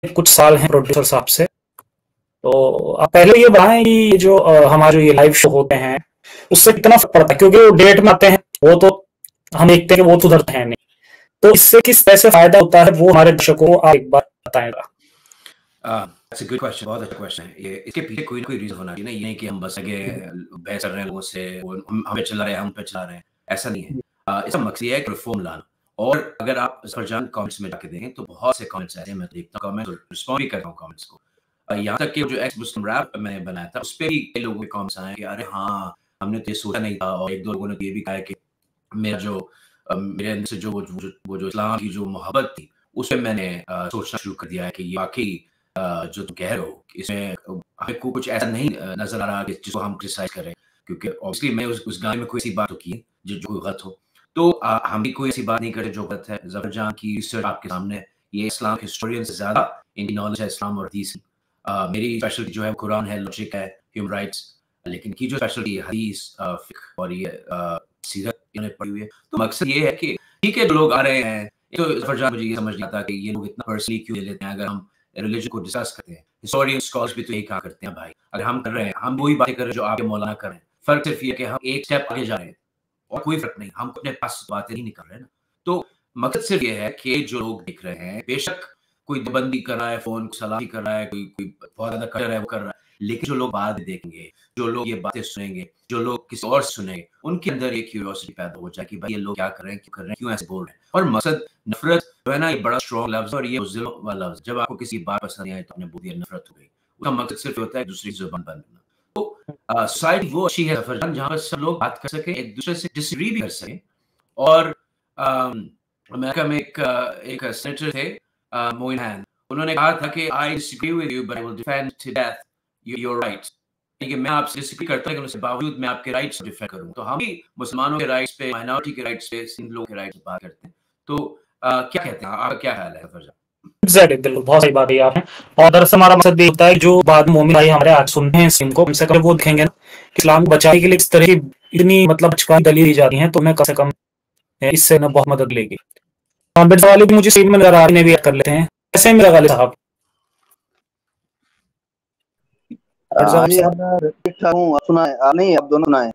कुछ साल हैं प्रोड्यूसर साहब से। तो आप पहले ये बताएं कि जो हमारे जो ये लाइव शो होते हैं उससे कितना फर्क पड़ता है, क्योंकि वो डेट में आते हैं, वो तो हम देखते हैं कि वो तो उधरते हैं नहीं, तो इससे किस तरह से फायदा होता है वो हमारे दर्शकों को आप एक बार बताएगा। That's a good question, बहुत अच्छा क्वेश्चन है ये। इसके पीछे कोई ना कोई रीजन होना चाहिए ना, ये नहीं कि हम बस आगे बहस कर रहे हैं लोगों से, हम पे चला रहे हैं, हम पे चला रहे हैं, ऐसा नहीं है। इसका मकसद ये है कि रिफॉर्म लाना। और अगर आप जफरजान कमेंट्स में जाके देखें तो बहुत से कमेंट्स ऐसे मैं देखता हूँ, कमेंट्स रिस्पॉन्ड भी करता हूँ कमेंट्स को। यहाँ तक कि जो एक्स मुस्लिम रैप मैंने बनाया था उस पर भी कई लोगों के कमेंट्स आए कि अरे हाँ हमने तो ये सोचा नहीं था, और एक दो लोगों ने ये भी कहा कि मेरा जो मेरे अंदर से जो वो जो इस्लाम की जो मोहब्बत थी उस पर मैंने सोचना शुरू कर दिया है कि ये वाकई जो तुम कह रहे हो इसमें हमें को कुछ ऐसा नहीं नजर आ रहा कि जिसको हम क्रिटिसाइज करें, क्योंकि ऑब्वियसली मैं उस गाने में कोई ऐसी बात तो की जो गलत हो, तो हम भी कोई ऐसी बात नहीं करते जो गलत है। जफरजान की रिसर्च आपके सामने है, ये इस्लाम हिस्टोरियन से ज्यादा इनकी नॉलेज है इस्लाम और हदीस की। मेरी स्पेशलिटी जो है कुरान है, लॉजिक है, ह्यूमन राइट्स, लेकिन की जो स्पेशलिटी है हदीस, फिक्र और ये सीरत इन्हें पढ़ी हुई है। तो मकसद ये है कि ठीक है लोग आ रहे हैं, तो जफरजान मुझे ये समझ नहीं आता कि ये लोग इतना पर्सनली क्यों ले लेते हैं। अगर हम रिलीजन को डिस्कस करते हैं, हिस्टोरियन स्कॉलर्स भी तो यही कहा करते हैं भाई, अगर हम कर रहे हैं हम वही बातें कर रहे हैं जो आपके मौलाना कर रहे हैं, फर्क सिर्फ ये कि हम एक स्टेप आगे जा रहे हैं और कोई फर्क नहीं, हम अपने पास बातें नहीं निकल रहे हैं ना। तो मकसद सिर्फ ये है कि जो लोग दिख रहे हैं, बेशक कोई बंदी कर रहा है, फोन को सलामी कर रहा है, कोई बहुत ज्यादा कर रहा है वो कर रहा है, लेकिन जो लोग बाद देखेंगे, जो लोग ये बातें सुनेंगे, जो लोग किसी और सुनेंगे, उनके अंदर एक क्यूरियोसिटी पैदा हो जाए कि भाई ये लोग क्या कर रहे हैं, क्यों कर रहे हैं, क्यों ऐसे बोल रहे हैं। और मकसद नफरत जो है ना, ये बड़ा स्ट्रॉन्ग लफ्ज और ये बुज़दिल वाला लफ्ज, जब आपको किसी बात पसंद नहीं आई तो आपने बोल दिया नफरत हो गई, उसका मकसद सिर्फ होता है दूसरी जुबान बंद करना। तो सोसाइटी वो अच्छी है जफरजान जहाँ पर सब लोग बात कर सके, एक दूसरे से डिसएग्री भी कर सके। और अमेरिका में एक सेनेटर थे मोइनहान, उन्होंने कहा था कि I disagree with you but I will defend to death your rights, कि मैं आपसे डिसएग्री करता हूं लेकिन उसके बावजूद मैं आपके राइट्स डिफेंड करूंगा। तो हम भी मुसलमानों के राइट्स पे, माइनॉरिटी के राइट्स पे, सिंध लोगों के राइट्स पे बात करते हैं। तो क्या कहते हैं, आपका क्या ख्याल है जफरजान? एग्जैक्टली, बिल्कुल बहुत सही बात है आपने। और दरअसल हमारा मकसद भी होता है कि जो बाद में मोमिन भाई हमारे आज सुनते हैं इस फिल्म को, कम से कम वो देखेंगे ना कि इस्लाम को बचाने के लिए इस तरह की इतनी मतलब बचकानी दलील दी जाती है, तो उन्हें कम से कम इससे ना बहुत मदद लेगी। मिर्जा वाले भी मुझे सीन में नजर आ रहे भी कर लेते हैं, कैसे मिर्जा वाले साहब? मिर्जा वाले जी साहब मैं ठीक ठाक हूँ, आप सुनाए? नहीं, आप दोनों सुनाए।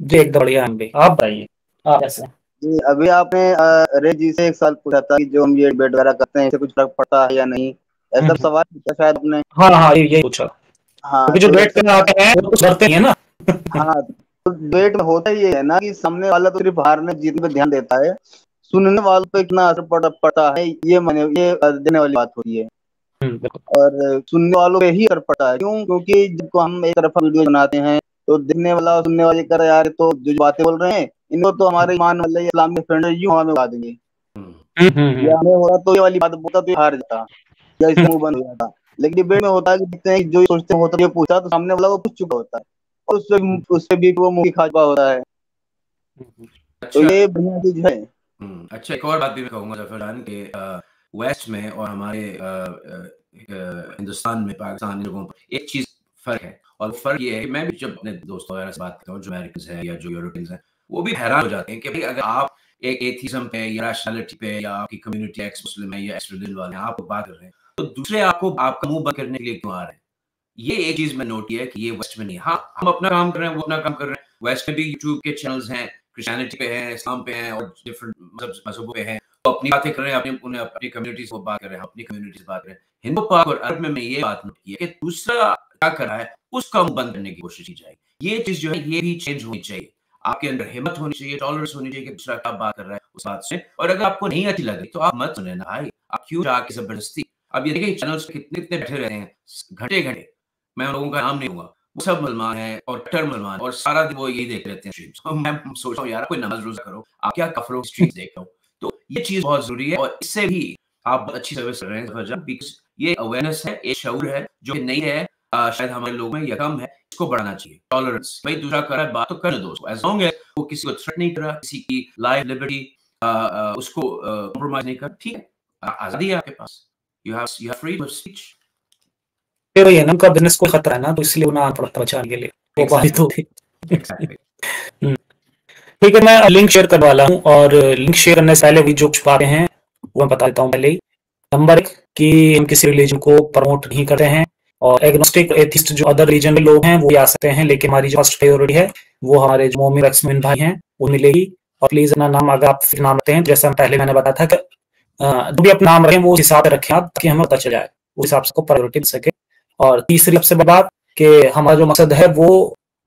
जी एकदम बढ़िया हैं भाई, आप बताइए आप कैसे हैं? जी अभी आपने रे जी से एक सवाल पूछा था कि जो हम ये डिबेट वगैरह करते हैं इससे कुछ फर्क पड़ता है या नहीं, ऐसा हम्म, सवाल पूछा शायद आपने। हाँ हाँ यही पूछा, हाँ क्योंकि जो तो डेट पे आते हैं वो तो करते ही है ना। हाँ तो डिबेट में होता ये है ना कि सामने वाला तो सिर्फ हारने जीतने पे ध्यान देता है, सुनने वालों पे कितना असर पड़ता है ये देने वाली बात होती है। बिल्कुल। और सुनने वालों पे ही असर पड़ता है, क्यों? क्योंकि जब हम एक तरफा वीडियो बनाते हैं तो देखने वाला और सुनने वाले कर यार तो जो बातें बोल रहे हैं इनको तो हमारे ईमान वाले इस्लाम के फ्रेंड यूं हमें बता देंगे, या हमें होता तो ये वाली बात बोलता तो ये हार जाता या इसका मुंह बंद हो जाता। लेकिन डिबेट में होता है कि देखते हैं जो सोचते होता है ये पूछा तो सामने वाला वो पूछ चुका होता है और उससे भी वो मुंह खा चुका होता है। तो अच्छा, ये बढ़िया चीज है। अच्छा, एक और बात भी मैं कहूँगा जफरजान के वेस्ट में और हमारे हिंदुस्तान में, पाकिस्तान इन लोगों पर एक चीज फर्क है, और फर्क ये है कि मैं भी जब अपने दोस्तों वगैरह से बात करता हूँ जो अमेरिकन हैं या जो यूरोपियंस हैं, वो भी हैरान हो जाते हैं कि भाई अगर आप एक एथिज्म पे या रैशनैलिटी पे या आपकी कम्युनिटी एक्स मुस्लिम है या एक्स रिलीजन वाले हैं, आप बात कर रहे हैं, तो दूसरे आपको आपका मुंह बंद करने के लिए क्यों आ रहे हैं? ये एक चीज मैं नोट किया है कि ये वेस्ट में नहीं। हाँ, हम अपना काम कर रहे हैं, वो अपना काम कर रहे हैं। वेस्ट में भी यूट्यूब के चैनल्स हैं, क्रिश्चियनिटी पे हैं, इस्लाम पे हैं और डिफरेंट मजहबों पे हैं, तो अपनी बातें कर रहे हैं, उन्हें अपनी कम्युनिटी से बात कर रहे हैं, अपनी कम्युनिटी से बात कर रहे हैं। हिंदू पाक और अरब में ये बात नोट की है कि दूसरा क्या कर रहा है उसका मुंह बंद करने की कोशिश की जाएगी। ये चीज जो है ये भी चेंज होनी चाहिए। आपके अंदर हिम्मत होनी चाहिए, टॉलरेंस होनी चाहिए कि दूसरा क्या बात कर रहा है उस बात से, और अगर आपको नहीं अच्छी लग रही तो आप मत सुने ना भाई, आप क्यों जाके जबरदस्ती। अब ये देखिए चैनल्स पे कितने कितने बैठे रहते हैं घंटे घंटे, मैं उन लोगों का नाम नहीं लूंगा, वो सब मुसलमान हैं और कट्टर मुसलमान, और सारा दिन वो यही देख रहते हैं स्ट्रीम्स। तो मैं सोच रहा हूँ यार कोई नमाज रोजा करो, आप क्या कफरों की स्ट्रीम्स देख रहे हो। तो ये चीज बहुत जरूरी है और इससे भी आप अच्छी सर्विस कर रहे हैं जफरजान, बिकॉज ये अवेयरनेस है, एक शऊर है जो कि नहीं है, शायद हमारे लोगों में या कम है, इसको बढ़ाना चाहिए। टॉलरेंस, भाई दूसरा कर रहा है बात तो करने दो उसको, एज लॉन्ग एज वो किसी को थ्रेट नहीं कर रहा, किसी की लाइफ लिबर्टी उसको कॉम्प्रोमाइज नहीं कर, ठीक है, आजादी है आपके पास, you have freedom of speech. फिर वही है ना, उनका बिजनेस को खतरा है ना, तो इसलिए उन्हें आना पड़ता है बचाने के लिए, वो बात तो थी। ठीक है, मैं लिंक शेयर करने वाला हूँ, और लिंक शेयर करने से पहले भी जो कुछ बातें हैं वो मैं बता देता हूँ पहले ही। नंबर एक कि हम किसी रिलीजन को प्रमोट नहीं करते हैं, और एग्नोस्टिक एथिस्ट जो अदर रिलीजन के लोग हैं वो भी आ सकते हैं, लेकिन हमारी जो फर्स्ट प्रायोरिटी है वो हमारे जो मोमिन एक्स-मोमिन भाई हैं वो मिलेगी। और प्लीज अपना नाम, अगर आप नाम रखते हैं, जैसा पहले मैंने बताया था कि जो भी अपना नाम रखें वो उस हिसाब से रखें आप, ताकि हमें पता चल जाए, उस हिसाब से प्रायोरिटी मिल सके। और तीसरी सबसे बड़ी बात कि हमारा जो मकसद है वो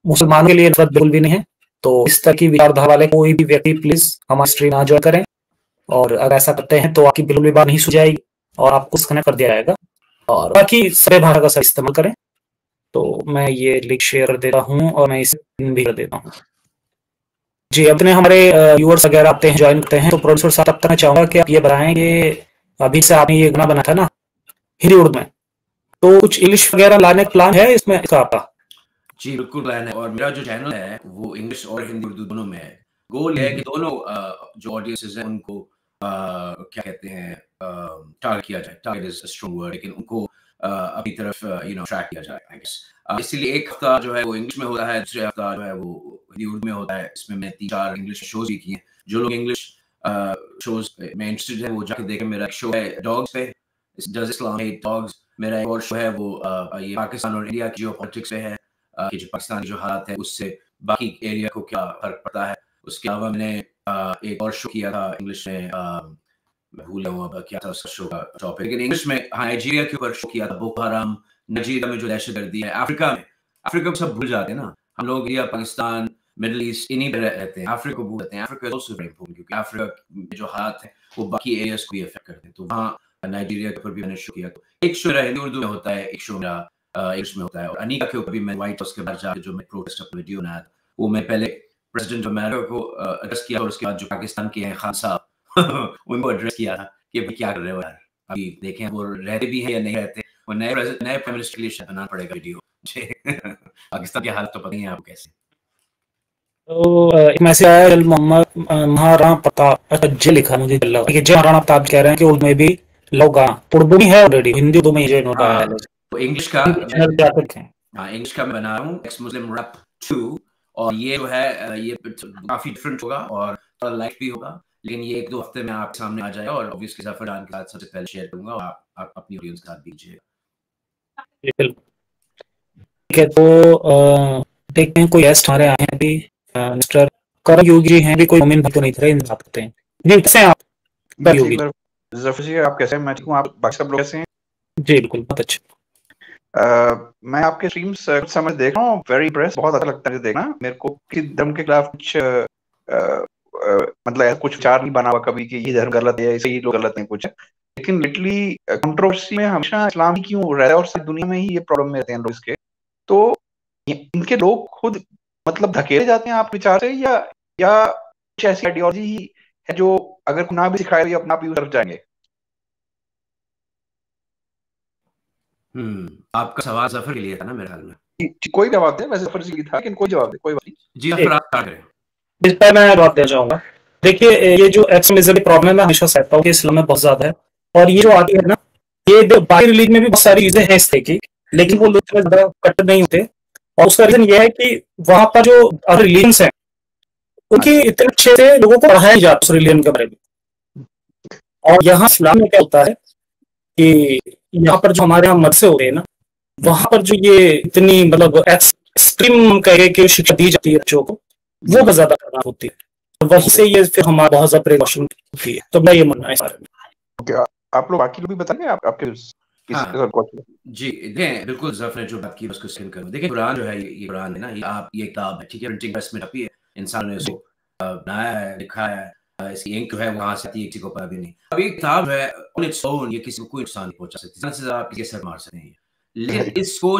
मुसलमान के लिए नफरत बिल्कुल भी नहीं है। तो इस तरह की विचारधारा वाले कोई भी व्यक्ति प्लीज हमारी स्ट्रीम ना ज्वाइन करें, और अगर ऐसा करते हैं तो आपकी बिल्कुल भी बात नहीं सुझाएगी और आपको डिस्कनेक्ट कर दिया जाएगा। और बाकी सभी भाषा का सही इस्तेमाल करें। तो मैं ये लिंक शेयर कर देता हूँ और मैं इसे पिन भी कर देता हूँ। जी, अपने हमारे व्यूअर्स वगैरह आते हैं, ज्वाइन करते हैं, तो प्रोड्यूसर साहब तब तक मैं चाहूंगा कि आप ये बताएं कि अभी से आपने ये गाना बना था ना हिंदी उर्दू में, तो कुछ इंग्लिश वगैरह लाने का प्लान है इसमें इसका आपका? जी बिल्कुल प्लान है, और मेरा जो चैनल है वो इंग्लिश और हिंदी उर्दू दोनों में है। गोल है कि दोनों जो ऑडियंसेस हैं उनको क्या कहते हैं टारगेट किया जाए। Target is a strong word, लेकिन उनको अपनी तरफ ट्रैक किया जाए आई गेस। इसीलिए एक हफ्ता जो है वो इंग्लिश में होता है, दूसरे हफ्ता जो है वो हिंदी उर्दू में होता है। इसमें मैं 3-4 इंग्लिश शोज भी किए हैं। जो लोग इंग्लिश शोज में इंटरेस्टेड है वो जाके देखें। मेरा शो है डॉग्स पे, डज इस्लाम हेट डॉग्स। मेरा एक और शो है वो ये पाकिस्तान और इंडिया की जो पॉलिटिक्स पे है, कि जो पाकिस्तान की जो हालात है उससे बाकी एरिया को क्या फर्क पड़ता है। उसके अलावा मैंने एक और शो किया था इंग्लिश में, मैं भूल गया अब क्या था उसका शो का टॉपिक, लेकिन इंग्लिश में नाइजीरिया के ऊपर शो किया था। बोको हराम नाइजीरिया में जो दहशतगर्दी है, अफ्रीका में सब भूल जाते हैं ना हम लोग, या पाकिस्तान मिडिल ईस्ट इन्हीं पे रहते हैं, अफ्रीका को भूल जाते हैं। Africa is also very important, क्योंकि अफ्रीका में जो हालात है वो बाकी एरियाज को भी अफेक्ट करते हैं। तो वहाँ नाइजीरिया के ऊपर भी मैंने शो किया। तो एक शो मेरा हिंदी उर्दू में होता है, एक शो मेरा इंग्लिश में होता है। और अनीका के ऊपर भी मैं व्हाइट हाउस के बाहर जाकर जो मैं प्रोटेस्ट अपना वीडियो बनाया था, वो मैं पहले प्रेसिडेंट ऑफ अमेरिका को एड्रेस किया, और उसके बाद जो पाकिस्तान के हैं खान साहब उनको एड्रेस किया था कि भाई क्या कर रहे हो यार, अभी देखें वो रहते भी हैं या नहीं रहते। वो नए प्राइम मिनिस्टर के लिए शायद बनाना पड़ेगा वीडियो पाकिस्तान की हालत तो पता ही है आपको कैसे। तो एक मैसेज आया जल मोहम्मद महाराणा प्रताप, अच्छा जे लिखा मुझे जल लगा कि जय महाराणा प्रताप कह रहे हैं कि उर्दू में भी लोगा, उर्दू में है ऑलरेडी, हिंदी उर्दू में जॉइन होता है। तो इंग्लिश का चैनल पे आते हैं। हाँ, इंग्लिश का मैं बना रहा हूँ एक्स मुस्लिम रैप 2, और ये जो है ये काफी डिफरेंट होगा और थोड़ा लाइट भी होगा, लेकिन ये 1-2 हफ्ते में आपके सामने आ जाएगा। और ऑब्वियसली ज़फर जान के साथ सबसे पहले शेयर करूंगा, और आप अपनी ऑडियंस के साथ दीजिएगा। ठीक है, तो देखते हैं कोई गेस्ट हमारे आए हैं अभी। मिस्टर करण योगी जी हैं भी, कोई मोमिन भाई तो नहीं थे, इन बात करते हैं। जी कैसे हैं आप करण योगी? ज़फर जी आप कैसे हैं? मैं ठीक हूँ, आप बाकी सब लोग कैसे हैं? जी बिल्कुल बहुत अच्छा। मैं आपके स्ट्रीम्स कुछ समय देख रहा हूँ, वेरी इम्प्रेस, बहुत अच्छा लगता है देखना। मेरे को किसी धर्म के खिलाफ कुछ मतलब कुछ विचार नहीं बना हुआ कभी कि ये धर्म गलत है, ऐसे ही लोग गलत हैं कुछ, लेकिन लिटरली कंट्रोवर्सी में हमेशा इस्लाम ही क्यों रहता है, और सारी दुनिया में ही ये प्रॉब्लम में रहते हैं लोग इसके। तो इनके लोग खुद मतलब धकेले जाते हैं आप विचार से, या कुछ ऐसी आइडियोलॉजी है जो अगर ना भी सिखाए अपना आप यूज कर जाएंगे? आपका सवाल ज़फर के लिए था ना मेरे ख्याल में। कोई जवाब दे, वैसे ज़फर जी था, लेकिन कोई जवाब दे, कोई बात नहीं। जी ज़फर आप स्टार्ट करें। इस पर मैं जवाब देना चाहूंगा। देखिए ये जो एक्सट्रीमिज्म की प्रॉब्लम है, हमेशा सहता हूँ कि इस्लाम में बहुत ज्यादा है, और ये जो आती है ना, ये बाकी रिलीजन में भी बहुत सारी चीजें हैं इस तरह की, लेकिन वो लोग ज्यादा कट्टर नहीं होते। और उसका रीजन ये है कि वहां पर जो अदर रिलीजन्स हैं उनकी इतने अच्छे से लोगों को पढ़ाया नहीं जाता उस रिलीजन के बारे में। और यहाँ इस्लाम में क्या होता है कि यहाँ पर जो हमारे यहाँ मदरसे होते हैं ना, वहां पर जो ये इतनी मतलब एक्सट्रीम कहे कि शिक्षा दी जाती है बच्चों को, वो बहुत ज्यादा खराब होती है। तो वहीं से ये फिर हमारा बहुत ज्यादा प्रिकॉशन होती है। तो मैं ये मानना है इस बारे में। आप लोग बाकी लोग भी बताएंगे आपके जी बिल्कुल ज़फर ने जो बात की उसको सेंड करूं। देखिए कुरान जो है ये कुरान है ना, ये किताब है, ठीक है, प्रिंटिंग प्रेस में छपी है, इंसान ने इसको बनाया है, लिखा है, इसकी इंक जो है वहां से आती है, किसी को पता भी नहीं। अब ये किताब है ऑन इट्स ओन, ये किसी को कोई नुकसान नहीं पहुंचा सकती, ज्यादा से ज्यादा आप इसके सर मार सकते हैं, लेकिन इसको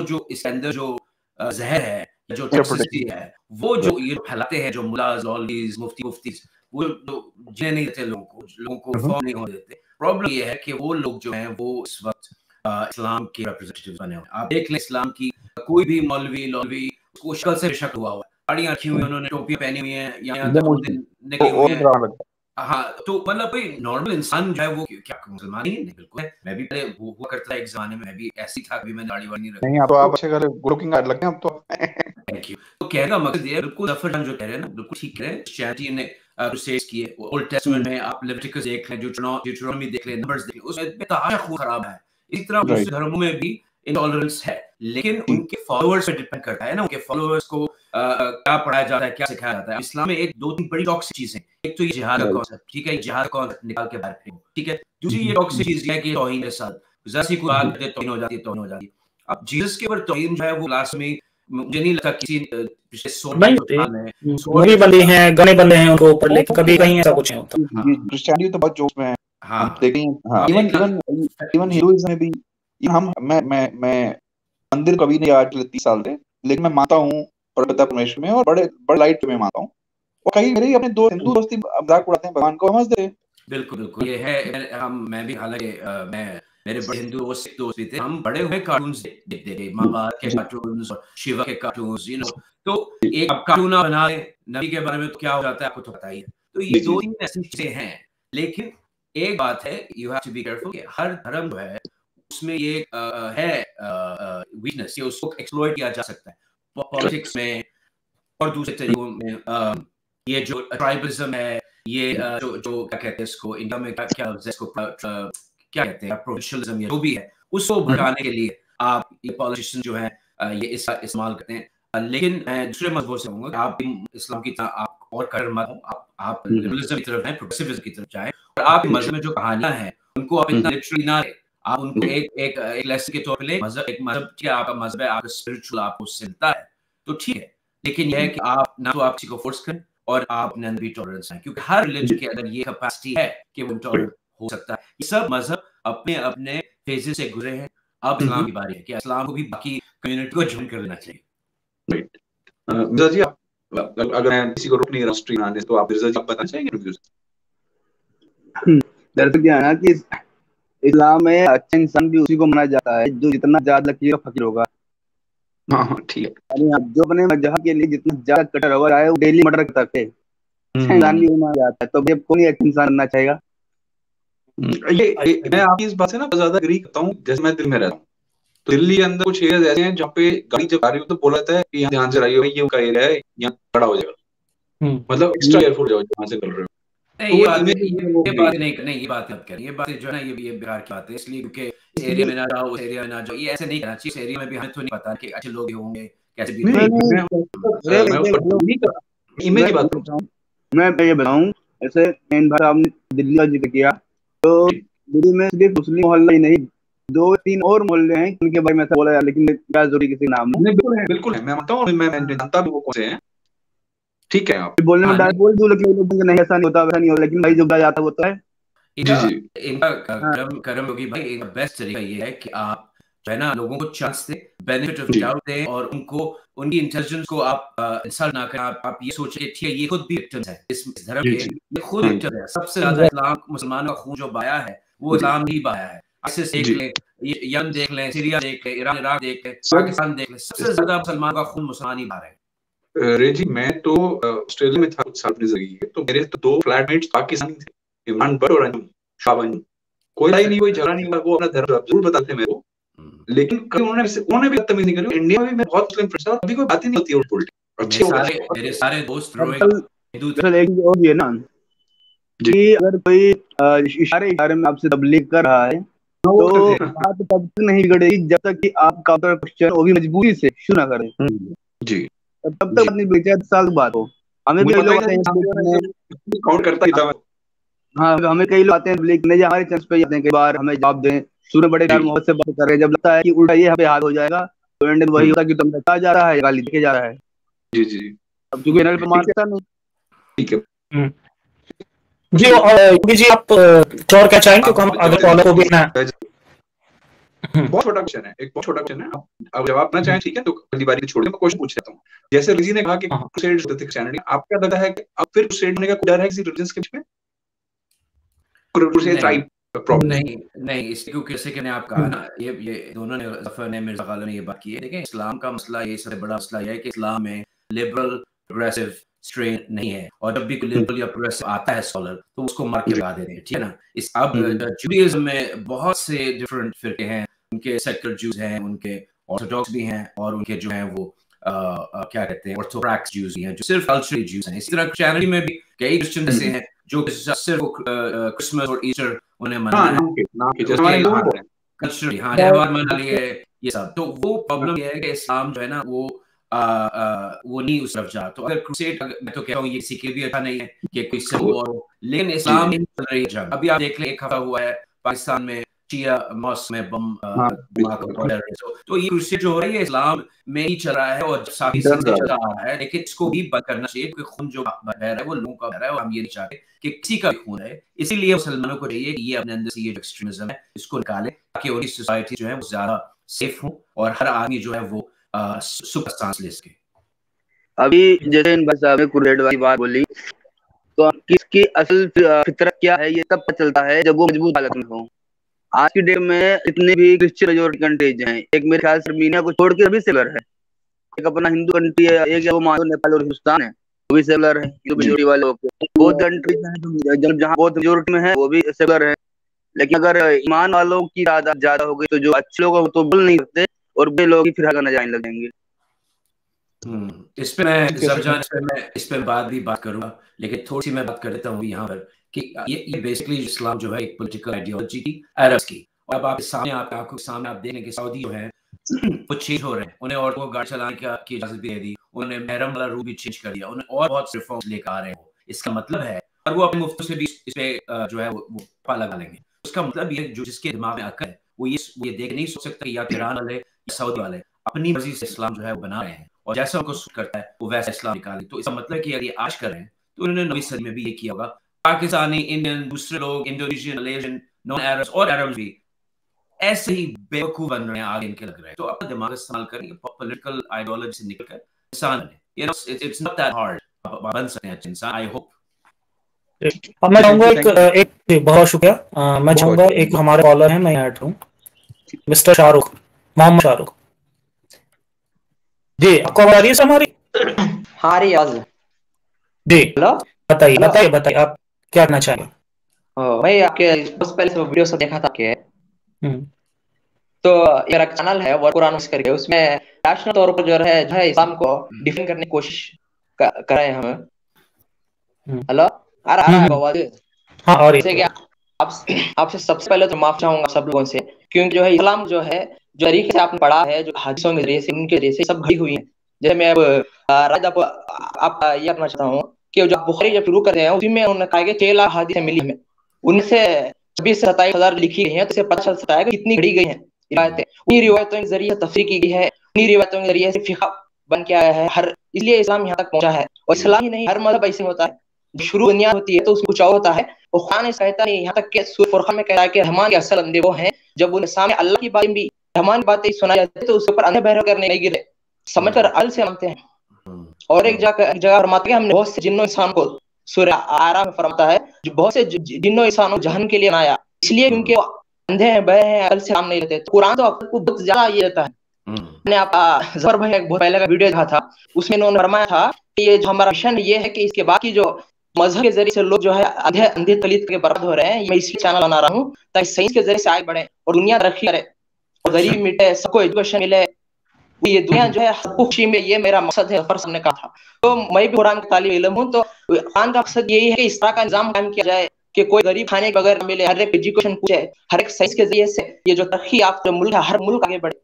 जो इसके अंदर जो जहर है, जो टॉक्सिसिटी है, वो जो ये फैलाते हैं, जो मुल्लाज लॉलीज मुफ्ती वो जीने नहीं देते लोगों को फॉर्म नहीं होने देते। प्रॉब्लम ये है कि वो लोग जो हैं वो इस वक्त इस्लाम के रिप्रेजेंटेटिव बने हुए। आप देख लें इस्लाम की कोई भी मौलवी उसको शक्ल से शक हुआ दाढ़ियां रखी हुई, उन्होंने टोपियां पहनी हुई हैं, यहाँ निकली हुई हैं। हाँ, तो मतलब कोई नॉर्मल इंसान जो है वो क्या मुसलमान ही नहीं? बिल्कुल है। मैं भी पहले हुआ करता था एक जमाने में, मैं भी ऐसी था, भी मैं दाढ़ी वाड़ी नहीं रखता। नहीं, आप तो आप अच्छे गुड लुकिंग लगते हैं अब तो। Thank you. तो कहने का मकसद ये है, बिल्कुल ज़फर जान जो कह रहे हैं ना, बिल्कुल ठीक कह रहे हैं। क्रिश्चियनिटी ने क्रूसेड्स किए। ओल्ड टेस्टामेंट में आप लेविटिकस देख लें, ड्यूटेरोनॉमी देख लें, नंबर्स देख लें, उसमें बेतहाशा खून खराब है। इसी तरह दूसरे धर्मों में भी इंटॉलरेंस है, लेकिन उनके फॉलोअर्स पे डिपेंड करता है ना, उनके फॉलोअर्स को क्या पढ़ाया जाता है, क्या सिखाया जाता है। इस्लाम में एक दो तीन बड़ी टॉक्सिक चीजें, एक तो ये जिहाद का कॉन्सेप्ट, ठीक है, जिहाद का कॉन्सेप्ट निकाल के बाहर फेंको, ठीक है। दूसरी ये टॉक्सिक चीज है कि तौहीन के साथ जरा सी कोई बात करते तौहीन हो जाती है, तौहीन हो जाती है। अब जीसस के ऊपर तौहीन जो है वो लास्ट में मुझे नहीं लगता किसी पिछले 100 साल में मूवी बंदी हैं, गाने बंदे हैं उनको ऊपर, लेकिन कभी कहीं ऐसा कुछ नहीं होता। क्रिश्चियनिटी तो बहुत जोश में है। हाँ, हम देखें, इवन हिंदुइज्म में भी मैं मंदिर कभी नहीं आज 30 साल से, लेकिन मैं मानता हूँ परमपिता परमेश्वर में, और बड़े लाइट में मानता हूँ। और कहीं मेरे अपने हिंदू दोस्ती मजाक उड़ाते हैं, भगवान को समझते हैं। बिल्कुल बिल्कुल, ये है। मैं भी, हालांकि मेरे बड़े हिंदू और सिख दोस्त भी थे, हम बड़े हुए कार्टून्स देखते थे, महाभारत के कार्टून्स और शिवा के कार्टून्स, यू नो। तो एक अब कार्टून बना ले नबी के बारे में तो क्या हो जाता है आपको तो पता ही है। तो ये दो तीन ऐसी चीजें हैं, लेकिन एक बात है, you have to be careful कि हर धर्म जो है उसमें ये है वीकनेस, ये उसको एक्सप्लॉइट किया जा सकता है पॉलिटिक्स में और दूसरे तरीकों में। ये जो ट्राइबलिज्म है, ये जो क्या कहते हैं इसको इंडिया में, क्या इसको क्या कहते हैं, प्रोविंशियलिज्म, ये जो भी है, उसको भगाने के लिए आप ये पॉलिटिशियन जो है ये इसका इस्तेमाल करते हैं। लेकिन मैं दूसरे मजहबों से कहूंगा कि आप इस्लाम की तरह आप और कर मत हो, आप लिबरलिज्म की तरफ जाएं, प्रोग्रेसिविज्म की तरफ जाएं, और आप मजहब में जो कहानियां हैं उनको आप इतना लिटरली ना, आप उनको एक लेसन के तौर पे ले। एक मजहब क्या आपका मजहब है, आपका स्पिरिचुअल आपको उससे मिलता है तो ठीक है, लेकिन यह है कि आप ना तो आप किसी को फोर्स करें और आप अपने अंदर भी टॉलरेंस है, क्योंकि हर रिलीजन के अंदर ये कैपेसिटी है कि वो टॉलरेंट हो सकता है। ये सब मजहब अपने अपने फेजेस से गुजरे हैं। अब इस्लाम की बारी है कि इस्लाम को भी बाकी कम्युनिटी को ज्वाइन कर लेना चाहिए। मिर्जा जी, अगर मैं किसी को रोक नहीं रहा स्ट्रीम आने से, तो आप मिर्जा जी आप बताना चाहेंगे? दरअसल क्या है ना कि इस्लाम में अच्छा इंसान भी उसी को माना जाता है जो जितना ज्यादा लकीर फकीर होगा। हाँ ठीक है। जो अपने मजहब के लिए जितना ज्यादा कट्टर होगा, चाहे वो डेली मर्डर करता है, इंसान भी माना जाता है, तो अब कौन ही अच्छा इंसान बनना चाहेगा? मैं आपकी इस बात से ना बहुत ज्यादा एग्री करता हूँ। जैसे मैं दिल्ली में रहता हूँ, तो दिल्ली के अंदर कुछ एरियाज ऐसे हैं जहाँ पे गाड़ी जब आ रही हो तो बोला जाता है कि यहाँ ध्यान से रहिए, ये उनका एरिया है, यहाँ खड़ा हो जाएगा, मतलब एक्स्ट्रा केयरफुल जाओ जहाँ से कर रहे हो। ये बात नहीं, ये बात मत करिए, ये बात जो है ना, ये बिहार की बात है, इसलिए क्योंकि इस एरिया में ना जाओ, उस एरिया में ना जाओ, ये ऐसे नहीं करना चाहिए। इस एरिया में भी हमें तो नहीं पता कि अच्छे लोग होंगे कैसे भी। मैं ये बताऊं, ऐसे आपने दिल्ली का जिक्र किया, तो दिल्ली में सिर्फ मुस्लिम मोहल्ला ही नहीं, 2-3 और मोहल्ले हैं उनके बारे में ऐसा बोला जाए, लेकिन क्या जरूरी किसी नाम बिल्कुल है, मैं मानता हूँ, मैं जानता भी वो कौन से हैं, ठीक है। आप बोलने में डायरेक्ट बोल दो, लेकिन नहीं, ऐसा नहीं होता, वैसा नहीं होता, लेकिन भाई जो जाता वो तो है। इनका कर्म योगी भाई, इनका बेस्ट तरीका ये है कि आप जो है ना लोगों को चांस दें, बेनिफिट ऑफ डाउट दें, और उनको उनकी इंटेलिजेंस को आप इंसल्ट ना करें। आप ये सोचें कि ठीक है, ये खुद भी विक्टिम्स है इस धर्म के, ये खुद विक्टिम है। सबसे ज्यादा इस्लाम मुसलमानों का खून जो बहाया है वो इस्लाम ही बहाया है। आईसिस देख लें, यमन देख लें, सीरिया देख लें, ईरान इराक देख लें, पाकिस्तान देख लें, सबसे ज्यादा मुसलमानों का खून मुसलमान ही बहा रहे हैं। रे जी, मैं तो ऑस्ट्रेलिया में था कुछ साल अपनी जिंदगी के, तो मेरे तो 2 फ्लैटमेट्स पाकिस्तानी थे, इमरान भट्ट और अंजुम शाहबानी। कोई लड़ाई नहीं, कोई झगड़ा नहीं हुआ, वो अपना धर्म जरूर बताते मेरे को, लेकिन कभी उन्होंने भी तमीज नहीं करी। इंडिया में भी मैं बहुत मुस्लिम फ्रेंड्स हैं, अभी कोई बात ही नहीं होती है उल्टी। मेरे सारे दोस्त हिंदू ना, कि अगर कोई इशारे में आपसे तबलीग कर रहा है तो बात तब तक नहीं बिगड़ेगी जब तक कि आप काउंटर क्वेश्चन वो भी मजबूरी से शुरू ना करें जी, तब तक नहीं बिगड़े, 7 साल बात हो। हमें भी लोग आते हैं काउंट करता ही था। हाँ, हमें कई लोग आते हैं लेकिन नहीं, हमारे चांस पे आते हैं, कई बार हमें जवाब दें, शुरू में बड़े प्यार मोहब्बत से बात कर रहे हैं, जब लगता है कि उल्टा ये हमें हाथ हो जाएगा तो एंड वही होगा कि तुम बता जा रहा है, गाली देके जा रहा है। जी जी, अब क्योंकि एनएल पे मारता नहीं। ठीक है जी। योगी जी, आप और क्या चाहेंगे, क्योंकि हम अगर फॉलो को भी ना बहुत छोटा क्वेश्चन है, एक बहुत छोटा क्वेश्चन है, आप जवाब ना चाहें ठीक है, तो अगली बारी छोड़ दें, मैं क्वेश्चन पूछ लेता हूँ। जैसे रिजी ने कहा कि क्रूसेड्स होते थे क्रिश्चियनिटी, आपका लगता है कि अब फिर क्रूसेड होने का कोई डर है किसी रिलीजन के बीच में? क्रूसेड ट्राइब नहीं, इसलिए क्योंकि जैसे कि आप कहा ना, ये दोनों ने, ज़फर ने, मिर्ज़ा गालिब ने ये बात की है। देखिए, इस्लाम का मसला, ये सबसे बड़ा मसला ये है कि इस्लाम में लिबरल प्रोग्रेसिव स्ट्रेन नहीं है, और जब भी कोई लिबरल या प्रोग्रेसिव आता है स्कॉलर तो उसको मार के लगा देते हैं, ठीक है ना। इस अब जूडाइज्म में बहुत से डिफरेंट फिरके हैं, उनके सेक्युलर जूस हैं, उनके ऑर्थोडॉक्स भी हैं, और उनके जो हैं वो क्या कहते हैं ऑर्थोडॉक्स ज्यूज हैं जो सिर्फ कल्चरल ज्यूज हैं। इसी तरह क्रिश्चियनिटी में भी कई क्रिश्चियन ऐसे हैं जो सिर्फ क्रिसमस और ईस्टर उन्हें मनाना कल्चरली त्योहार मना लिए ये सब। तो वो प्रॉब्लम ये है कि इस्लाम जो है ना वो नहीं उस तरफ जा। तो अगर क्रूसेड, मैं तो कहता हूँ ये किसी के भी अच्छा नहीं है कि कोई से वॉर हो, लेकिन इस्लाम में चल रही है जंग। अभी आप देख लें एक हफ्ता हुआ है पाकिस्तान में शिया मॉस्क में बम तो ये क्रूसेड जो हो रही है इस्लाम में ही चल रहा है और साथ चल रहा है, लेकिन इसको भी बंद करना चाहिए क्योंकि खून जो बह रहा है वो लोगों का बह रहा है और हम ये नहीं चाहते कि किसी का भी खून है। इसीलिए मुसलमानों को चाहिए कि ये अपने अंदर से ये एक्सट्रीमिज्म है इसको निकाले ताकि उनकी सोसाइटी जो है वो ज्यादा सेफ हो और हर आदमी जो है वो सुख सांस ले सके। अभी जैसे इन भाई साहब ने क्रूसेड वाली बात बोली, तो किसकी असल फितरत क्या है ये तब पता चलता है जब वो मजबूत हालत में हो। आज की डेट में इतने भी क्रिश्चियन मेजॉरिटी कंट्रीज हैं, एक मेरे ख्याल से अर्मीनिया को छोड़ के सभी सेलर है। एक अपना हिंदू कंट्री है, एक वो मान लो नेपाल और हिंदुस्तान है वो भी सेलर है, जो मेजॉरिटी वाले होते हैं। बहुत कंट्रीज हैं जहाँ बहुत मेजॉरिटी में है वो भी सेलर है। लेकिन अगर ईमान वालों की तादाद ज्यादा हो गई तो जो अच्छे लोग हैं तो बोल नहीं सकते और बुरे लोग ही फिर हल्का न जाने लगेंगे। इस पे मैं इस पे बात करूंगा, लेकिन थोड़ी सी मैं बात कर देता हूँ यहाँ पर कि ये बेसिकली इस्लाम जो है एक पॉलिटिकल आइडियोलॉजी थी अरब्स की। और अब आपके सामने आंखों के सामने आप देखें कि सऊदी जो है वो चेंज हो रहे हैं, उन्हें औरतों को गाड़ी चलाने की इजाजत भी दे दी, उन्होंने महरम वाला रूल भी चेंज कर दिया, उन्हें और बहुत रिफॉर्म्स लेकर आ रहे हैं। इसका मतलब है और वो अपने मुफ्तों से भी इस पे जो है वो पा लगा लेंगे। उसका मतलब ये जो जिसके दिमाग में अक्ल है वो ये देख नहीं सोच सकता या ईरान वाले या सऊदी वाले अपनी मर्जी से इस्लाम जो है वो बना रहे हैं और जैसा उनको सूट करता है वो वैसा इस्लाम निकाले। तो इसका मतलब कि अगर ये आज कर रहे हैं तो उन्होंने 9वीं सदी में भी ये किया होगा। पाकिस्तानी, इंडियन, दूसरे लोग, इंडोनेशियन, मलेशियन, नॉन अरब्स और अरब्स भी ऐसे ही बेवकूफ बन रहे हैं, आगे इनके लग रहे हैं। तो अपना दिमाग इस्तेमाल करेंगे, पॉलिटिकल आइडियोलॉजी से निकलकर इंसान बने। You know it's not that hard, बन सकते हैं इंसान। I hope. अब मैं चाहूंगा एक बहुत शुक्रिया। मैं चाहूंगा एक हमारे कॉलर हैं, मैं ऐड हूँ मिस्टर शाहरुख, मोहम्मद शाहरुख जी। आपको आवाज आ रही है हमारी? हाँ रही आवाज जी। बताइए आप क्या करना चाहेंगे? मैं आपके पहले से वीडियो सब देखा था के तो मेरा चैनल है वर्क कुरान करके, उसमें नेशनल तौर पर जो है इस्लाम को डिफेंड करने की कोशिश कर रहे हैं हम। हेलो आ रहा है आवाज? हाँ आ रही है। आपसे सबसे पहले तो माफ चाहूंगा सब लोगों से, क्योंकि जो है इस्लाम जो है जो तरीके से आपने पढ़ा है, जो हदीसों के जरिए से उनके जरिए से सब घड़ी हुई है। जैसे मैं अब आप ये करना चाहता हूँ कि जो बुखारी जब शुरू कर रहे हैं उसी में उन्होंने कहा कि 6 लाख हदीसें मिली हमें, उनसे 26 से 27,000 लिखी गई हैं, तो इसे पता चल सकता है कि कितनी घड़ी गई हैं रिवायतें। उन्हीं रिवायतों के जरिए तफसीर की गई है, उन्हीं रिवायतों के जरिए से फिक़ह बन के आया है हर, इसलिए इस्लाम यहाँ तक पहुंचा है। और इस्लाम ही नहीं, हर मजहब ऐसे होता है, शुरू दुनिया होती है तो उसमें कुछ और होता है। और कुरान इस कहता है यहाँ तक कि सूरह फुरक़ान में कहता है कि रहमान के असल अंधे वो हैं जब उनके सामने अल्लाह की बातें भी रहमान की बातें सुनाई जाती है तो उसके ऊपर अंधे बहरा करने नहीं गिरे, समझकर अल से मानते हैं। और एक जगह फरमाते हैं हमने बहुत से जिन्नों इंसान को, सूरह आराफ में फरमाता है जो बहुत से जिन्नों इंसानों जहन के लिए बनाया, इसलिए क्योंकि अंधे हैं, बहरे हैं, अल से काम नहीं लेते। कुरान तो आपको बहुत ज्यादा ये रहता है। मैंने आप जफर भाई बहुत पहले का वीडियो देखा था, उसमें उन्होंने फरमाया था कि ये जो हमारा मिशन ये है कि इसके बाकी जो मजहब के जरिए से लोग जो है अंधे तलीत के बर्बाद हो रहे हैं, मैं इसलिए चैनल बना रहा हूँ ताकि साइंस के जरिए से आगे बढ़े और दुनिया तरक्की करे और गरीब मिटे, सबको एजुकेशन मिले, ये दुनिया जो है सबको खुशी में, ये मेरा मकसद है। जफर साहब ने कहा था। तो मैं भी कुरान का तालिब इल्म हूँ, तो कुरान का मकसद यही है कि इस तरह का निजाम कायम किया जाए कि कोई गरीब खाने के बगैर मिले, हर एक एजुकेशन पूछे, हर एक साइंस के जरिए से ये जो तरक्की आप जो मुल्क है हर मुल्क आगे बढ़े।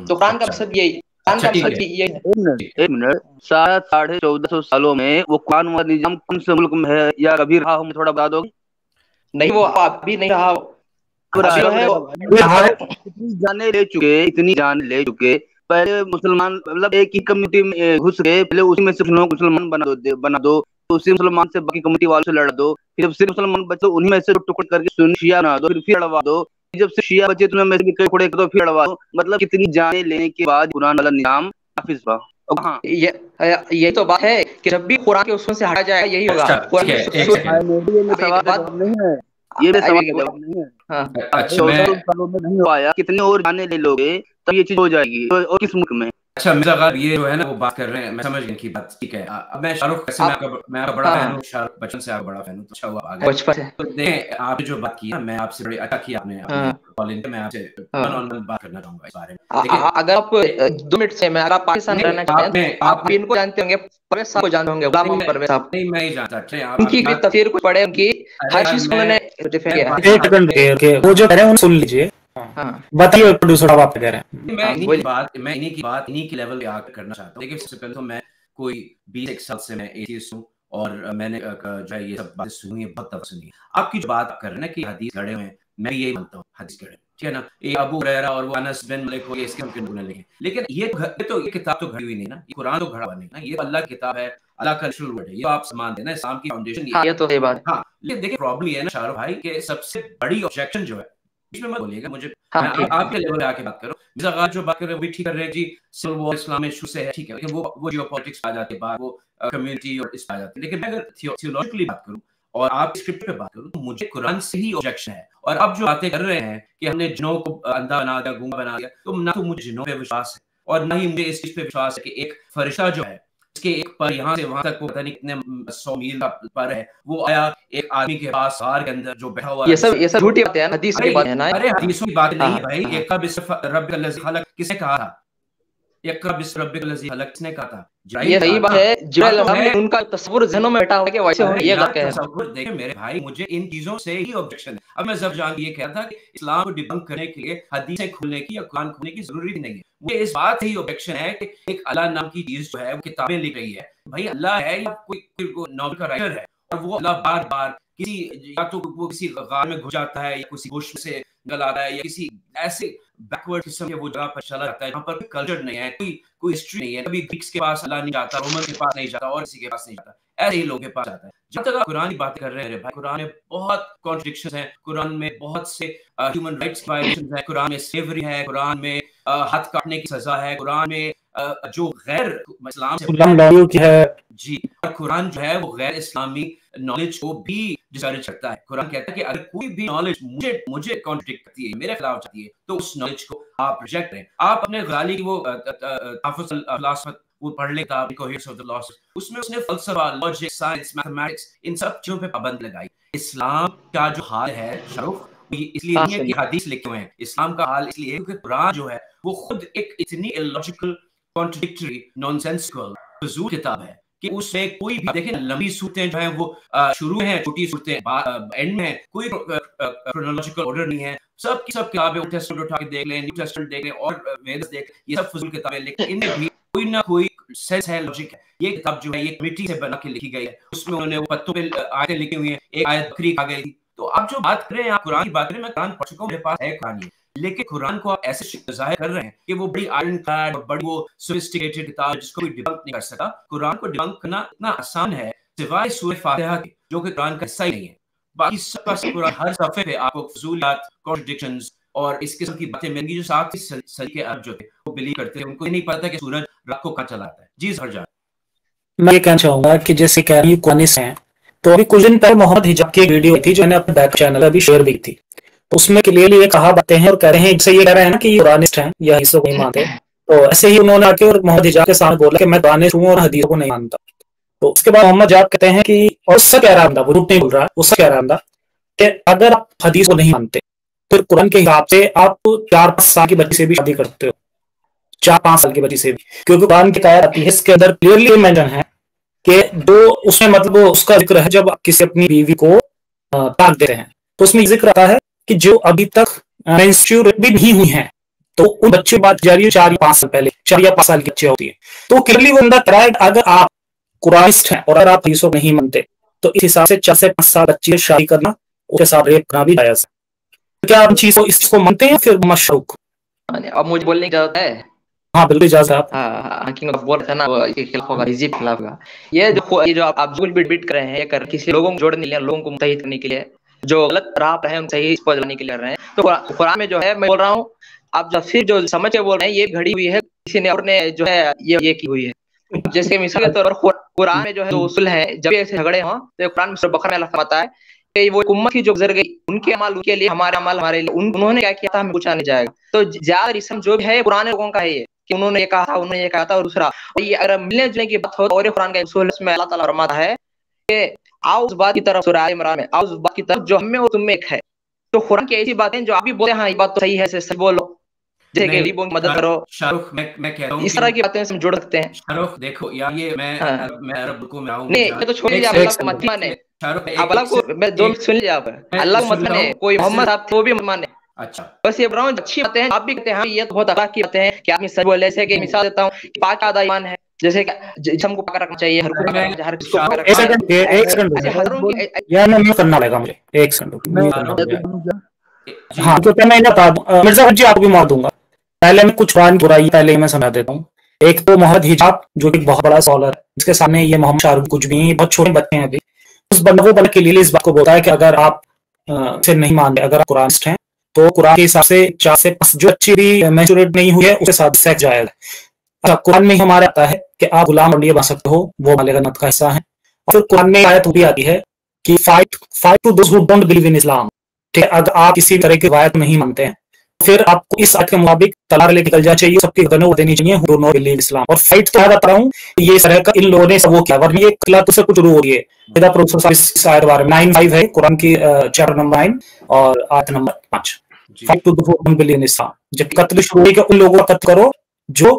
तो कुरान का मकसद यही, एक मिनट 1450 सालों में वो कुरान वाला निजाम कौन से मुल्क में है या कभी रहा हो, थोड़ा बता दोगे? नहीं, वो अभी नहीं रहा। इतनी जान ले चुके पहले मुसलमान, मतलब एक ही कम्युनिटी में घुस गए, पहले उसी में सिर्फ मुसलमान बना दो तो उसी मुसलमान से बाकी कम्युनिटी वालों से लड़ा दो, फिर जब सिर्फ मुसलमान बचे उन्हीं में से टुकड़े करके शिया बना दो, फिर लड़वा दो, जब से शिया बचे तुम्हें में से टुकड़े कर दो, फिर लड़वा दो। मतलब कितनी जाने लेने के बाद कुरान वाला निजाम हाफिज हुआ। हाँ, ये तो बात है कि जब भी कुरान के उसूल से हटा जाएगा यही होगा। ये सवाल जवाब नहीं है। हाँ, 14 सालों में नहीं आया, कितने और जाने ले लोगे तब ये चीज हो जाएगी। और किस मुल्क में? अच्छा मिर्जा गालिब ये जो है ना वो बात कर रहे हैं, मैं समझ गया इनकी बात, ठीक है। अब मैं शाहरुख, वैसे मैं आपका बड़ा फैन हूँ, शाहरुख बचपन से आपका बड़ा फैन हूँ, तो अच्छा हुआ आ गए बचपन से। तो देखें आपने जो बात की ना, मैं आपसे बड़ी अच्छा किया आपने कॉल इन पे, मैं आपसे वन ऑन वन बात करना चाहूंगा इस बारे में। देखिए अगर आप 2 मिनट से, मैं अगर आप पाकिस्तान रहना चाहते हैं, आप इनको जानते होंगे, परवेज साहब को जानते होंगे, गुलाम मोहम्मद परवेज साहब। नहीं मैं ही जानता, उनकी भी तफसीर को पढ़े, उनकी हर चीज को मैंने डिफेंड किया है। एक सेकंड वो जो कह रहे हैं उन्हें सुन लीजिए। बताइए प्रोड्यूसर साहब आप कह रहे हैं। मैं इन्हीं की लेवल पे आकर करना चाहता हूँ। देखिए सबसे पहले तो मैं कोई 20 साल से मैं एथियस्ट हूँ और मैंने जो है ये सब बातें सुनी है, बहुत दफा सुनी है। आपकी जो बात कर रहे हैं ना कि हदीस गढ़े हुए हैं, मैं यही मानता हूँ हदीस गढ़े, ठीक है ना। ये अबू हुरैरा और वो अनस बिन मलिक हो, ये इसके उनके बुने लिखे, लेकिन ये किताब तो घड़ी हुई नहीं ना, ये कुरान तो घड़ा नहीं ना, ये अल्लाह की किताब है, अल्लाह का नेचुरल वर्ड है, ये आप मान देना, इस्लाम की फाउंडेशन ये तो सही बात है। हाँ, लेकिन देखिए प्रॉब्लम ये है ना शाहरुख भाई के सबसे बड़ी ऑब्जेक्शन जो है, इसमें मत बोलिएगा मुझे, मैं आपके लेवल पे आके बात करो। मिर्जा गालिब जो बात कर रहे हैं वो भी ठीक कर रहे हैं जी, सिविल वॉर इस्लाम में शुरू से है, ठीक है, लेकिन वो जियोपॉलिटिक्स आ जाती है बाहर, वो कम्युनिटी और इस आ जाती है। लेकिन मैं अगर थियोलॉजिकली बात करूं और आप स्क्रिप्ट पे बात करूं तो मुझे कुरान से ही ऑब्जेक्शन है। और अब जो बातें कर रहे हैं कि हमने जिनों को अंधा बना दिया, गूंगा बना दिया, तो ना तो मुझे जिनों पे विश्वास है और ना ही मुझे इस चीज पे विश्वास है कि एक फरिश्ता जो है इसके एक पर यहाँ से वहां तक पता नहीं कितने 100 मील का पर है, वो आया एक आदमी के पास कार के अंदर जो बैठा हुआ, ये सब झूठी बातें हैं, हदीस की बात है ना। अरे हदीसों की बात नहीं है भाई। इक़रा बिस्म रब्बिकल लज़ी खलक़ किसने कहा था? इक़रा बिस्म रब्बिकल लज़ी खलक़ किसने कहा था? ये सही बात है, जिब्राइल ने उनका तस्वीर जहनों में बैठा हुआ कि वैसे होंगे, ये गलत है। तस्वीर देखिए मेरे भाई, मुझे इन चीजों से ही ऑब्जेक्शन है। अब मैं जब जान ये कह था कि इस्लाम को डिबंक करने के लिए हदीसें खोलने की या कुरान खोलने की जरूरी नहीं है, मुझे इस बात से ही ऑब्जेक्शन है कि एक अल्लाह नाम की चीज जो है वो किताबें लिख रही है, भाई अल्लाह है या कोई नॉवल का राइटर है, और वो अल्लाह बार बार किसी, या तो वो किसी गार में घुस जाता है या किसी बुश से निकल आता है या किसी ऐसे बैकवर्ड किस्म के वो जगह पर चला जाता है जहाँ पर कल्चर नहीं है, कोई हिस्ट्री नहीं है, कभी ग्रीक्स के पास अल्लाह नहीं जाता, रोमन के पास नहीं जाता और किसी के पास नहीं जाता, ऐसे ही लोगों के पास जाता है। जब तक आप कुरान की बात कर रहे हैं भाई, कुरान में बहुत कॉन्ट्रडिक्शंस हैं, कुरान में बहुत से ह्यूमन राइट्स वायलेशंस हैं, कुरान में स्लेवरी है, कुरान में हाथ काटने की सजा है, कुरान में जो गैर इस्लाम से है जी, और कुरान जो है वो गैर इस्लामी नॉलेज को भी डिस्करेज करता है। कुरान कहता है कि अगर कोई भी नॉलेज मुझे कॉन्ट्रडिक्ट करती है, मेरे खिलाफ जाती है, तो उस नॉलेज को आप रिजेक्ट करें। आप अपने गाली की वो वो पढ़ लेता उसमें उसने फलसफा, लॉजिक, साइंस, मैथमेटिक्स, इन सब चीजों पे पाबंद लगाई। इस्लाम का जो हाल है शाहरुख, इसलिए नहीं है कि हदीस लिखे हुए हैं, इस्लाम का हाल इसलिए है क्योंकि कुरान जो है वो खुद एक इतनी इलॉजिकल, कॉन्ट्रडिक्टरी, नॉनसेंसिकल, फजूल किताब है कि उसमें कोई भी देखें, लंबी सूरतें जो हैं वो शुरू में है, छोटी सूरतें एंड में है, कोई क्रोनोलॉजिकल ऑर्डर नहीं है, सब की सब किताबें ओल्ड टेस्टामेंट उठा के देख लें, न्यू टेस्टामेंट देख लें और वेद देख, ये सब फजूल किताबें, लेकिन इनमें भी कोई ना कोई सेंस है, लॉजिक है। ये किताब जो है ये मिट्टी से बना के लिखी गई है, उसमें उन्होंने वो पत्तों पे आयतें लिखी हुई हैं, एक आयत बकरी आ गई थी। तो आप जो बात कर रहे हैं, आप कुरान की बात करें, मैं कुरान पढ़ चुका हूं, मेरे पास है कुरान, लेकिन कुरान को आप ऐसे जाहिर कर रहे हैं कि वो बड़ी आयरन क्लैड और बड़ी वो सोफिस्टिकेटेड किताब है जिसको कोई डिबंक नहीं कर सकता। कुरान को डिबंक करना इतना आसान है सिवाय सूरह फातिहा के, जो कि कुरान का हिस्सा ही नहीं है। बाकी सबका कुरान हर सफे पे आपको फजूलियात, कॉन्ट्रडिक्शंस और इस किस्म की बातें मिलेंगी जो साथ सदी के अरब जो थे वो बिलीव करते थे, उनको नहीं पता कि सूरज रात को कहाँ चला आता है। जी सर जान, मैं ये कहना चाहूंगा कि जैसे कह रही कुरानिस्ट हैं, तो अभी कुछ दिन पहले मोहम्मद हिजाब की एक वीडियो थी जो मैंने अपने बैक चैनल अभी शेयर भी थी, तो उसमें क्लियरली ये कहा बातें हैं और कह रहे हैं, जैसे ये कह रहे हैं ना कि ये कुरानिस्ट हैं या हदीसों को नहीं मानते, तो ऐसे ही उन्होंने आके और मोहम्मद हिजाब के सामने बोला कि मैं कुरानिस्ट हूँ और हदीसों को नहीं मानता। तो उसके बाद मोहम्मद हिजाब कहते हैं कि, और उससे कह रहा था, वो झूठ नहीं बोल रहा, उससे कह रहा था कि अगर आप हदीस को नहीं मानते फिर कुरान के हिसाब से आप 4-5 साल की बच्ची से भी शादी करते हो, 4-5 साल की बच्ची से भी, क्योंकि कुरान की आयत आती है इसके अंदर क्लियरली मेंशन है कि जो उसमें मतलब उसका जिक्र है जब किसी अपनी बीवी को ताक देते हैं, तो उसमें जिक्र आता है कि जो अभी तक मेंस्ट्रुएट भी नहीं हुई हैं, तो उन बच्चे बात जारी है 4 या 5 साल पहले, 4 या 5 साल की बच्चे होती है। तो क्लियरली वो बंदा कह रहा है अगर आप कुरानिस्ट हैं और अगर आप हदीसों को नहीं मानते तो इस हिसाब से 4 से 5 साल बच्ची से शादी करना, उसके साथ रेप करना भी जायज है। क्या आप इसको मानते हैं फिर मशरूक? अब मुझे बोलने की जरूरत है? हाँ बिल्कुल इजाजत है आप। हाँ, किंग ऑफ बोल रहे थे ना वो इसके खिलाफ होगा, इजिप्ट खिलाफ का। ये जो आप जुल बिट कर रहे हैं, ये कर किसी लोगों को जोड़ने के लिए, लोगों को मुतहिद करने के लिए, जो गलत राह पर है उन सही पर लाने के लिए कर रहे हैं। तो कुरान में जो है, मैं बोल रहा हूँ, आप जो फिर जो समझ के बोल रहे हैं, ये घड़ी हुई है किसी ने और ने जो है ये की हुई है। जैसे मिसाल के तौर पर कुरान में जो है उसूल है, जब ऐसे झगड़े हों तो कुरान में सूरह बकरा में अल्लाह बताता है कि वो उम्मत की जो गुजर गई, उनके अमल उनके लिए, हमारे अमल हमारे लिए, उन्होंने क्या किया था हमें पूछा नहीं जाएगा। तो ज्यादा इसम जो भी है पुराने लोगों का है, ये कि उन्होंने ये कहा था, उन्होंने ये कहा था। और दूसरा, ये अगर मिलने जुलने की बात हो तो और कुरान का उसूल में अल्लाह ताला फरमाता है कि आओ उस बात की तरफ, सूरह इमरान में, आओ उस बात की तरफ जो हम में और तुम में एक है। तो कुरान की ऐसी बातें जो आप भी बोलते हैं हाँ ये बात तो सही है, सही बोलो, जैसे कि गरीबों की मदद करो, शाहरुख, मैं कह रहा हूँ इस तरह की बातें हम जोड़ सकते हैं। शाहरुख देखो यार, ये मैं अरब को मैं आऊँ नहीं, ये तो छोड़ लीजिए, आप अल्लाह को मत माने, आप अल्लाह को, मैं 2 मिनट सुन लीजिए, आप अल्लाह को मत माने, कोई मोहम्मद साहब थे वो भी मत माने। अच्छा, बस ये बताऊं अच्छी बातें हैं, आप भी कहते हैं हाँ ये तो बहुत अखलाक की बातें हैं कि आदमी सच बोले। जैसे कि मिसाल देता हूँ कि पाक आधा ईमान है, जैसे कि जिस्म को पाक रखना चाहिए, हर को हर किसको पाक रखना चाहिए। एक सेकंड हजारों की यार मैं म्यूट करना पड़ेगा मुझे, एक सेकंड। हाँ तो क्या मैं बता दूं मिर्जा जी, आपको भी मार दूंगा। पहले मैं कुछ कुरान की बुराई पहले मैं समझा देता हूँ। एक तो मोहम्मद हिजाब जो कि बहुत बड़ा स्कॉलर है, इसके सामने ये मोहम्मद शाहरुख कुछ भी, बहुत छोटे बच्चे हैं अभी, उस बंदे को बंद के लिए इस बात को बोलता है कि अगर आप से नहीं मानते, अगर आप कुरानिस्ट हैं तो कुरान के हिसाब से 4 से 5 जो अच्छी भी मैच्योरिटी नहीं हुई है उसके साथ सेक्स जायज है। अच्छा, कुरान में हमारे आता है कि आप गुलाम और बन सकते हो, वो माले गन्नत का हिस्सा है। और फिर कुरान में आयत भी आती है कि fight to those who don't believe in Islam. ठीक है, अगर आप किसी तरह की रिवायत नहीं मानते हैं फिर आपको इस आयत के मुताबिक तलाक लेके निकल जाना चाहिए, सबकी गर्दनें उड़ देनी चाहिए, हू डू नॉट बिलीव इस्लाम। और फाइट तो बता रहा हूँ ये इस तरह का इन लोगों ने सब वो किया, वरना ये कलात से कुछ शुरू हो रही है। खुदा प्रोफेसर इस आयत बारे में 9:5 है कुरान की, चैप्टर नंबर 9 और आयत नंबर 5, fight to those who don't believe in Islam. जब कत्ल शुरू हुई कि उन लोगों का कत्ल करो जो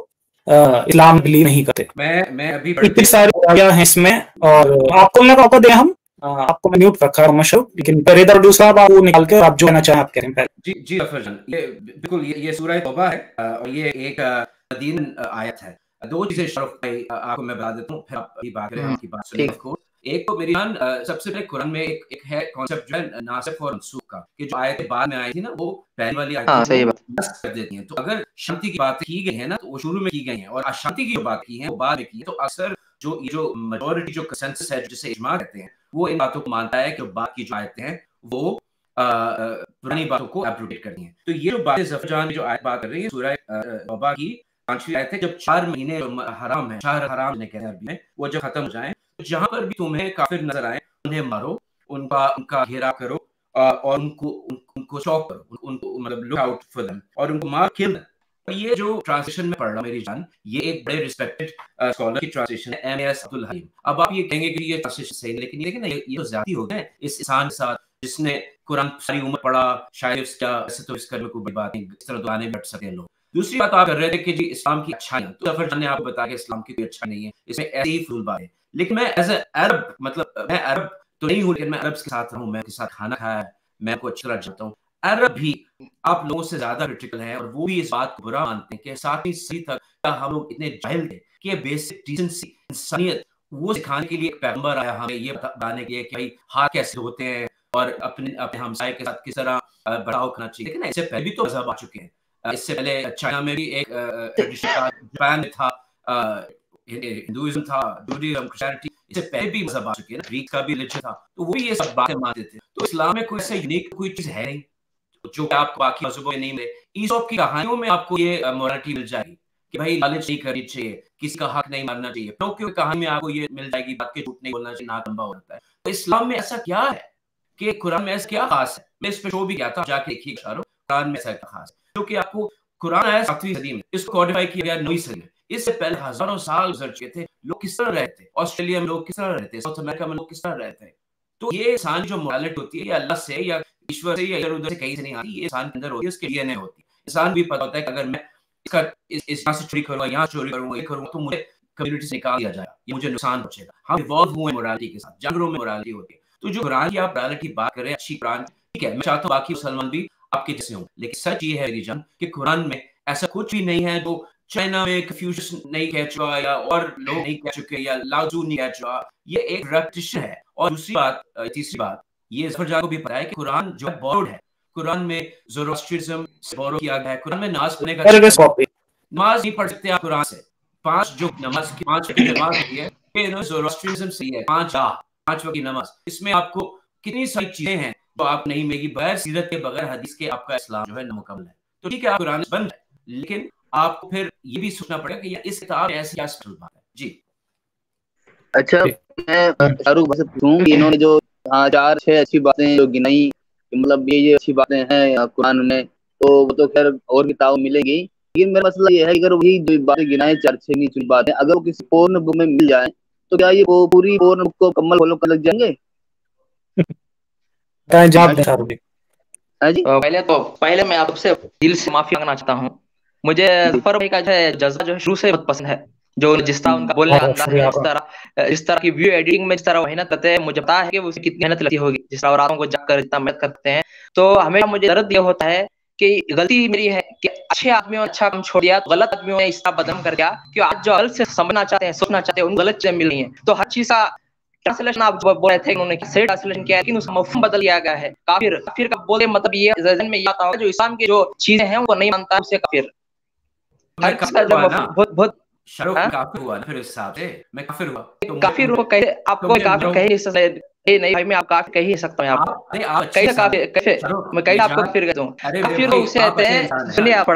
इस्लाम बिलीव नहीं करते। मैं अभी इतनी सारी बुराइयां हैं इसमें, और आपको मैं मौका दें, हम आपको मैं म्यूट रखा है मशरूफ, लेकिन पेरेदर साहब आप वो निकाल के आप जो कहना चाहें आप करें पहले। जी जी गफर जान, ये बिल्कुल ये सूरह तौबा है और ये एक मदीन आयत है। 2 चीजें शाहरुख भाई आपको मैं बता देता हूँ, फिर आप भी बात करें, आपकी बात सुनिए। एक तो मेरी जान सबसे पहले कुरान में एक है कॉन्सेप्ट जो है नासिख और मनसूख का, कि जो आयतें बाद में आई थी ना वो पहली वाली आयत कर देती हैं। तो अगर शांति की बात की गई है ना तो वो शुरू में की गई है, और अशांति की जो बात की है वो बाद में की है। तो अक्सर जो मेजॉरिटी जो कंसेंसस है जिसे इजमा कहते हैं, वो इन बातों को मानता है कि बाद की जो आयतें हैं वो पुरानी बातों को एब्रोगेट करनी है। तो ये जो बातें ज़फ़र जान जो आयत बात कर रही है सूरह तौबा की 5वीं आयत है, जब 4 महीने हराम है, शहर हराम जिन्हें कहते हैं अरबी में, वो जब खत्म हो जाए तो जहां पर भी तुम्हें काफिर नजर आए उन्हें मारो, उनका घेराव करो और उनको चौक करो, उनको मतलब लुक आउट फॉर देम और उनको मार किल देम। ये जो ट्रांसलेशन में पढ़ रहा हूं मेरी जान, ये एक बड़े रिस्पेक्टेड स्कॉलर की ट्रांसलेशन है, एम.ए.एस. अब्दुल हलीम। अब आप ये कहेंगे कि ये ट्रांसलेशन सही है, लेकिन ये तो ज्यादती हो गए इस इंसान के साथ जिसने कुरान सारी उम्र पढ़ा, शायद ऐसे तो इसका कोई बड़ी बात नहीं, इस तरह दुआने बैठ सकते हैं लोग। दूसरी बात आप कर रहे थे कि जी इस्लाम की अच्छाइयां, तो ज़फ़र जान ने आपको बताया कि इस्लाम की कोई अच्छाई नहीं है, इसमें ऐसी ही फजूल बात है। लेकिन मैं एज ए अरब, मतलब मैं अरब तो नहीं हूँ, लेकिन मैं अरब के साथ रहूँ, मैं उनके साथ खाना खाया है, मैं उनको अच्छी तरह जानता हूँ। अरब भी आप लोगों से ज्यादा क्रिटिकल है और वो भी इस बात को बुरा मानते हैं कि 7वीं सदी तक हम लोग इतने जाहिल थे कि बेसिक डिसेंसी, इंसानियत वो सिखाने के लिए एक पैगंबर आया हमें ये बताने के लिए कि भाई हाथ कैसे होते हैं और अपने हमसाये के साथ किस तरह बर्ताव करना चाहिए। लेकिन इससे पहले भी तो मजहब आ चुके हैं। इससे पहले चाइना में भी एक ट्रेडिशन था, जापान में था, हिंदुइज्म था, बुद्धिज्म, क्रिश्चियनिटी, इससे पहले भी मजहब आ चुके हैं, ग्रीक का भी रिलीजन था, तो वो भी ये सब बातें मानते थे। तो इस्लाम में कोई ऐसा यूनिक कोई चीज है नहीं जो आपको बाकी मजहबों में नहीं मिले। ईसोप की कहानियों में आपको ये मोरालिटी मिल जाएगी कि भाई लालच नहीं करनी चाहिए, किसी का हक नहीं मारना चाहिए। पिनोकियो की कहानी में आपको ये मिल जाएगी, बात के झूठ नहीं बोलना चाहिए, नाक लंबा हो जाता है। तो इस्लाम में ऐसा क्या है कि कुरान में ऐसा क्या खास है? मैं इस पे शो भी किया था, जाके देखिए कुरान में ऐसा क्या खास है जो कि आपको कुरान आया 7वीं सदी में, इसको कॉडिफाई किया गया 9वीं सदी में। इससे पहले हजारों साल गुजर चुके थे, लोग किस तरह रहते थे, ऑस्ट्रेलिया में लोग किस तरह रहते, साउथ अमेरिका में लोग किस तरह रहते हैं। तो ये इंसान जो मोरालिटी होती है, या अल्लाह से या ईश्वर से या इधर उधर से कहीं से नहीं आती, ये इंसान के अंदर होती है, उसके डीएनए होती है। इंसान भी पता होता है कि अगर मैं यहाँ से चोरी करूंगा, यहाँ चोरी करूंगा, ये करूंगा, तो मुझे कम्युनिटी से निकाल दिया जाएगा, ये मुझे नुकसान पहुंचेगा। हम इवॉल्व हुए मोरालिटी के साथ, जानवरों में मोरालिटी होती है। तो जो कुरान की आप मोरालिटी बात कर रहे हैं, अच्छी कुरान, ठीक है, मैं चाहता हूँ बाकी मुसलमान भी आपके जैसे हों, लेकिन सच ये है मेरी जान कि कुरान में ऐसा कुछ भी नहीं है जो चाइना में कन्फ्यूशियस नहीं कह चुका या और लोग नहीं कह चुके या लाओजू नहीं कह चुका। ये एक रेपिटेशन है। और दूसरी बात, तीसरी बात, ये ज़फ़र जान को भी पता है कि कुरान जो है बोर्ड है, कुरान में ज़ोरोस्ट्रिज्म से बोरो किया गया है। कुरान में नमाज पढ़ने का, नमाज नहीं पढ़ सकते आप कुरान से। 5 जो नमाज की 5 की नमाज होती है, ये ज़ोरोस्ट्रिज्म से है, 5 वक्त की नमाज। इसमें आपको कितनी सारी चीजें हैं तो आप नहीं मिलेगी, बगैर सीरत के, बगैर हदीस के आपका इस्लाम जो है नामुकम्मल है। तो ठीक है, आप कुरान बंद है, लेकिन आपको फिर ये भी सोचना पड़ेगा कि इस किताब में ऐसी क्या स्पेशल बात है। जी अच्छा, मैं शाहरुख भाई से पूछूं, इन्होंने जो 4-6 अच्छी बातें जो गिनाई, मतलब ये अच्छी बातें हैं कुरान में, तो वो तो खैर और किताब मिलेगी, लेकिन मेरा मसला ये है, अगर वही जो बातें गिनाए 4-6 नीचे बातें अगर वो किसी पूर्ण बुक में मिल जाए तो क्या ये वो पूरी पूर्ण बुक को कम्मल फॉलो कर लग जाएंगे? पहले मैं आपसे दिल से माफी मांगना चाहता हूँ। मुझे जफर भाई का जो है जज्बा जो है शुरू से बहुत पसंद है, जो जिस तरह उनका बोलने का अंदाज है, इस तरह की वीडियो एडिटिंग में जिस तरह मेहनत करते हैं, मुझे पता है कि उसकी कितनी मेहनत लगती होगी, जिस तरह रातों को जाकर इतना मेहनत करते हैं। तो हमेशा मुझे दर्द ये होता है कि गलती मेरी है कि अच्छे आदमियों ने अच्छा काम छोड़ दिया, तो गलत आदमियों ने इसका बदनाम कर दिया कि आज जो गलत से समझना चाहते हैं, सोचना चाहते हैं, उन गलत चीजें मिल रही हैं। तो हर चीज का ट्रांसलेशन आप बोल रहे थे, उन्होंने सही ट्रांसलेशन किया है, लेकिन उसका मफहूम बदल दिया गया है। काफिर का बोले मतलब ये जहन में ये आता होगा जो इस्लाम की जो चीजें हैं उनको नहीं मानता उसे काफिर। हर चीज का जो बहुत बहुत काफिर हुआ ना, फिर इस हिसाब से मैं काफिर हुआ। काफिर को कैसे आपको काफिर कहे नहीं भाई, मैं आप काफिर कह ही सकता हूँ आपको। कैसे काफिर कैसे मैं कैसे आपको काफिर कहता हूँ? काफिर को उसे कहते हैं, सुनिए आप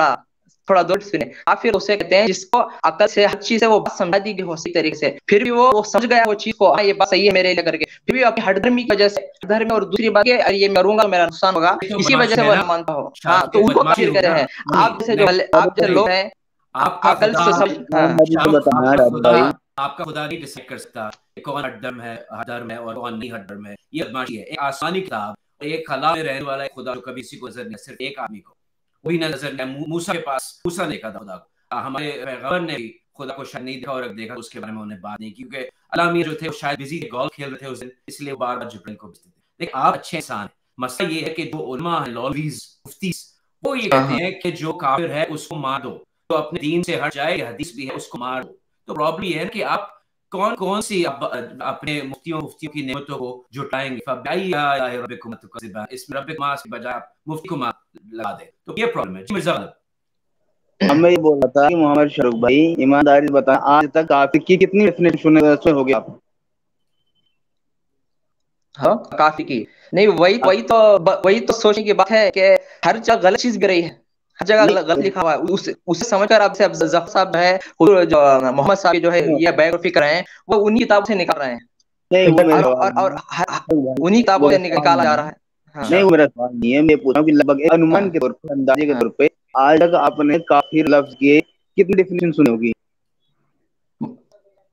थोड़ा दूर सुने, काफिर उसे कहते हैं जिसको अकल से हर चीज है वो बात समझा दी गई हो सही तरीके से, फिर भी वो समझ गया वो चीज को, हाँ ये बात सही है मेरे लिए करके, फिर भी अपनी हठधर्मी की वजह से धर्म और दूसरी बात अरे ये करूंगा मेरा नुकसान होगा, इसी वजह से वो नहीं मानता हो। हाँ तो उनको काफिर कहते हैं। आप जैसे लोग हैं, आपका अकल से सब आपका खुदा नहीं डिसाइड कर सकता कौन हठधर्म है और कौन नहीं हठधर्म है। ये बदमाशी है। एक आसमानी किताब, एक खला में रहने वाला खुदा जो कभी किसी को नजर नहीं, सिर्फ एक आदमी को वही नजर नहीं। मूसा के पास मूसा ने देखा था खुदा को, हमारे पैगंबर ने भी खुदा को शायद नहीं देखा, और देखा उसके बारे में उन्हें बात नहीं, क्योंकि अल्लाह मियां जो थे वो शायद बिजी गोल्फ खेल रहे थे उस दिन, इसलिए बार बार जिब्रील को भेजते थे। लेकिन आप अच्छे इंसान हैं। मसला ये है कि जो उलमा है, लौलवीज, मुफ्तीस, वो ये कहते हैं कि जो काफिर है उसको मार दो, तो अपने दीन से हट जाए, हदीस भी है उसको मार दो। तो प्रॉब्लम ये है कि आप कौन कौन सी अपने मुफ्तियों की नेमतों को जुटाएंगे। इसमें रब्बिकुमा के बजाय आप मुफ्तिकुमा लगा दे, तो ये प्रॉब्लम है। जी मिर्जा हमें ये बोल रहा था कि मोहम्मद शाहरुख भाई ईमानदारी से बताएं, आज तक काफिर की कितनी डेफिनेशन हो गया आप? हाँ काफी की नहीं, वही तो सोचने की बात है कि हर जगह गलत चीज भी रही है, हर जगह गलत लिखा हुआ है। उसे समझकर आपसे जफर साहब है, जो मोहम्मद साहब जो है ये बायोग्राफी कर रहे हैं, वो उन्हीं किताबों से निकाल रहे हैं। नहीं और उन्हीं किताबों से निकाला जा रहा है। नहीं वो मेरा सवाल नहीं है, मैं पूछ रहा हूँ कि लगभग अनुमान के तौर पर, अंदाजे के तौर पे आज तक आपने काफिर लफ्ज के कितनी डेफिनेशन सुनी होगी?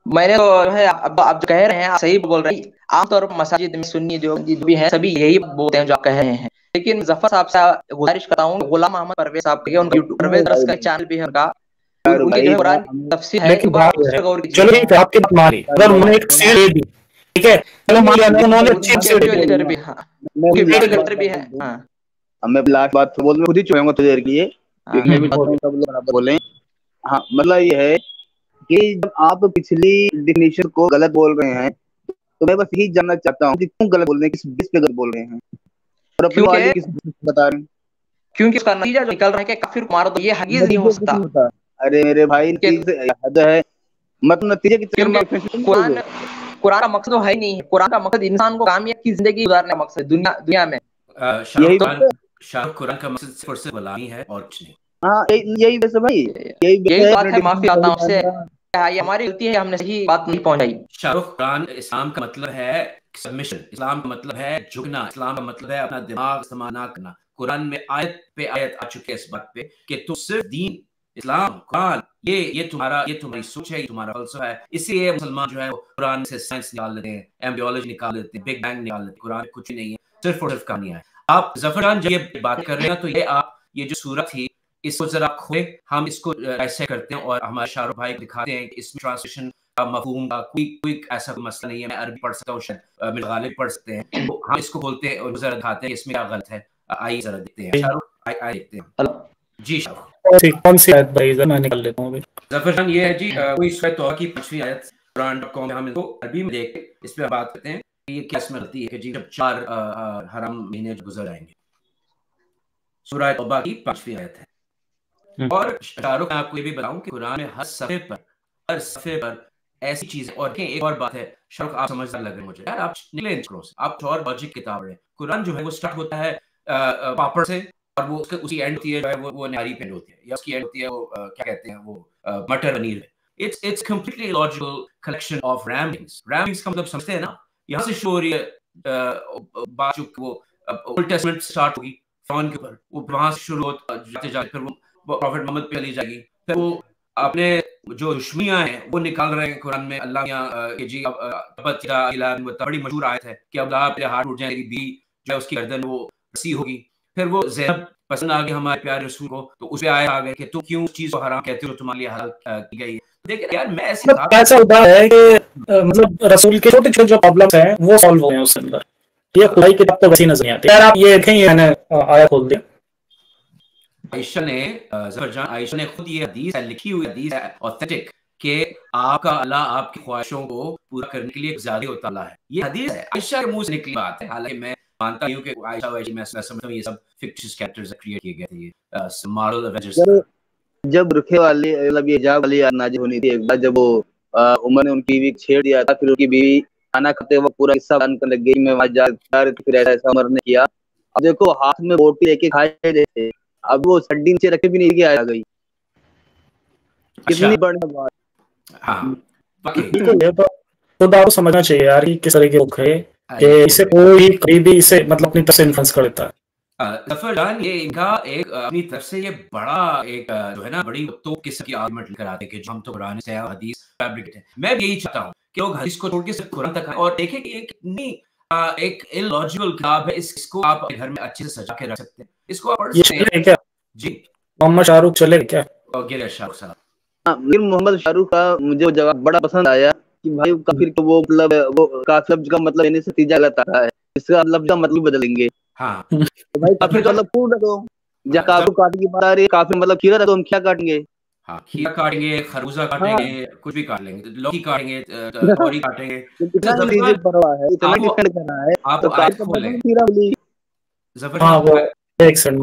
मैंने तो है अब आप जो कह रहे हैं आप सही बोल रहे हैं। आमतौर पर मसाजिद में सुन्नी जो भी है सभी यही बोलते हैं जो आप कह रहे हैं, लेकिन जफर साहब से गुजारिश करता हूँ, गुलाम मोहम्मद परवेज साहब के उनका यूट्यूब परवेज दरस का चैनल भी है उनका, उनकी जो कुरान तफसीर है। चलो आपकी बात मानी, अगर उन्होंने एक सीट दे दी, ठीक है, चलो मान लिया उन्होंने अच्छी सीट लीडर भी है, लीडर भी है। हां मैं लास्ट बात तो बोल, मैं खुद ही चुनूंगा तुझे देर के लिए, क्योंकि मैं भी सब लोग बराबर बोले। हाँ मतलब ये है कि जब आप पिछली डेफिनेशन को गलत बोल रहे हैं, तो मैं बस यही जानना चाहता हूँ कि क्यों गलत बोल रहे हैं, किस बेस पे गलत बोल रहे हैं, और अपने वाले किस बेस पे बता रहे हैं? क्योंकि उसका नतीजा जो निकल रहा है कि काफिर को मार दो, ये हरगिज नहीं हो सकता। अरे मेरे भाई हद है, मतलब नतीजे की कुरान का मकसद है नहीं, कुरान का मकसद इंसान को कामयाब की जिंदगी गुजारने का मकसद दुनिया में। शाहरुख कुरान का मकसद सिर्फ गुलामी है और कुछ नहीं। हाँ यही वैसे भाई यही बात है। माफी आता हूं आपसे, ये हमारी गलती है, हमने सही बात नहीं पहुंचाई। शाहरुख कुरान इस्लाम का मतलब है सबमिशन, इस्लाम का मतलब है झुकना, इस्लाम का मतलब है अपना दिमाग इस्तेमाल ना करना। कुरान में आयत पे आयत आ चुके हैं इस बात पे कि तुम सिर्फ दीन, इस्लाम, कुरान, ये तुम्हारी सोच है, ये तुम्हारा फलसफा है। इसलिए मुसलमान जो है वो कुरान से साइंस निकाल लेते हैं, एम्ब्रियोलॉजी निकाल लेते हैं, बिग बैंग निकाल लेते हैं। कुरान में कुछ नहीं है, सिर्फ और सिर्फ कहानियां है। आप जफरान जब ये बात कर रहे हैं तो ये जो सूरत थी इसको जरा खोए, हम इसको ऐसे करते हैं और हमारे शाहरुख भाई दिखाते हैं कि इसमें ट्रांसलेशन का मफहूम का कोई ऐसा मसला नहीं है। मैं अरबी पढ़ सकता हूँ, शायद मिल गालिब पढ़ सकते हैं, तो हम इसको बोलते हैं और जरा दिखाते हैं इसमें क्या गलत है। आइए जरा देखते हैं शाहरुख, आइए देखते हैं। जी शाहरुख कौन सी आयत भाई, मैं निकाल लेता हूँ। जफर खान ये है जी कोई सूरह तौबा की 5वीं आयत, कुरान.com में हम इसको अरबी में देख के इस पे बात करते हैं कि ये क्या इसमें गलती है कि जी जब 4 हराम महीने गुजर जाएंगे। सूरह तौबा की 5वीं आयत है। और शाहरुख मैं आपको ये भी बताऊं कि कुरान में हर सफ़े पर ऐसी चीज, और एक और बात है शाहरुख, आप समझदार लग रहे हैं मुझे यार, आप निकले इन से, आप और लॉजिक किताब रहे। कुरान जो है वो स्टार्ट होता है पापड़ से, और वो उसकी एंड होती है वो नारी पेंड होती है, या उसकी एंड होती है वो क्या कहते हैं वो मटर पनीर है। It's completely logical collection of ramblings. Ramblings का मतलब समझते हैं ना, यहाँ से शुरू हो रही है बात, वो ओल्ड टेस्टमेंट स्टार्ट होगी फ़िरौन के ऊपर, वो वहां से शुरू होता जाते जाते फिर वो प्रॉफिट मोहम्मद पे चली जाएगी। फिर वो अपने जो दुश्मनियां हैं वो निकाल रहे हैं कुरान में। अल्लाह के जी बड़ी मशहूर आयत है कि अब तेरे हाथ टूट जाए, तेरी बीवी जो है उसकी गर्दन वो रस्सी होगी। फिर वो ज़ैनब पसंद आ गई हमारे प्यारे रसूल को, तो उसपे आयत आ गई कि तुम क्यों उस चीज को हराम कहते हो तुम्हारे लिए हलाल की गई है। देख यार मैं ऐसा होता है कि मतलब रसूल के छोटे छोटे जो प्रॉब्लम्स हैं वो सॉल्व हो गए उसके अंदर। ये खुदाई किताब तो वैसी नजर नहीं आती यार। आप ये देखें, ये मैंने आयत खोल दिया। आयशा ने आयशा ने खुद ये हदीस है, लिखी हुई हदीस है ऑथेंटिक, कि आपका अल्लाह आपकी ख्वाहिशों को पूरा करने के लिए एक ज़ादी होता है। ये हदीस है, आयशा के मुंह से निकली बात है। हालांकि मैं मानता हूं कि आयशा वैसी मैं समझता हूं ये सब फिक्टिशियस कैरेक्टर्स क्रिएट किए गए थे, ये मॉडल एवेंजर्स। जब रुखे वाली मतलब ये हिजाब वाली नाजिल होनी थी, एक बार जब वो उमर ने उनकी बीवी छेड़ दिया था, फिर उनकी बीवी खाना खाते वक्त पूरा हिस्सा बंद कर लग गई, मैं वहां जा रही थी, फिर ऐसा उमर ने किया। अब देखो हाथ में बोटी लेके खाए थे, अब वो हड्डी नीचे रखे भी नहीं आ गई। कितनी बड़ी बात। हाँ ये तो खुद आपको समझना चाहिए यार कि किस तरह के लोग हैं कि इसे कोई कभी भी इसे मतलब अपनी तरफ से इन्फ्लुएंस कर देता है। जफर जान ये इनका एक अपनी तरफ से ये बड़ा एक जो है ना बड़ी तो किस्म की आर्गुमेंट लेकर आते हैं कि जो हम तो कुरान से हदीस फैब्रिकेट है। मैं भी यही चाहता हूँ कि लोग हदीस को छोड़ के सिर्फ कुरान तक आए और देखें कि ये कितनी एक इलॉजिकल किताब है। इसको आप अपने घर में अच्छे से सजा के रख सकते हैं, इसको आप पढ़ सकते हैं। क्या जी मोहम्मद शाहरुख चले क्या? शाहरुख साहब, मोहम्मद शाहरुख का मुझे जवाब बड़ा पसंद आया कि भाई काफिर को वो मतलब वो काफिर लफ्ज का मतलब लेने से नतीजा गलत आ रहा है, इसका लफ्ज का मतलब बदलेंगे। हाँ तो भाई काफिर का मतलब फूल दो, जब काफिर काटने की बात आ रही है, काफिर मतलब खीरा तो हम क्या काटेंगे? हाँ खीरा काटेंगे, खरबूजा काटेंगे, कुछ भी काट लेंगे, लौकी काटेंगे, तोरी काटेंगे। इतना डिफरेंट कर रहा है, इतना डिफरेंट कर रहा है, तो काफिर का मतलब खीरा बोली। हाँ वो एक सेकंड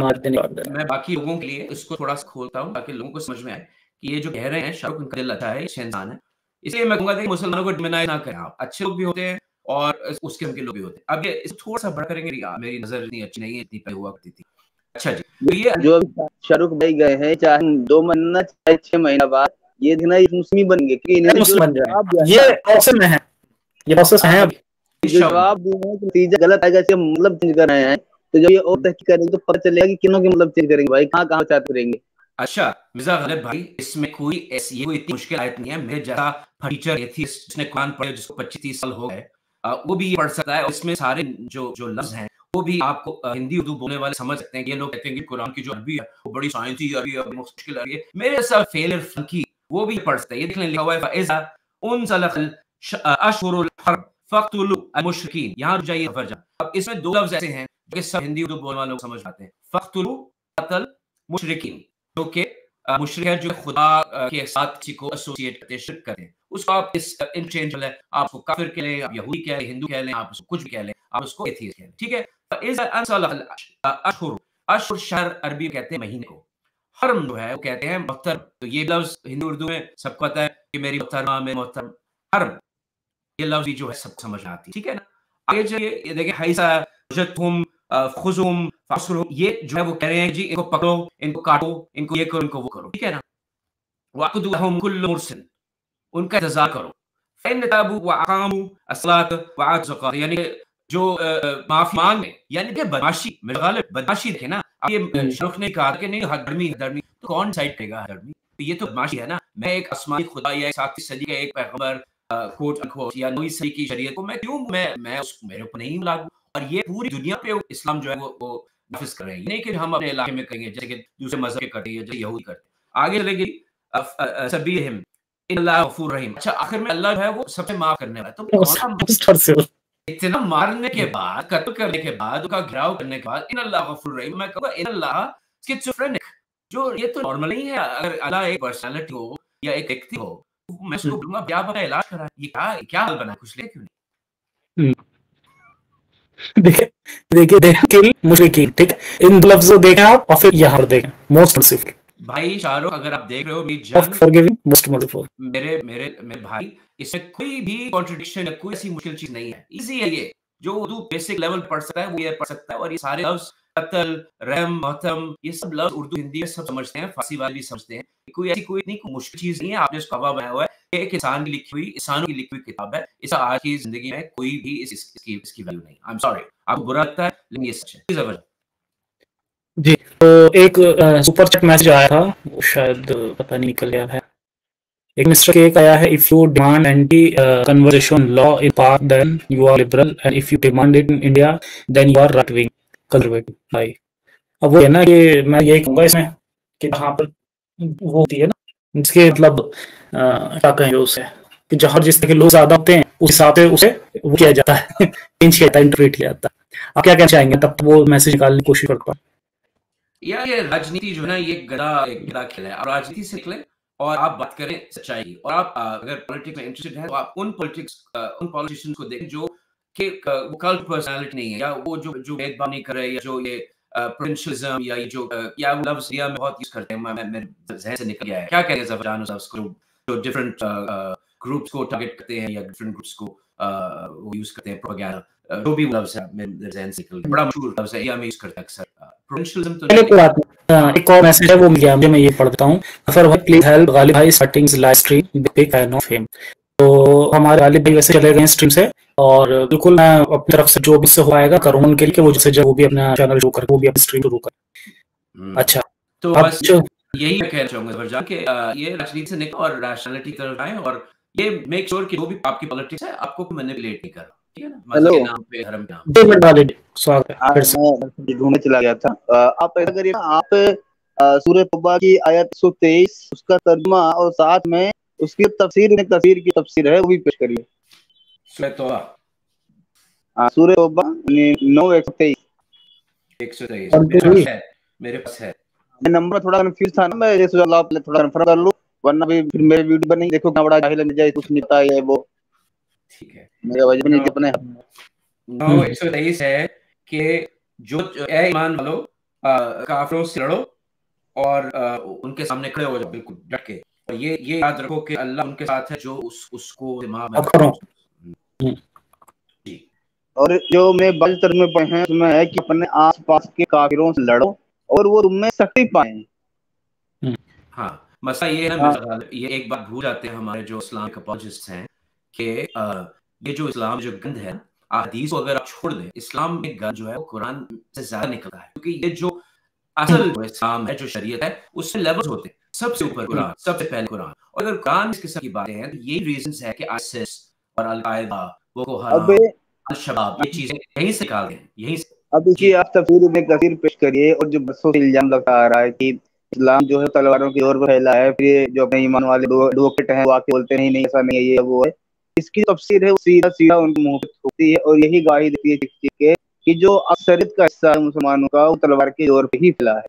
मैं बाकी लोगों के लिए इसको थोड़ा सा खोलता हूँ ताकि लोगों को समझ में आए कि ये जो कह रहे हैं शाहरुख उनका दिल अच्छा है, अच्छे इंसान है। इसलिए मैं कहूंगा कि मुसलमानों को डिमोनाइज ना करें आप, अच्छे लोग भी होते हैं और उस किस्म के लोग भी होते हैं। अब ये इसको थोड़ा सा बढ़ करेंगे, मेरी नजर इतनी अच्छी नहीं है, इतनी पहले हुआ करती थी। अच्छा जी, तो ये जो शाहरुख भाई गए हैं, चाहे 2 महीना चाहे 6 महीना बाद, ये दिन मुस्लिम बन गए क्योंकि इन्होंने जो जवाब दिया, ये प्रोसेस में है, ये प्रोसेस है। जो जवाब दिए हैं कि नतीजा गलत आएगा, इससे मतलब चेंज कर रहे हैं। तो जब ये और तहकीक करेंगे तो पता चलेगा कि किनों के मतलब चेंज करेंगे भाई, कहाँ चार्ज करेंगे। अच्छा मिर्जा गालिब भाई, इसमें कोई ऐसी ये कोई इतनी मुश्किल आयत नहीं है। मेरे जैसा फर्नीचर एथिस्ट जिसने कुरान पढ़े, जिसको 25-30 साल हो गए, वो भी ये पढ़ सकता है। और इसमें सारे जो लफ्ज हैं वो भी आपको हिंदी उर्दू बोलने वाले समझ सकते हैं। ये लोग कहते हैं कि कुरान की जो अरबी है वो बड़ी साइंसी अरबी है, मुश्किल अरबी है। मेरे जैसा फेलियर फंकी वो भी पढ़ सकता है। ये देख लें, लिखा हुआ है फइज़ा उनसलखल अशहुरुल हर्म फक्तुलू अल-मुशरिकीन। यहाँ रुक जाइए जफर जान। अब इसमें 2 लफ्ज ऐसे हैं जो सब हिंदी उर्दू बोलने वाले लोग समझ पाते हैं। फक्तुलू कत्ल मुशरिकीन, जो कि मुशरिक है, जो खुदा के साथ किसी को एसोसिएट करते हैं, शिर्क करते हैं, उसको आप इस इंटरचेंजेबल है। आप उसको काफिर कह लें, आप यहूदी कह लें, हिंदू कह लें, आप उसको कुछ भी कह लें, आप उसको एथियस्ट कह लें, ठीक है। फइज़ा अनसलखल अशहुर, अशहुर शहर अरबी कहते हैं महीने को, हरम जो है वो कहते हैं मोहतरम। तो ये लफ्ज हिंदी उर्दू में सबको पता है कि मेरी मोहतरमा, मेरे मोहतरम, हरम, ये लफ्ज जो है सबको समझ में आती है, ठीक है ना। आगे चलिए, ये देखें हैसा जतहुम खुजुम फासरुम, ये जो है वो कह रहे हैं जी इनको पकड़ो, इनको काटो, इनको ये करो, इनको वो करो, ठीक है ना। वअक़दुहुम कुल्लु मुरसिल, उनका इंतजार करो। फ़इन ताबू व अक़ामू अस्सलात व आतू ज़कात, यानी जो माफी मांगे, यानी कि बदमाशी, मेरे गालिब बदमाशी देखें ना। अब ये शाहरुख ने कहा कि नहीं हदर्मी तो कौन साइड करेगा हदर्मी? तो ये तो बदमाशी है ना। मैं एक आसमानी खुदा या 7वीं सदी का एक पैगंबर कोट अनकोट या 9वीं सदी की शरीयत को मैं क्यों मैं उस मेरे ऊपर नहीं लागू? और ये पूरी दुनिया पे इस्लाम जो है वो नाफिज कर रहे हैं, नहीं कि हम अपने इलाके में करेंगे जैसे कि दूसरे मजहब के करते हैं, जैसे यहूदी करते हैं। आगे चलेगी सबीहिम इन्नल्लाह गफूर रहीम। अच्छा आखिर में अल्लाह जो है वो सबसे माफ करने वाला है। तो इतना मारने के बाद, कत्ल करने के बाद, उनका घिराव करने के बाद इन्नल्लाह गफूर रहीम, मैं कहूंगा इन्नल्लाह स्किज़ोफ्रेनिक, जो ये तो नॉर्मल नहीं है। अगर अल्लाह एक पर्सनालिटी हो या एक व्यक्ति हो, मैं उसको बोलूंगा क्या बना इलाज करा, ये क्या हाल बना, कुछ ले क्यों नहीं। देखिए किल मुशरिकीन, ठीक है, इन लफ्जों देखें आप और फिर यहाँ देखें मोस्ट मर्सीफुल। भाई शाहरुख अगर आप देख रहे हो मेरे भाई, इसमें कोई भी कॉन्ट्रडिक्शन है, कोई ऐसी मुश्किल चीज नहीं है, इजी है। ये जो उर्दू बेसिक लेवल पढ़ सकता है वो ये पढ़ सकता है। और ये सारे लफ्ज कत्ल, रहम, मोहतम, ये सब लफ्ज उर्दू हिंदी में सब समझते हैं, फारसी वाले भी समझते हैं। कोई ऐसी कोई इतनी मुश्किल चीज नहीं है। आपने इसको हवा बनाया हुआ है, एक इंसान की लिखी हुई, इंसानों की लिखी हुई किताब है। इस आज की जिंदगी में कोई भी इसकी वैल्यू नहीं। आई एम सॉरी, आपको बुरा लगता है लेकिन ये सच है। जी, तो एक सुपर चैट मैसेज आया था, वो शायद पता नहीं निकल गया है। एक मिस्टर केक आया है, if you demand anti conversation law in Pak then you are liberal and if you demand it in India then you are right wing conservative. भाई अब वो है ना कि मैं यही कहूंगा इसमें कि जहाँ पर वो होती है ना, इसके मतलब क्या कहेंगे उसे, कि जहाँ जिस तरह के लोग ज्यादा होते हैं उस हिसाब से उसे वो किया जाता है चेंज किया जाता है, इंटरप्रेट किया जाता है। आप क्या कहना चाहेंगे? तब तक वो मैसेज निकालने की कोशिश करता है। या ये राजनीति जो है ना, ये एक गधा खेल है। आप राजनीति से निकले और आप बात करें सच्चाई की, और आप अगर पॉलिटिक्स में इंटरेस्टेड है तो आप उन पॉलिटिशियंस को देखें जो कि वो कल्ट पर्सनालिटी नहीं है, या वो जो भेदभाव नहीं कर रहे, या जो ये प्रोविंशियलिज्म या ये जो या वो लफ्ज इंडिया में बहुत यूज करते हैं, मेरे जहन से निकल गया है। क्या कहेंगे ज़फरजान उसको, जो डिफरेंट ग्रुप्स को टारगेट करते हैं या डिफरेंट ग्रुप्स को वो यूज करते हैं प्रोपेगेंडा, जो भी लफ्ज है मेरे जहन से निकल गया, बड़ा मशहूर लफ्ज है, इंडिया में यूज करते हैं अक्सर। प्रोविंशियलिज्म तो पहले कोई बात नहीं, एक और मैसेज है वो मिल गया मुझे, मैं ये पढ़ देता हूँ। फॉर भाई प्लीज हेल्प गालिब भाई starting live stream, big fan of him. तो हमारे गालिब भाई वैसे चले गए स्ट्रीम से, और बिल्कुल मैं अपनी तरफ से जो भी से हो पाएगा करूँ उनके लिए कि वो जैसे जब वो भी अपना चैनल शुरू करे, वो भी अपनी स्ट्रीम शुरू करे। अच्छा, तो अब बस यही मैं कहना चाहूंगा ज़फरजान कि ये राजनीति से निकलो और रैशनैलिटी की तरफ आए, और ये मेक श्योर कि जो भी आपकी पॉलिटिक्स है आपको मैनिपुलेट नहीं कर रहा, ठीक है ना, मज़हब के नाम पे, धर्म के नाम पे। 2 मिनट वाले स्वागत है फिर से। मैं ढूंढने चला गया था। आप ऐसा करिए ना, आप सूरह तौबा की आयत 123 उसका तर्जुमा और साथ में उसकी तफसीर की तफसीर है वो भी पेश करिए। सूरह तौबा सूरह तौबा 9:123 123 मेरे पास है। मैं नंबर थोड़ा कंफ्यूज था ना, मैं ये सोचा आप थोड़ा कंफर्म कर लूं, वरना भी फिर मेरे वीडियो बनेगी, देखो क्या बड़ा जाहिल है, कुछ नहीं पता है वो, ठीक है, मेरे वजह नहीं अपने 123 है कि जो ए ईमान वालो काफिरों से लड़ो और उनके सामने खड़े हो जाओ बिल्कुल डट के, और ये याद रखो कि अल्लाह उनके साथ है जो उसको दिमाग में अब करो। जी। और जो मैं बल तर्जुमे पढ़े हैं उसमें है कि अपने आसपास के काफिरों से लड़ो और वो तुम में सख्ती पाए। हाँ, मसला ये है ना, ये एक बात भूल जाते हैं हमारे जो इस्लामिक अपॉलजिस्ट्स हैं कि ये जो इस्लाम जो गंद है, हदीस को अगर आप छोड़ दें, इस्लाम में गंद जो है वो कुरान से ज्यादा निकलता है, क्योंकि ये जो असल जो इस्लाम है, जो शरीयत है, उससे लेवल्स होते हैं, सबसे ऊपर कुरान, सबसे पहले कुरान। और अगर कुरान इस किस्म की बातें हैं तो ये रीजंस है कि आईएसआईएस और अल-कायदा, बोको हराम, अल-शबाब, ये चीजें यहीं से निकालते हैं, यहीं से। अब इसकी आप तफसीर में कसीर पेश करिए, और जो बसों से इल्जाम लगता आ रहा है कि इस्लाम जो है तलवारों की ओर फैला है, फिर जो अपने ईमान वाले एडवोकेट हैं वो आके बोलते नहीं नहीं ऐसा नहीं है, ये वो है, इसकी तफसीर है वो सीधा सीधा उनकी मुंह पे होती है, और यही गवाही देती है कि जो अक्सरियत का हिस्सा है मुसलमानों का वो तलवार की ओर पे ही फैला है।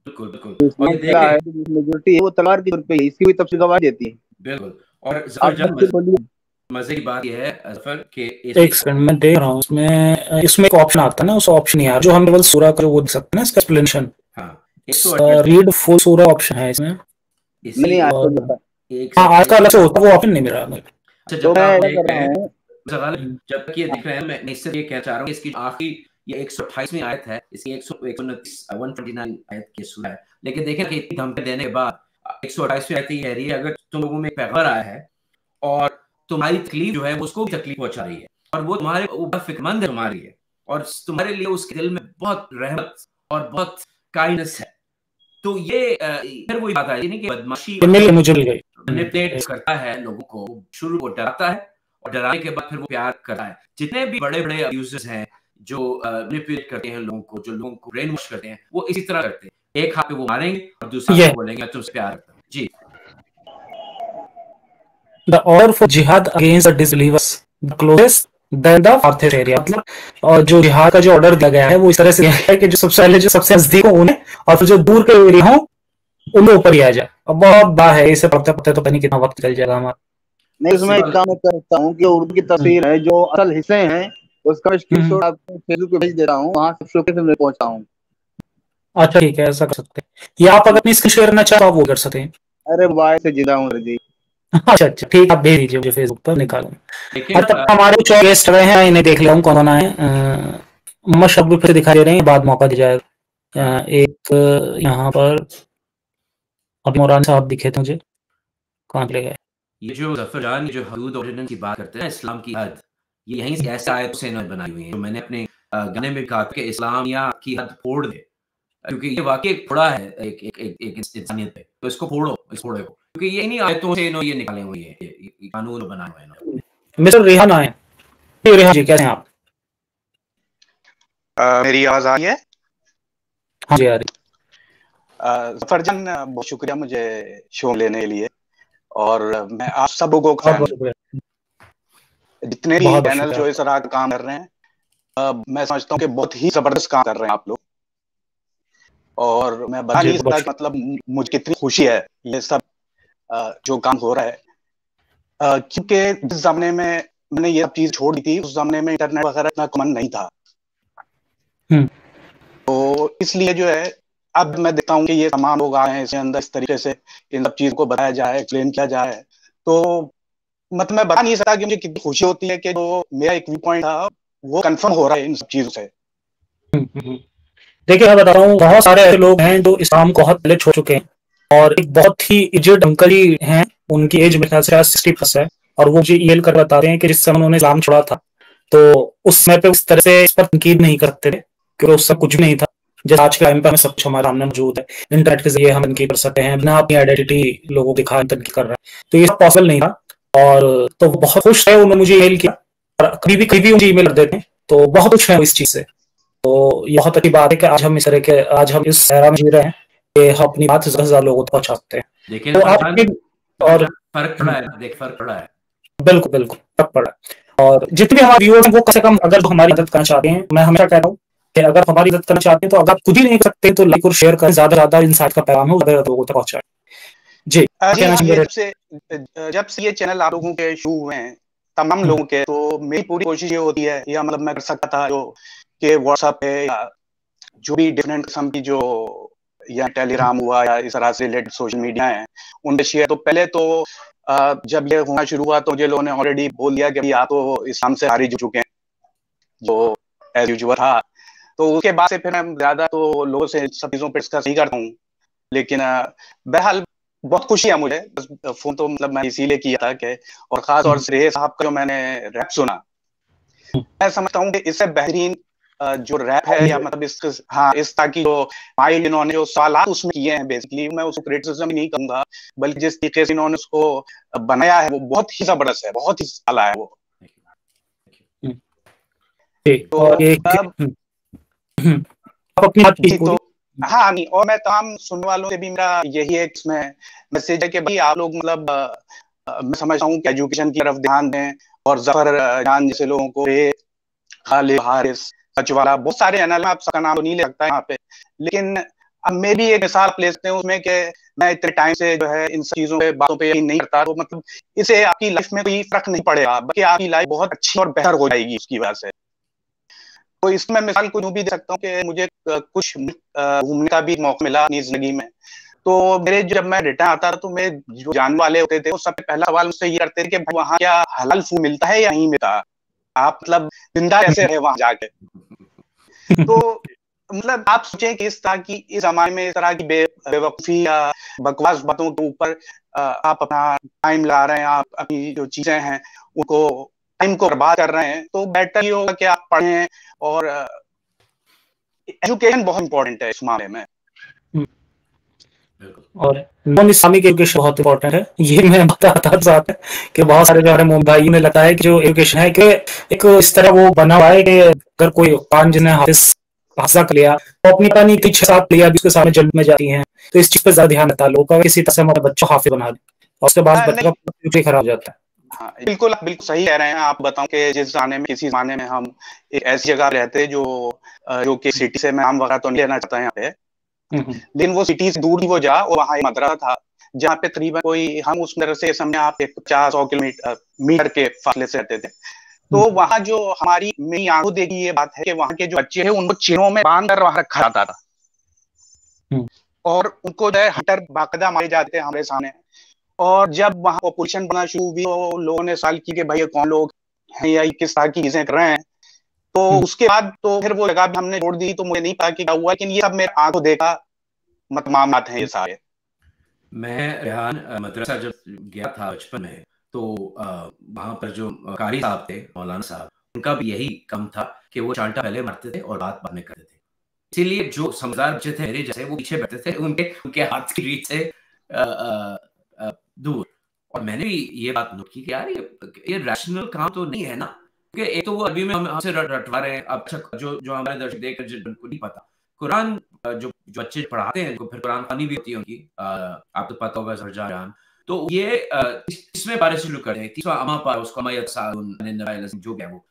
बिल्कुल बिल्कुल, और ये है मेजोरिटी है वो तलवार की ओर पे ही, इसकी भी तफसीर गवाही देती है। बिल्कुल। और ज़फरजान मजे की बात यह है ज़फर कि एक सेकंड मैं देख रहा हूँ, इसमें एक ऑप्शन आता है ना, उस ऑप्शन यार जो हम केवल सूरा का वो देख सकते हैं ना, इसका एक्सप्लेनेशन, रीड फुल सूरा ऑप्शन है इसमें। नहीं हाँ, आज का अलग से होता है वो ऑप्शन नहीं मिल रहा मुझे। अच्छा, जब आप देख रहे हैं, जब तक ये देख रहे हैं, मैं इससे ये कहना चाह रहा हूँ, इसकी आखिरी ये 128वीं आयत है, इसकी 129 आयत की सूरह है, लेकिन देखें कि इतनी धमकी देने के बाद 128वीं आयत ये कह रही है, अगर तुम लोगों में पैगंबर आया है और तुम्हारी तकलीफ जो है उसको भी तकलीफ पहुंचा रही है, और वो तुम्हारे ऊपर फिक्रमंद है तुम्हारी है, और तुम्हारे लिए उसके दिल में बहुत रहमत और बहुत काइंडनेस है, तो ये फिर वही बात है, नहीं कि बदमाशी मुझे मिल गई, मैनिपुलेट करता है लोगों को, शुरू को डराता है और डराने के बाद फिर वो प्यार करता है। जितने भी बड़े बड़े अब्यूजर्स हैं जो मैनिपुलेट करते हैं लोगों को, जो लोगों को ब्रेन वॉश करते हैं, वो इसी तरह करते हैं, एक हाथ पे वो मारेंगे और दूसरा हाथ बोलेंगे तुमसे प्यार करता हूं। जी। The order for jihad against the disbelievers the closest than the farthest area, मतलब और जो जिहाद का जो ऑर्डर दिया गया है वो इस तरह से है कि जो सबसे पहले जो सबसे नजदीक हो उन्हें, और फिर जो दूर के एरिया हो उनके ऊपर ही आ जाए। अब बहुत बात है, इसे पढ़ते पढ़ते तो पता नहीं कितना वक्त चल जाएगा हमारा। नहीं, उसमें एक काम करता हूँ कि उर्दू की तस्वीर है जो असल हिस्से हैं उसका स्क्रीनशॉट आपको फेसबुक पे भेज दे रहा हूँ, वहां से लोकेशन में पहुंचा हूँ। अच्छा ठीक है, ऐसा कर सकते हैं, या आप अगर अपनी स्क्रीन शेयर करना चाहो आप वो कर सकते हैं। अरे मोबाइल से जिंदा हूँ जी। अच्छा अच्छा ठीक, आप भेज दीजिए मुझे फेसबुक पर, निकालूंगा। अब तक हमारे 4 गेस्ट रहे हैं, इन्हें देख लिया हूँ कौन है। मोहम्मद शब्बीर फिर दिखाई दे रहे हैं, बाद मौका दिया जाएगा। एक यहाँ पर अब मोरान साहब दिखे थे मुझे, कहाँ चले गए? ये जो ज़फरजान जो हदूद ऑर्डिनेंस की बात करते हैं, इस्लाम की हद, ये यहीं से ऐसा आयत से बनाई हुई है, जो मैंने अपने गाने में कहा था कि इस्लाम या की हद फोड़ दे, क्योंकि ये वाकई एक फोड़ा है एक इंसानियत पे, तो इसको फोड़ो, इस फोड़े को, क्योंकि ये नहीं आयतों से इन्होंने ये निकाले हुए हैं, ये कानून बनाए हुए हैं। मिस्टर रेहान आए, रेहान जी कैसे हैं आप? मेरी आवाज आ रही है? हाँ जी आ रही। फरजान, बहुत शुक्रिया मुझे शो लेने के लिए, और मैं आप सब लोगों का जितने भी चैनल जो इस तरह का काम कर रहे हैं, मैं समझता हूँ कि बहुत ही जबरदस्त काम कर रहे हैं आप लोग, और मैं बता नहीं सकता मतलब मुझे कितनी खुशी है ये सब जो काम हो रहा है, क्योंकि जिस जमाने में मैंने ये सब चीज छोड़ दी थी, उस जमाने में इंटरनेट वगैरह इतना कॉमन नहीं था, तो इसलिए जो है अब मैं देखता हूँ कि ये तमाम लोग आए हैं इसके अंदर, इस तरीके से इन सब चीज को बताया जाए, एक्सप्लेन किया जाए, तो मतलब मैं बता नहीं सकता कि मुझे कितनी खुशी होती है कि जो मेरा एक व्यू पॉइंट था वो कंफर्म हो रहा है इन सब चीजों से। देखिए मैं बता रहा हूँ, बहुत सारे ऐसे लोग हैं जो इस्लाम को बहुत पहले छोड़ चुके हैं, और एक बहुत ही एजेड अंकल ही हैं, उनकी एज मेरे ख्याल से 60+ है, और वो मुझे ईमेल कर बताते हैं कि जिस समय उन्होंने इस्लाम छोड़ा था तो उस समय पे उस तरह से इस पर तनकीद नहीं करते थे, क्योंकि उस समय कुछ भी नहीं था जैसे आज के टाइम पे हमें सब कुछ हमारे सामने मौजूद है, इंटरनेट के जरिए हम तनकीद कर सकते हैं, बिना अपनी आइडेंटिटी लोगों को दिखा तनकीद कर रहे हैं, तो ये सब पॉसिबल नहीं था। और तो बहुत खुश है, उन्होंने मुझे ईमेल किया, और कभी भी मुझे ईमेल कर देते हैं, तो बहुत खुश है इस चीज से। तो ये बहुत अच्छी बात है कि आज हम इस तरह के, आज हम इस सहरा में जी रहे हैं कि हम अपनी बात 10,000 लोगों तक पहुंचा सकते हैं। लेकिन तो आपकी और फर्क पड़ा है, देख फर्क पड़ा है, बिल्कुल बिल्कुल फर्क पड़ा है। और जितने भी हमारे व्यूअर्स हैं वो कम से कम अगर हमारी मदद करना चाहते हैं, मैं हमेशा कहता हूँ कि अगर हमारी मदद करना चाहते हैं तो अगर खुद ही नहीं कर सकते तो लाइक और शेयर करें, ज्यादा ज्यादा इंसाइट का पैगाम हो ज्यादा लोगों तक पहुंचाएं। जी जब से ये चैनल आप लोगों के शुरू हुए हैं, तमाम लोगों के, तो मेरी पूरी कोशिश ये होती है, या मतलब मैं कर सकता था जो कि व्हाट्सएप पे या जो भी डिफरेंट किस्म की जो या टेलीग्राम हुआ या इस तरह से रिलेटेड सोशल मीडिया है उनपे शेयर, तो पहले तो जब ये होना शुरू हुआ तो मुझे लोगों ने ऑलरेडी बोल दिया कि आप तो इस्लाम से खारिज हो चुके हैं, जो एज यूजुअल था। तो उसके बाद से फिर मैं ज्यादा तो लोगों से सब चीजों पर डिस्कस नहीं करता हूँ, लेकिन बहरहाल बहुत खुशी है मुझे, फोन तो मतलब मैं इसीलिए किया था कि, और खास तौर से साहब का जो मैंने रैप सुना, मैं समझता हूँ कि इससे बेहतरीन जो रैप है, या मतलब इस ताकि जो माइल इन्होंने जो सवाल उसमें किए हैं, बेसिकली मैं उसको क्रिटिसिज्म ही नहीं कहूंगा, बल्कि जिस तरीके से इन्होंने उसको बनाया है वो बहुत ही जबरदस्त है, बहुत ही आला है वो। तो हाँ नहीं, और मैं तमाम सुनने वालों से भी मेरा यही एक इसमें मैसेज है कि भाई आप लोग मतलब मैं समझता हूँ कि एजुकेशन की तरफ ध्यान दें, और जफर जान जैसे लोगों को, खालिद हारिस सचवाला, बहुत सारे चैनल, आप सबका नाम तो नहीं ले सकता यहाँ पे, लेकिन अब मैं भी एक मिसाल ले सकते हैं उसमें कि मैं इतने टाइम से जो है इन सब चीजों पे बातों पे यकीन नहीं करता, तो मतलब इससे आपकी लाइफ में कोई फर्क नहीं पड़ेगा, बल्कि आपकी लाइफ बहुत अच्छी और बेहतर हो जाएगी उसकी वजह से। तो इसमें मिसाल को यूं भी दे सकता हूँ कि मुझे कुछ घूमने का भी मौका मिला अपनी जिंदगी में, तो मेरे जब मैं रिटर्न आता था तो मेरे जो जानने वाले होते थे वो सबसे पहला सवाल मुझसे ये करते थे कि भाई वहाँ क्या हलाल फूड मिलता है या नहीं मिलता, आप मतलब जिंदा कैसे रहे वहां जाके। तो मतलब आप सोचें कि इस तरह की इस जमाने में इस तरह की बेवकूफी या बकवास बातों के ऊपर आप अपना टाइम ला रहे हैं, आप अपनी जो चीजें हैं उनको टाइम को बर्बाद कर रहे हैं, तो बेटर ये होगा कि आप पढ़ें, और एजुकेशन बहुत इंपॉर्टेंट है इस मामले में, और नॉन इस्लामिक एजुकेशन बहुत इंपॉर्टेंट है। ये मैं बताता था कि बहुत सारे जो हमारे मुंबई भाई में लगता है कि जो एजुकेशन है कि एक इस तरह वो बना हुआ है कि अगर कोई कान जिन्हें हाफिज़ कर लिया तो अपनी पानी 6-7 लिया भी उसके सामने जल्द में जाती हैं, तो इस चीज पर ज्यादा ध्यान रहता है लोगों का, किसी तरह से हमारे बच्चों को हाफिज बना दे और उसके बाद बच्चे का फ्यूचर खराब हो जाता है। हाँ बिल्कुल बिल्कुल सही कह रहे हैं आप। बताऊं कि जिस जमाने में किसी जमाने में हम एक ऐसी जगह रहते जो कि सिटी से मैं नाम वगैरह तो नहीं लेना चाहता यहाँ पे, लेकिन वो सिटी से दूर ही वो जा, और वहाँ एक मदरसा था जहाँ पे करीबन कोई, हम उस मदरसे से समझे आप 50-100 किलोमीटर के फासले से रहते थे, तो वहाँ जो हमारी मेरी आंखों देखी ये बात है कि वहाँ के जो बच्चे हैं उनको चिन्हों में बांध कर वहां रखा जाता था, और उनको जो है हटर बाकायदा मारे जाते हैं हमारे सामने। और जब वहाँ पॉपुलेशन बनना शुरू हुई तो लोगों ने सवाल की कि भाई कौन लोग हैं या किस तरह की चीजें कर रहे हैं, तो उसके बाद तो फिर वो जगह भी हमने छोड़ दी, तो मुझे नहीं पता कि क्या हुआ, लेकिन ये सब मेरे आंखों देखा मामलात हैं ये सारे। मैं रेहान मदरसा जब गया था बचपन में, तो वहां पर जो कारी साहब थे, मौलाना साहब, उनका भी यही काम था कि वो चांटा पहले मारते थे और बात बाद में करते थे। इसीलिए जो समझदार बच्चे थे मेरे जैसे वो पीछे बैठे थे, उनके हाथ की रीच से दूर। और मैंने भी ये बात नोट की कि यार ये रैशनल काम तो नहीं है ना, क्योंकि एक तो वो अरबी में हमसे रटवा रहे हैं। अब जो हमारे दर्शक देख कर जिनको नहीं पता, कुरान जो बच्चे पढ़ाते हैं, फिर कुरान खानी भी होती है उनकी, आपको पता होगा सरजान। तो ये इसमें बारे शुरू करते हैं, 30वां अमा पारा, उसको जो क्या वो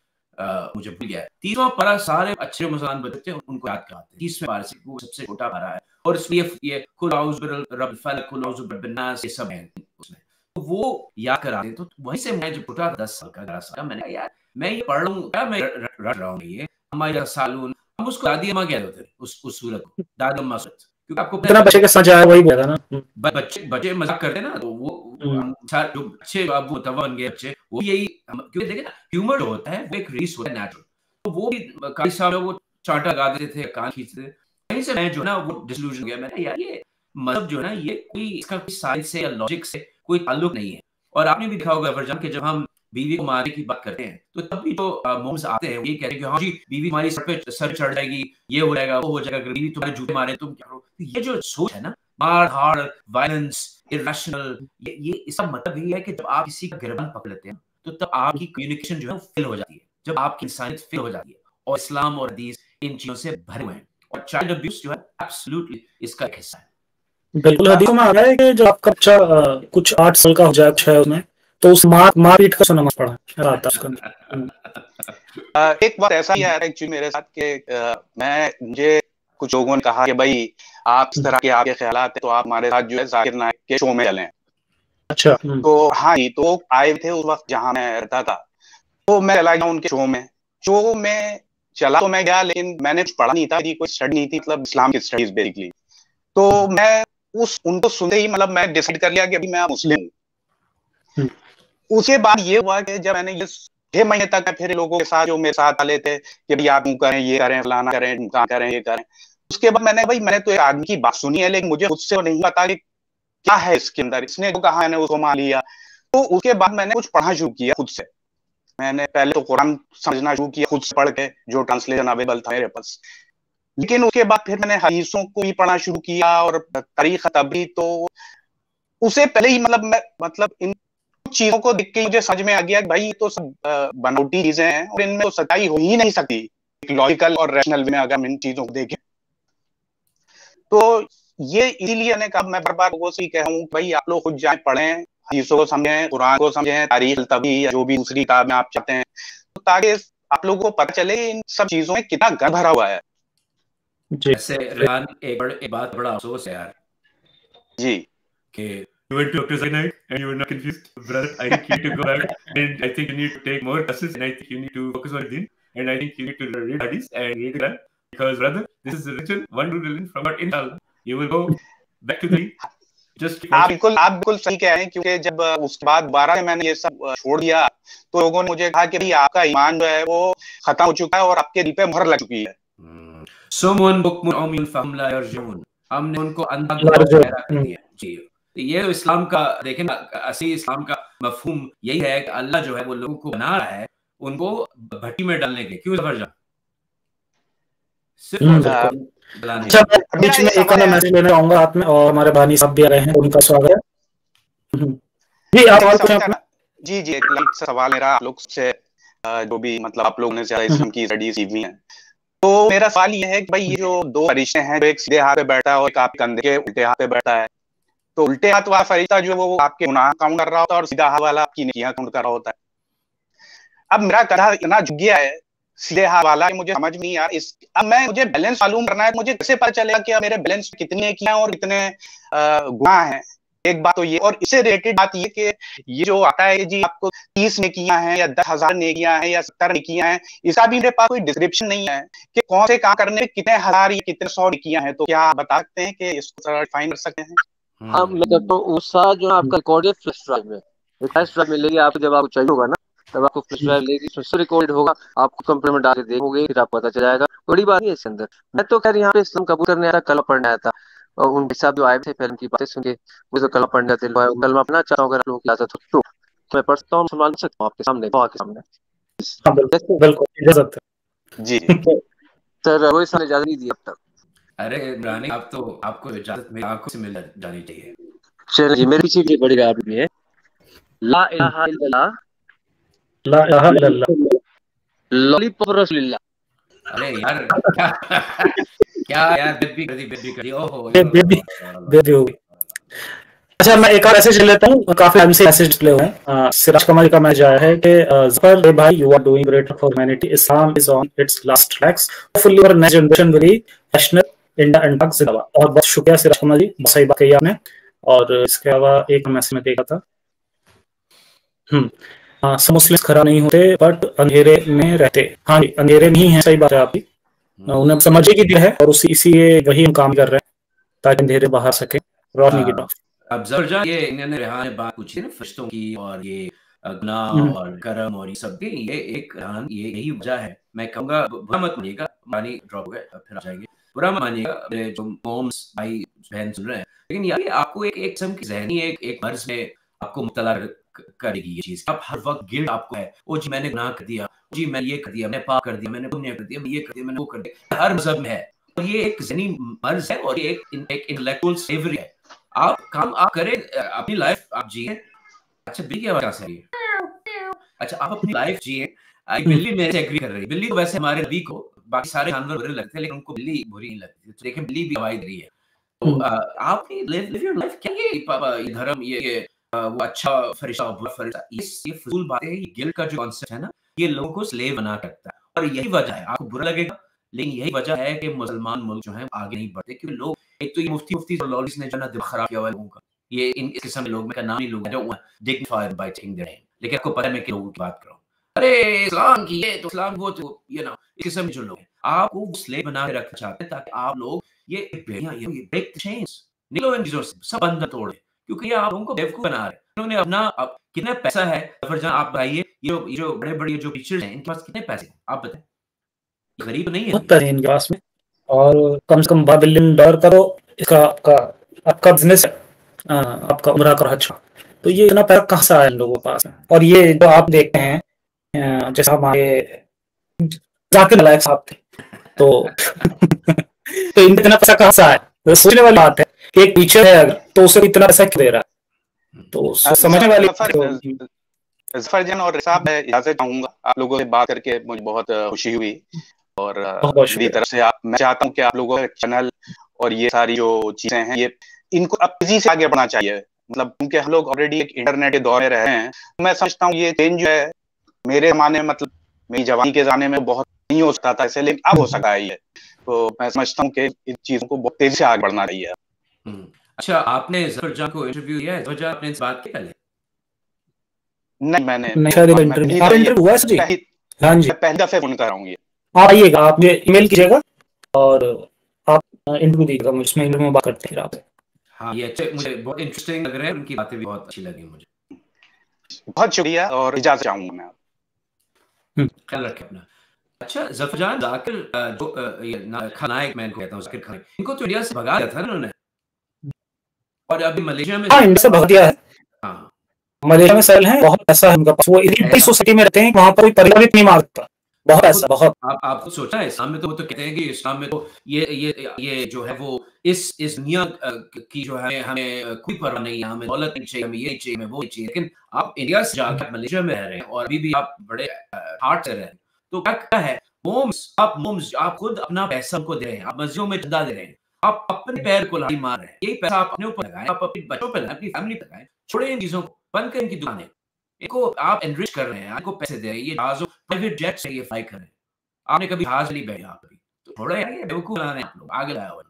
मुझे भूल गया है। 30वां पारा सारे अच्छे मुसलमान बच्चे उनको याद कराते हैं। 30वें पारे से वो सबसे छोटा पारा है, और इसलिए ये कुल औज़ु बिरब्बिल फलक, कुल औज़ु बिरब्बिन नास, ये सब है उसमें, तो वो याद कराते हैं। तो वहीं से मैं जब छोटा 10 साल का 11 साल का, मैंने कहा यार मैं ये पढ़ रहा हूँ, क्या मैं रट रहा हूँ ये हमारा सालून, हम उसको दादी अम्मा कहते होते उस सूरत को, दादी अम्मा सूरत, क्योंकि आपको इतना बच्चे के साथ जाया वही बोला ना, बच्चे मजाक करते हैं ना, तो वो जो अच्छे अब तवा बन गए बच्चे, वो यही, क्योंकि देखिए ना ह्यूमर जो होता है वो एक रीस होता है नेचुरल, तो वो भी काफी सारे वो चांटा गा देते थे, कान खींचते थे। वहीं से मैं जो ना वो डिसल्यूजन गया, मैंने यार ये मतलब जो ना ये कोई इसका कोई साइंस से या लॉजिक से कोई ताल्लुक नहीं है। और आपने भी देखा होगा फरजान कि जब हम बीवी को मारने की बात करते हैं तो तब भी तो मोम्स आते हैं, ये कहते हैं कि हाँ जी बीवी हमारी सर चढ़ जाएगी, ये हो जाएगा, वो हो जाएगा, बीवी तुम्हारे जूते मारे तुम क्या करो। ये जो सोच है ना, मार हार, वायलेंस, इरेशनल, ये इसका मतलब यही है कि जब आप किसी का गिरबान पकड़ लेते हैं तो तब आपकी कम्युनिकेशन जो है फेल हो जाती है, जब आपकी इंसानियत फेल हो जाती है। और इस्लाम और हदीस इन चीजों से भरे हुए हैं, और चाइल्ड अब्यूज जो है एब्सोल्युटली इसका एक हिस्सा है। बिल्कुल, हदीसों में आ रहा है कि जब आपका बच्चा कुछ 8 साल का हो जाए, कुछ है उसमें, तो उस मार पीट का नमाज पढ़ा आता है। एक बार ऐसा ही आया एक्चुअली मेरे साथ कि मुझे कुछ लोगों ने कहा कि भाई आप इस तरह के आपके ख्यालात हैं तो आप हमारे साथ जो है जाकिर नाइक के शो में चलें। अच्छा। तो हाँ जी, तो आए थे उस वक्त जहाँ मैं रहता था, तो मैं चला गया उनके शो में चला तो मैं गया, लेकिन मैंने कुछ पढ़ा नहीं था, कोई स्टडी नहीं थी, मतलब इस्लाम की स्टडीज बेसिकली। तो मैं उनको सुनते ही मतलब मैं डिसाइड कर लिया कि अभी मैं मुस्लिम हूँ। उसके बाद ये हुआ कि जब मैंने ये 6 महीने तक मैं फिर लोगों के साथ जो मेरे साथ वाले थे कि भाई आप करें, ये करें, फलाना करें, काम करें, ये करें। उसके बाद मैंने तो एक आदमी की बात सुनी है, लेकिन मुझे खुद से नहीं पता कि क्या है इसके अंदर, इसने जो कहा मैंने उसको मान लिया। तो उसके बाद मैंने कुछ पढ़ना शुरू किया खुद से। मैंने पहले तो कुरान समझना शुरू किया खुद से पढ़ के, जो ट्रांसलेशन अवेलेबल था मेरे पास। लेकिन उसके बाद फिर मैंने हदीसों को भी पढ़ना शुरू किया और तारीख तबरी। तो उससे पहले ही मतलब इन चीजों को देख के मुझे समझ में आ गया कि भाई ये तो सब बनावटी चीजें हैं और इनमें तो सच्चाई हो ही नहीं सकती लॉजिकल और रैशनल में, अगर हम इन चीजों को देखें। तो ये इसीलिए मैंने कहा, मैं बार बार लोगों से कह रहा हूँ भाई आप लोग खुद जाएं, पढ़ें, हदीसों को समझें, कुरान को समझें, तारीख तबरी या जो भी दूसरी किताबें आप चाहते हैं, तो ताकि आप लोगों को पता चले इन सब चीजों में कितना गंद भरा हुआ है। जैसे रियान एक बात बड़ा अफसोस है यार जी, कि you went to Dr. Zakir Naik and you were not confused, brother. I think you need to go back and I think you need to take more classes and I think you need to focus on Deen and I think you need to read Hadith and read Quran because brother, this is the religion, one true religion from God. Inshallah, you will go back to the just आप बिल्कुल सही कह रहे हैं, क्योंकि जब उसके बाद दोबारा मैंने ये सब छोड़ दिया तो लोगों ने मुझे कहा कि भाई आपका ईमान जो है वो खत्म हो चुका है और आपके दिल पे मोहर लग चुकी है। हमने उनको अंधा कर दिया जी। ये इस्लाम का देखें ना, असली इस्लाम का मफहूम यही है कि अल्लाह जो है वो लोगों को बना रहा है उनको भट्टी में डालने के। क्यों जबरदस्त अच्छा, मैं बीच में एक मैसेज लेना चाहूंगा हाथ में, और हमारे भानी साहब भी आ रहे हैं, उनका स्वागत है जी। आप सवाल पूछें अपना। जी, एक लाइट सा सवाल मेरा आप लोग से, जो भी मतलब आप लोगों ने ज्यादा इस्लाम की स्टडीज की हुई है, तो मेरा सवाल ये है कि भाई ये जो दो फरिश्ते हैं, जो एक सीधे हाथ पे बैठा है और एक आपके कंधे के उल्टे हाथ पे बैठा है, तो उल्टे हाथ वाला फरिश्ता जो वो आपके गुनाह काउंट कर रहा होता है और सीधा हाथ वाला आपकी नेकियां काउंट कर रहा होता है। अब मेरा कहा इतना झुक गया है सीधे हाथ वाला, मुझे समझ नहीं यार अब मुझे बैलेंस मालूम करना है, मुझे कैसे पता चलेगा कि मेरे बैलेंस में कितनी नेकियां और कितने गुनाह हैं। एक बात तो ये, और इससे रिलेटेड बात ये कि ये जो आता है जी आपको 30 नेकियां हैं या 10,000 नेकियां हैं या 70 नेकियां हैं, इसका भी मेरे पास कोई डिस्क्रिप्शन नहीं है कि कौन से काम करने में कितने हजार या कितने 100 नेकियां हैं। तो क्या आप बता सकते हैं कि इसको थोड़ा डिफाइन कर सकते हैं? हाँ, मैं कहता हूँ उस सारा जो आपका रिकॉर्डेड फ्लैश ड्राइव में, फ्लैश ड्राइव मिलेगी आपको, जब आपको चाहिए होगा ना तब आपको फ्लैश ड्राइव मिलेगी, उसमें रिकॉर्डेड होगा, आपको कंप्यूटर में डाल के देखोगे, फिर आपको पता चल जाएगा। बड़ी बात नहीं है इसके अंदर। मैं तो खैर यहाँ पे इस्लाम कबूल करने आया था, कलमा पढ़ने आया था, और उन साहब जो आए थे फिल्म की बातें सुन के मुझे तो कलमा पढ़ने थे, कलमा पढ़ना चाहता हूँ, अगर लोगों की आदत हो तो मैं पढ़ता हूँ, मुसलमान बन सकता हूँ आपके सामने, आपके सामने। बिल्कुल इजाजत जी सर, वो इस्लाम ने इजाजत नहीं दी अब तक। अरे रानी, आप तो, आपको इजाजत मेरी आंखों से मिल जानी चाहिए। चलिए जी, मेरे पीछे पड़ेगा आप भी है। ला इलाहा इल्लल्लाह, ला इलाहा इल्लल्लाह, लॉलीपॉप रसूलुल्लाह। अरे यार क्या क्या यार, बेबी कर दी, ओहो बेबी बेबी हो गई। अच्छा, मैं एक और मैसेज ले लेता हूँ, काफी टाइम से मैसेज डिस्प्ले हुए हैं। सिराज कमल का मैसेज आया है कि जफर भाई, you are doing great for humanity, Islam is on its last tracks, hopefully your next generation will be passionate India and Pak जिंदाबाद। बहुत बहुत शुक्रिया सिराज कमल जी, बहुत सही बात कही आपने। और इसके अलावा एक मैसेज में देखा था, सब मुस्लिम खरा नहीं होते बट अंधेरे में रहते। हाँ जी, अंधेरे नहीं है, सही बात है आपकी। उन्हें समझे की दिया है और इसी वही हम काम कर रहे हैं ताकि अंधेरे बाहर सके रोशनी की तरफ। अब जबरजान ये इन्होंने रेहान ने बात पूछी ना फरिश्तों की, और ये गुनाह और करम और ये सब की, ये एक रेहान, ये यही वजह है। मैं कहूँगा, बुरा मत मानिएगा, पानी ड्रॉप हो गए फिर आ जाएंगे, बुरा मत मानिएगा मेरे जो मोम्स भाई बहन सुन रहे हैं, लेकिन यार ये आपको एक किस्म की ज़हनी एक मर्ज में आपको मुब्तला करेगी ये चीज। आप हर वक्त गिल्ट आपको है, ओ जी मैंने गुनाह कर दिया, जी मैंने ये कर दिया, मैंने पाप कर दिया, मैंने पुण्य कर दिया, मैं ये कर दिया, मैंने वो कर दिया। हर मजहब में है, और ये एक ज़हनी मर्ज है, और ये एक इंटेलेक्चुअल स्लेवरी है। आप काम आप करें, अपनी लाइफ आप जिए। अच्छा, बिल्ली की आवाज कहाँ से आ रही है? अच्छा, आप अपनी लाइफ जिए। बिल्ली मेरे से एग्री कर रही है। बिल्ली तो वैसे हमारे नबी को, बाकी सारे जानवर बुरे लगते हैं, लेकिन उनको बिल्ली बुरी नहीं लगती। तो देखिए, बिल्ली भी आवाज दे रही है। तो आप लिव योर लाइफ। क्या ये धर्म, ये वो अच्छा फरिश्ता बुरा फरिश्ता, ये फजूल बातें हैं। ये गिल्ट का जो कॉन्सेप्ट है ना, ये लोगों को स्लेव बना करता है, और यही वजह है, आपको बुरा लगेगा लेकिन यही वजह है कि मुसलमान मुल्क जो है आगे नहीं बढ़ते, क्योंकि लोग, एक तो ये मुफ्ती लॉलीज ने जो ना दिमाग खराब किया हुआ है लोगों का। ये इस किस्म के लोग, मैं का नाम नहीं लूंगा, don't want dignified by taking their name, लेकिन आपको पता है मैं किन लोगों की बात कर रहा हूँ। अरे इस्लाम की ये तो इस्लाम, वो तो यू नो, इस किस्म के जो लोग हैं आपको स्लेव बना के रखना चाहते हैं, ताकि आप लोग ये ब्रेक द चेन्स, निकलो इन चीजों से, सब बंधन तोड़े, क्योंकि ये आप लोगों को बेवकूफ बना रहे हैं। इन्होंने अपना, अब कितना पैसा है जफरजान, आप बताइए, ये जो बड़े बड़े जो टीचर्स हैं, इनके पास कितने पैसे, आप बताएं, गरीब नहीं है बहुत पैसे इनके पास में, और कम से कम $12 बिलियन का तो इसका आपका बिजनेस है, आपका उम्रा का अच्छा। तो ये इतना पैसा कहाँ से आया इन लोगों के पास में? और ये जो आप देखते हैं, जैसा हमारे जाकिर नाइक साहब थे, तो तो इनका इतना पैसा कहाँ से आया? तो सोचने वाली बात है कि एक टीचर है अगर, तो उसे इतना पैसा क्यों दे रहा है? तो समझने वाली जफरजान और साहब, मैं इजाजत चाहूंगा, आप लोगों से बात करके मुझे बहुत खुशी हुई, और मेरी तरफ से मैं चाहता हूँ कि आप लोगों का चैनल और ये सारी जो चीजें हैं, ये इनको अब तेजी से आगे बढ़ना चाहिए। मतलब क्योंकि हम लोग ऑलरेडी एक इंटरनेट के दौर में रहे हैं, मैं समझता हूँ ये चेंज जो है मेरे जमाने में, मतलब मेरी जवानी के जमाने में बहुत नहीं हो सकता था ऐसे, लेकिन अब हो सकता है ये। तो मैं समझता हूँ कि इन चीजों को बहुत तेजी से आगे बढ़ना चाहिए। अच्छा, आपने जफरजान को इंटरव्यू किया है? जफरजान, आपने इस बात की पहले? नहीं, मैंने इंटरव्यू हुआ है जी। हाँ जी, पहली दफे फोन कर रहा हूँ। ये आप आइएगा, आप मुझे ईमेल कीजिएगा और आप इंटरव्यू दीजिएगा, मुझे इंटरव्यू में बात करते हैं आपसे। हाँ, ये अच्छे, मुझे बहुत इंटरेस्टिंग लग रहे हैं, उनकी बातें भी बहुत अच्छी लगी मुझे। बहुत शुक्रिया, और इजाजत चाहूंगा मैं। ख्याल रखें अपना। अच्छा, जफरजान, जाकिर जो खलनायक, मैं इनको कहता हूँ जाकिर खान, इनको तो इंडिया से भगा दिया था ना उन्होंने, और अभी मलेशिया में, हाँ, इंडिया से भगा दिया है। हाँ, मलेशिया में सेल है, बहुत पैसा है उनका पास, वो इतनी सोसाइटी में रहते हैं, वहां पर कोई परिवार भी नहीं मारता, बहुत ऐसा, बहुत। आपको सोचा है, इस्लाम में तो वो तो कहते हैं कि इस्लाम में तो ये जो है वो इस दुनिया की जो है हमें कोई परवाह नहीं है, हमें दौलत नहीं चाहिए, हमें ये चाहिए, हमें वो चाहिए। लेकिन आप इंडिया से जाकर मलेशिया में रह रहे हैं, और अभी भी आप बड़े हार्ट से रह रहे हैं, तो क्या है, मोम्स आप खुद अपना पैसा उनको दे रहे हैं, आप मस्जिदों में चंदा दे रहे हैं, आप अपने पैर को लाठी मार रहे हैं। यही पैसा आप अपने ऊपर लगाएं, आप अपने बच्चों पर लगाएं, अपनी फैमिली पर लगाएं। छोड़े इन चीजों को, बंद करें इनकी दुकानें, इनको आप एनरिच कर रहे हैं, आपको पैसे दे रहे हैं, ये जहाजों प्राइवेट जेट से ये फ्लाई कर रहे हैं। आपने कभी जहाज नहीं बैठा कभी, तो थोड़ा यार ये बेवकूफ बना रहे हैं आप लोग, आगे लाया हुआ।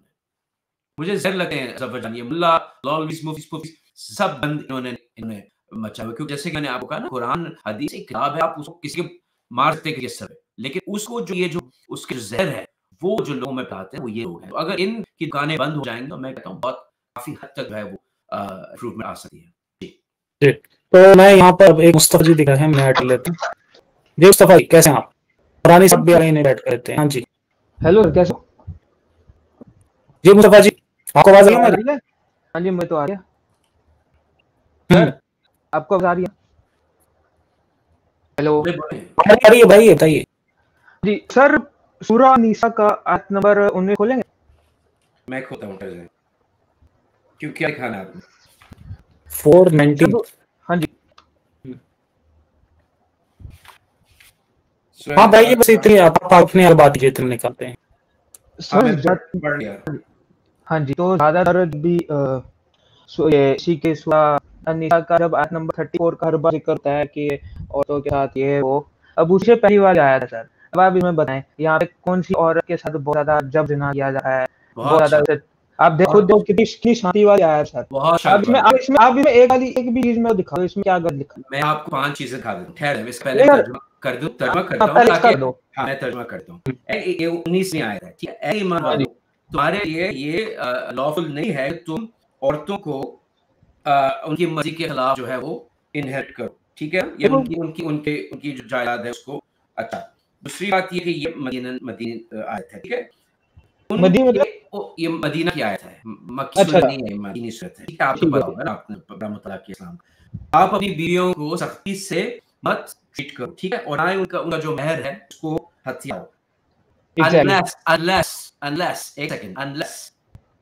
मुझे जहर लगते हैं जफरजान, ये मुल्ला लॉलवीज मुफ्ती सब बंद इन्होंने मचा हुआ, क्योंकि जैसे कि मैंने आपको कहा ना, कुरान हदीस एक किताब है, आप उसको किसी के मार सकते हैं सर, लेकिन उसको जो ये जो उसके जो जहर है, वो जो लोगों में पाते हैं, वो ये लोग हैं। तो अगर इनकी दुकानें बंद हो जाएंगी, तो मैं कहता हूँ बहुत काफी हद तक जो है वो इम्प्रूवमेंट आ सकती है। जी, तो मैं यहाँ पर एक मुस्तफा जी दिखा है, मैं हट लेता हूँ जी। मुस्तफा जी, कैसे हैं आप? पुरानी सब भी आ रही, बैठ कर लेते हैं। हाँ जी, हेलो, कैसे हो जी मुस्तफा जी, आपको आवाज आ रही है? हाँ जी, मैं तो आ गया सर, आपको आवाज आ रही है? हेलो, आ रही है भाई, बताइए जी सर। सूरा निसा का आयत नंबर 19 खोलेंगे? मैं खोता हूँ ट्रेजर, क्यों क्या लिखा है आपने? 490। हाँ जी हाँ भाई, ये बस इतनी आप अपनी हर बात जितने निकालते हैं सर। हाँ जी, तो ज्यादातर भी ये इसी के निसा का जब आयत नंबर 34 का हर बार जिक्र होता है कि औरतों के साथ ये वो, अब उससे पहली बार आया था सर। अब आप इसमें बताएं यहाँ पे कौन सी औरत के साथ बहुत ज्यादा जब जिना किया जा रहा है, बहुत ज्यादा। आप देखो दो कितनी शांति वाली आया सर। अब इसमें आप इसमें एक भी चीज में दिखाओ इसमें क्या गलत लिखा। मैं आपको 5 चीजें दिखा दूं, ठहर इससे पहले तर्जुमा करता हूं ताकि मैं तर्जुमा करता हूं। ये 19 में आया है, ठीक है? ईमान वालों, तुम्हारे लिए ये लॉफुल नहीं है तुम औरतों को उनकी मर्जी के खिलाफ जो है वो इनहेरिट करो, ठीक है? ये उनकी जो जायदाद है उसको। अच्छा, दूसरी बात ये कि ये मदीना आयत है, ठीक है? ये मदीना की आयत है, मक्की सूरत नहीं है, मदीनी सूरत है, ठीक है? आपको पता होगा ना, आपने मुतलक इस्लाम। आप अपनी बीवियों को सख्ती से मत ट्रीट करो, ठीक है? और ना उनका जो महर है उसको हथियाओ, unless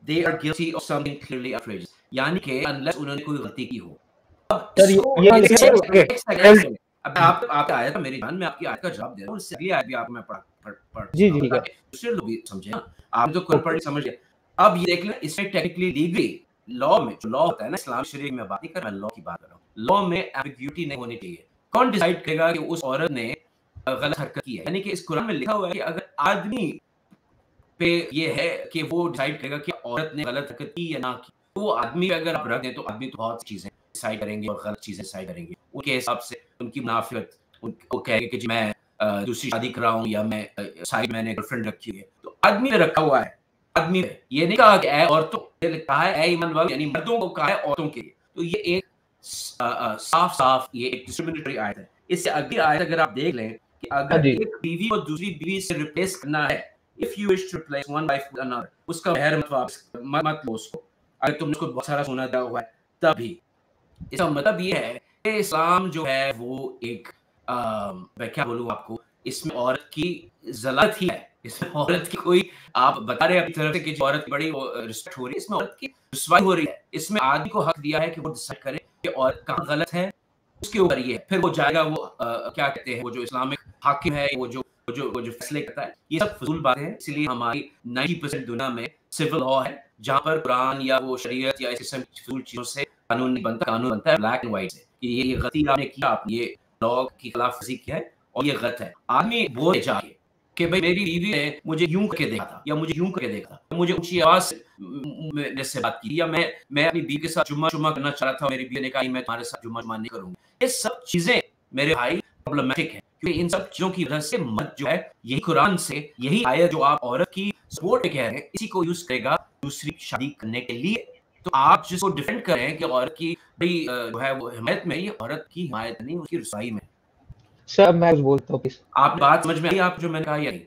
they are guilty of something clearly outrageous, यानी कि unless उन्होंने कोई गलती की हो। अब आप आयत मेरी जान, मैं आपकी आयत का जवाब दे रहा हूँ, उससे अगली आयत भी आपको मैं पढ़ जी दूसरे लोग भी समझे ना। आप तो कुरान पढ़ समझ गए। अब ये देख लें, इसमें टेक्निकली लीगली लॉ में जो लॉ होता है ना, इस्लाम शरीयत में बात नहीं कर रहा, लॉ की बात कर रहा हूँ। लॉ में एम्बिग्यूटी नहीं होनी चाहिए। कौन डिसाइड करेगा कि उस औरत ने गलत हरकत की है? यानी कि इस कुरान में लिखा हुआ है कि अगर आदमी पे ये है कि वो डिसाइड करेगा कि औरत ने गलत हरकत की या ना की, तो वो आदमी अगर आप रख दें तो आदमी तो बहुत चीजें डिसाइड करेंगे और गलत चीजें डिसाइड करेंगे उनके हिसाब से। उनकी मुनाफियत, उनको कहेंगे कि मैं दूसरी शादी कर रहा हूँ या मैं साइड मैंने गर्लफ्रेंड रखी है, तो आदमी पे रखा हुआ है। आदमी पे ये नहीं कहा कि ऐ औरतों, ये कहा है ऐ ईमान वालों, यानी मर्दों को कहा है औरतों के लिए। तो ये एक साफ ये एक डिस्क्रिमिनेटरी आयत है। इससे अगली आयत अगर आप देख लें कि अगर एक बीवी को दूसरी बीवी से रिप्लेस करना है, if you wish to replace one wife with another, उसका महर मत लो उसको, अगर तुमने उसको बहुत सारा सोना दिया हुआ है तभी। इसका मतलब ये है कि इस्लाम जो है वो एक मैं क्या बोलूँ आपको, इसमें औरत की जलालत ही है, इसमें औरत की कोई आप बता रहे हैं अपनी तरफ से कि जो औरत की बड़ी रिस्पेक्ट हो रही है, इसमें औरत की रुसवाई हो रही है। इसमें आदमी को हक दिया है कि वो डिसाइड करे कि औरत कहाँ गलत है, उसके ऊपर ये है। फिर वो जाएगा, वो क्या कहते हैं, वो जो इस्लामिक हाकिम है, वो जो फैसले करता है। ये सब फजूल बातें हैं। इसलिए हमारी 90% दुनिया में सिविल लॉ है, जहाँ पर कुरान या वो शरीयत या इस किस्म की फजूल चीजों से कानून नहीं बनता। कानून बनता है ब्लैक एंड व्हाइट से, ये गलती आपने किया, आपने ये लॉ की खिलाफवर्जी की है और ये गलत है। आदमी बोले जाके कि भाई मेरी बीवी ने मुझे यूं करके देखा था या मुझे यूं करके देखा था, मुझे ऊंची आवाज से बात की, या मैं अपनी बीवी के साथ जुम्मा करना चाह रहा था, मेरी बीवी ने कहा मैं तुम्हारे साथ जुम्मा नहीं करूंगी। ये सब चीजें मेरे भाई प्रॉब्लमेटिक है, क्योंकि इन सब चीजों की वजह से मर्द जो है, यही कुरान से यही आयत जो आप औरत की सपोर्ट में कह रहे हैं, इसी को यूज करेगा दूसरी शादी करने के लिए। तो आप जिसको डिफेंड कर रहे हैं कि औरत की भाई जो है वो हिमायत में, ये औरत की हिमायत नहीं, उसकी रुसवाई में। सर मैं बोलता हूँ, आप बात समझ में आई आप जो मैंने कहा या नहीं?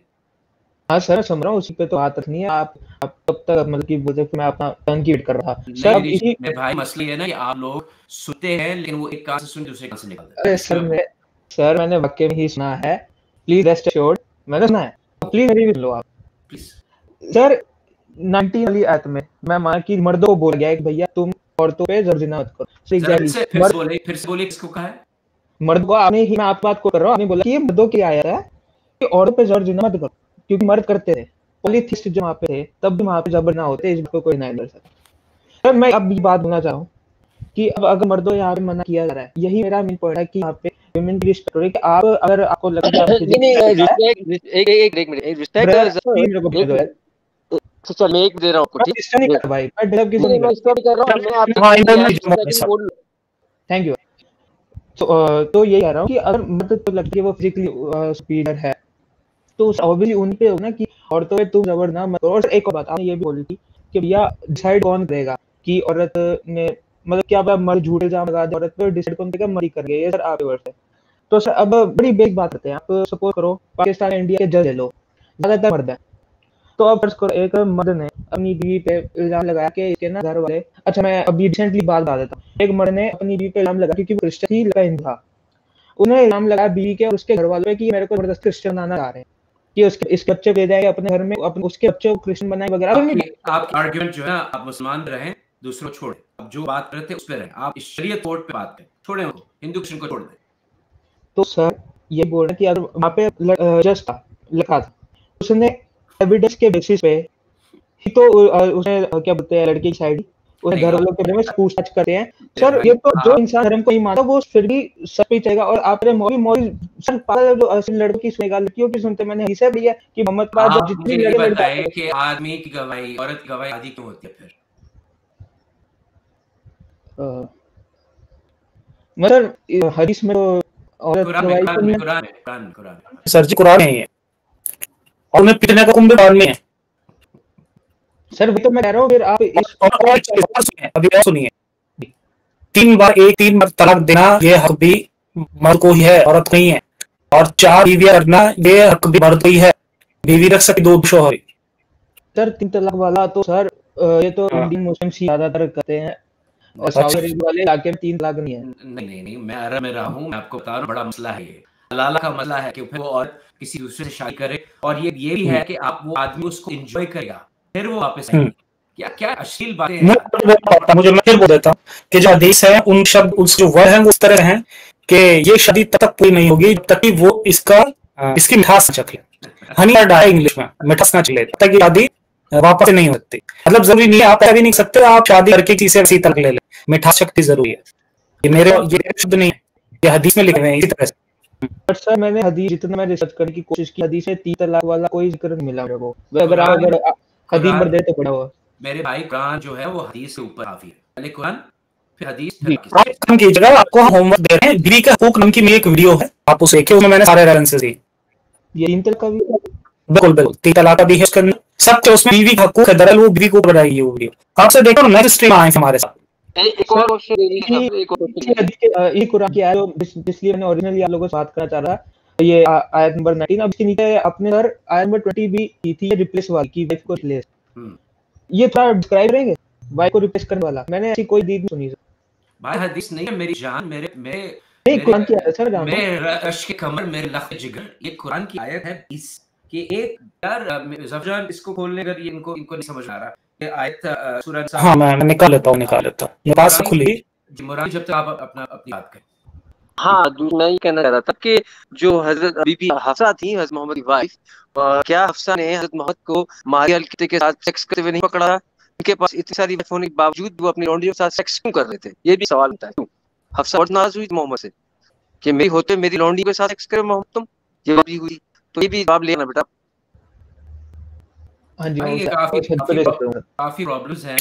हाँ सर समझ रहा हूँ, उसी पे तो बात रखनी है। आप कब तक मतलब कि बोलते मैं अपना टर्न की वेट कर रहा था। सर इसी मेरे भाई मसला है ना कि आप लोग सुनते हैं लेकिन वो एक कान से सुन दूसरे कान से निकालते हैं। सर मैंने वाकई में ही सुना है, प्लीज रेस्ट एश्योर्ड, मैंने सुना है, प्लीज मेरी भी लो आप प्लीज। सर 19 वाली आयत में मैं मान की मर्दों को बोल गया कि भैया तुम औरतों पे जबर जिना मत करो। फिर से बोले किसको कहा है? मर्द को। आपने ही, मैं आप बात को कर रहा हूँ, आपने बोला कि ये मर्दों की आयत है कि औरतों पे जबर जिना मत करो, क्योंकि मर्द करते थे, पॉलीथिस्ट जो वहाँ पे थे तब भी वहाँ पे जबर ना होते, इस बात को कोई नहीं कर सकता। सर मैं अब ये बात बोलना चाह रहा हूँ कि अब अगर मर्दों यहाँ पे मना किया जा रहा है, यही मेरा मेन पॉइंट है कि यहाँ पे वुमेन की रिस्पेक्ट हो रही है। कि आप अगर आपको लगता है चल मैं एक दे रहा हूँ आपको, ठीक भाई मैं डिस्टर्ब किसी नहीं कर रहा हूँ, थैंक यू। तो ये कह रहा हूँ कि अगर मर्द तो लगती है वो फिजिकली सुपीरियर है, तो ऑब्वियसली उन पे होना कि औरतों पे तुम जबर ना मत करो। और एक और बात आपने ये भी बोली थी कि भैया डिसाइड कौन करेगा कि औरत ने मतलब क्या मर्द झूठे इल्जाम लगा दे औरत पे, डिसाइड कौन करेगा? मर्द कर गए। ये सर आपके वर्ड है। तो सर अब बड़ी बेसिक बात करते हैं। आप सपोज करो पाकिस्तान इंडिया के जज ले लो, ज्यादातर मर्द है, तो अब फर्ज करो एक मर्द ने अपनी बीवी पे इल्जाम लगाया कि इसके ना घर वाले, अच्छा मैं अभी रिसेंटली बात बता देता हूँ, एक मर्द ने अपनी बीवी पे इल्जाम लगाया क्योंकि वो क्रिश्चियन थी, लगा हिंदू था, उन्हें इल्जाम लगाया बीवी के और उसके घर वालों पे कि मेरे को जबरदस्ती क्रिश्चियन बनाना चाह रहे हैं। कि उसके इसके बच्चे ले जाए अपने घर में, अपने उसके बच्चे को क्रिश्चियन बनाए वगैरह। आपकी आर्गुमेंट जो है आप मुसलमान रहें, दूसरों छोड़े, आप जो बात कर रहे थे उस पे रहें, आप इस शरीयत कोड पे बात करें, छोड़े उनको, हिंदू क्रिश्चियन को छोड़ दें। तो सर ये बोल रहे कि अगर वहाँ पे जस्ट लिखा था, उसने एविडेंस के बेसिस पे ही तो उसने क्या बोलते हैं लड़की की साइड, उसने घर वालों के बारे में पूछताछ करते हैं। सर ये तो जो इंसान धर्म को नहीं मानता वो फिर भी सब पे चलेगा। और आप मौलवी सर पागल जो लड़कों की सुनेगा, लड़कियों की सुनते। मैंने हिस्सा भी है कि मोहम्मद पाक जब जितनी लड़के बताए कि आदमी की गवाही, औरत की गवाही आदि क्यों होती है फिर? मतलब हदीस में सर जी कुरान में है और उन्हें पिटने का हुक्म भी कुरान में है। सर वो तो मैं कह रहा हूँ, फिर आप अभी और सुनिए, 3 बार तलाक देना ये हक भी मर्द को ही है, औरत को नहीं है। और 4 बीवियां रखना ये हक भी मर्द को ही है, बीवी रख सकती 2 शौहर। सर 3 तलाक वाला तो सर ये तो इंडियन मुस्लिम्स ज्यादातर करते हैं, और सऊदी अरब वाले इलाके में 3 तलाक नहीं है। नहीं, मैं अरब में रहा हूँ, मैं आपको बता रहा हूँ, बड़ा मसला है ये, हलाला का मसला है कि फिर वो और किसी दूसरे से शादी करे, और ये भी है कि आप वो आदमी उसको एंजॉय करेगा, फिर वो वापस आएगी। क्या अश्लील बातें हैं। मुझे मैं फिर बोल देता हूँ कि जो हदीस है उन शब्द, उस जो वर्ड है वो इस तरह हैं कि ये शादी तब तक पूरी नहीं होगी जब तक कि वो इसकी मिठास न चखे। हनी डाल इंग्लिश में, मिठास ना चले, तब तक शादी वापस नहीं हो सकती। मतलब जरूरी नहीं है, आप ऐसा भी नहीं सकते आप शादी करके किसी से तक ले ले, मिठास शक्ति जरूरी है। ये मेरे शब्द नहीं है, ये हदीस में लिखे हुए हैं इसी तरह से। बट सर मैंने हदीस, जितना मैं रिसर्च करने की कोशिश की, हदीस में 3 तलाक वाला कोई जिक्र नहीं मिला मेरे को। अगर हदीस पर देते पड़ा हुआ मेरे भाई, कुरान जो है वो हदीस से ऊपर काफी है। पहले कुरान फिर हदीस, फिर की जगह आपको होमवर्क दे रहे हैं, बीवी का हुक्म नाम की मेरी एक वीडियो है, आप उसे देखिए, उसमें मैंने सारे रेफरेंसेस दिए। ये 3 तलाक का भी बिल्कुल 3 तलाक का भी है उसके अंदर, सब उसमें बीवी का हकूक है, दरअसल वो बीवी को बनाई है वो वीडियो। आपसे देखो ना, नेक्स्ट स्ट्रीम आए हमारे साथ। एक और क्वेश्चन, ये कुरान की आयत, इसलिए मैंने ओरिजिनली आप लोगों से बात करना चाह रहा, ये आयत नंबर 19। अब इसके नीचे अपने सर आयत नंबर 20 भी की थी, रिप्लेस वाली की, वाइफ को रिप्लेस। ये थोड़ा डिस्क्राइब करेंगे वाइफ को रिप्लेस करने वाला? मैंने ऐसी कोई दीद नहीं सुनी सर। भाई हदीस नहीं है मेरी जान, मेरे नहीं कुरान की आयत सर, मेरे अश्क कमर, मेरे लख जिगर, ये कुरान की आयत है 20 कि एक यार ज़फजान इसको खोलने अगर ये इनको नहीं समझ आ रहा, ये आयत सूरह, हाँ मैं निकाल लेता हूँ, ये बात से खुली मुराद, जब तक आप अपनी बात करें। हाँ, मैं ये कहना चाह रहा था कि जो हजरत बीबी हफ्सा थी, हजरत मोहम्मद की वाइफ, क्या हफ्सा ने हजरत मोहम्मद को मारिया अल-कित्ते के साथ सेक्स करते हुए नहीं पकड़ा? उनके पास इतनी सारी वाइफ होने के बावजूद वो अपनी लौंडियों के साथ सेक्स क्यों कर रहे थे? ये भी सवाल होता है। क्यों हफ्सा बहुत नाराज हुई मोहम्मद से कि मेरी होते मेरी लौंडी के साथ सेक्स करे मोहम्मद तुम? ये भी हुई, तो ये भी जवाब लेना बेटा। हाँ जी, काफी प्रॉब्लम्स हैं,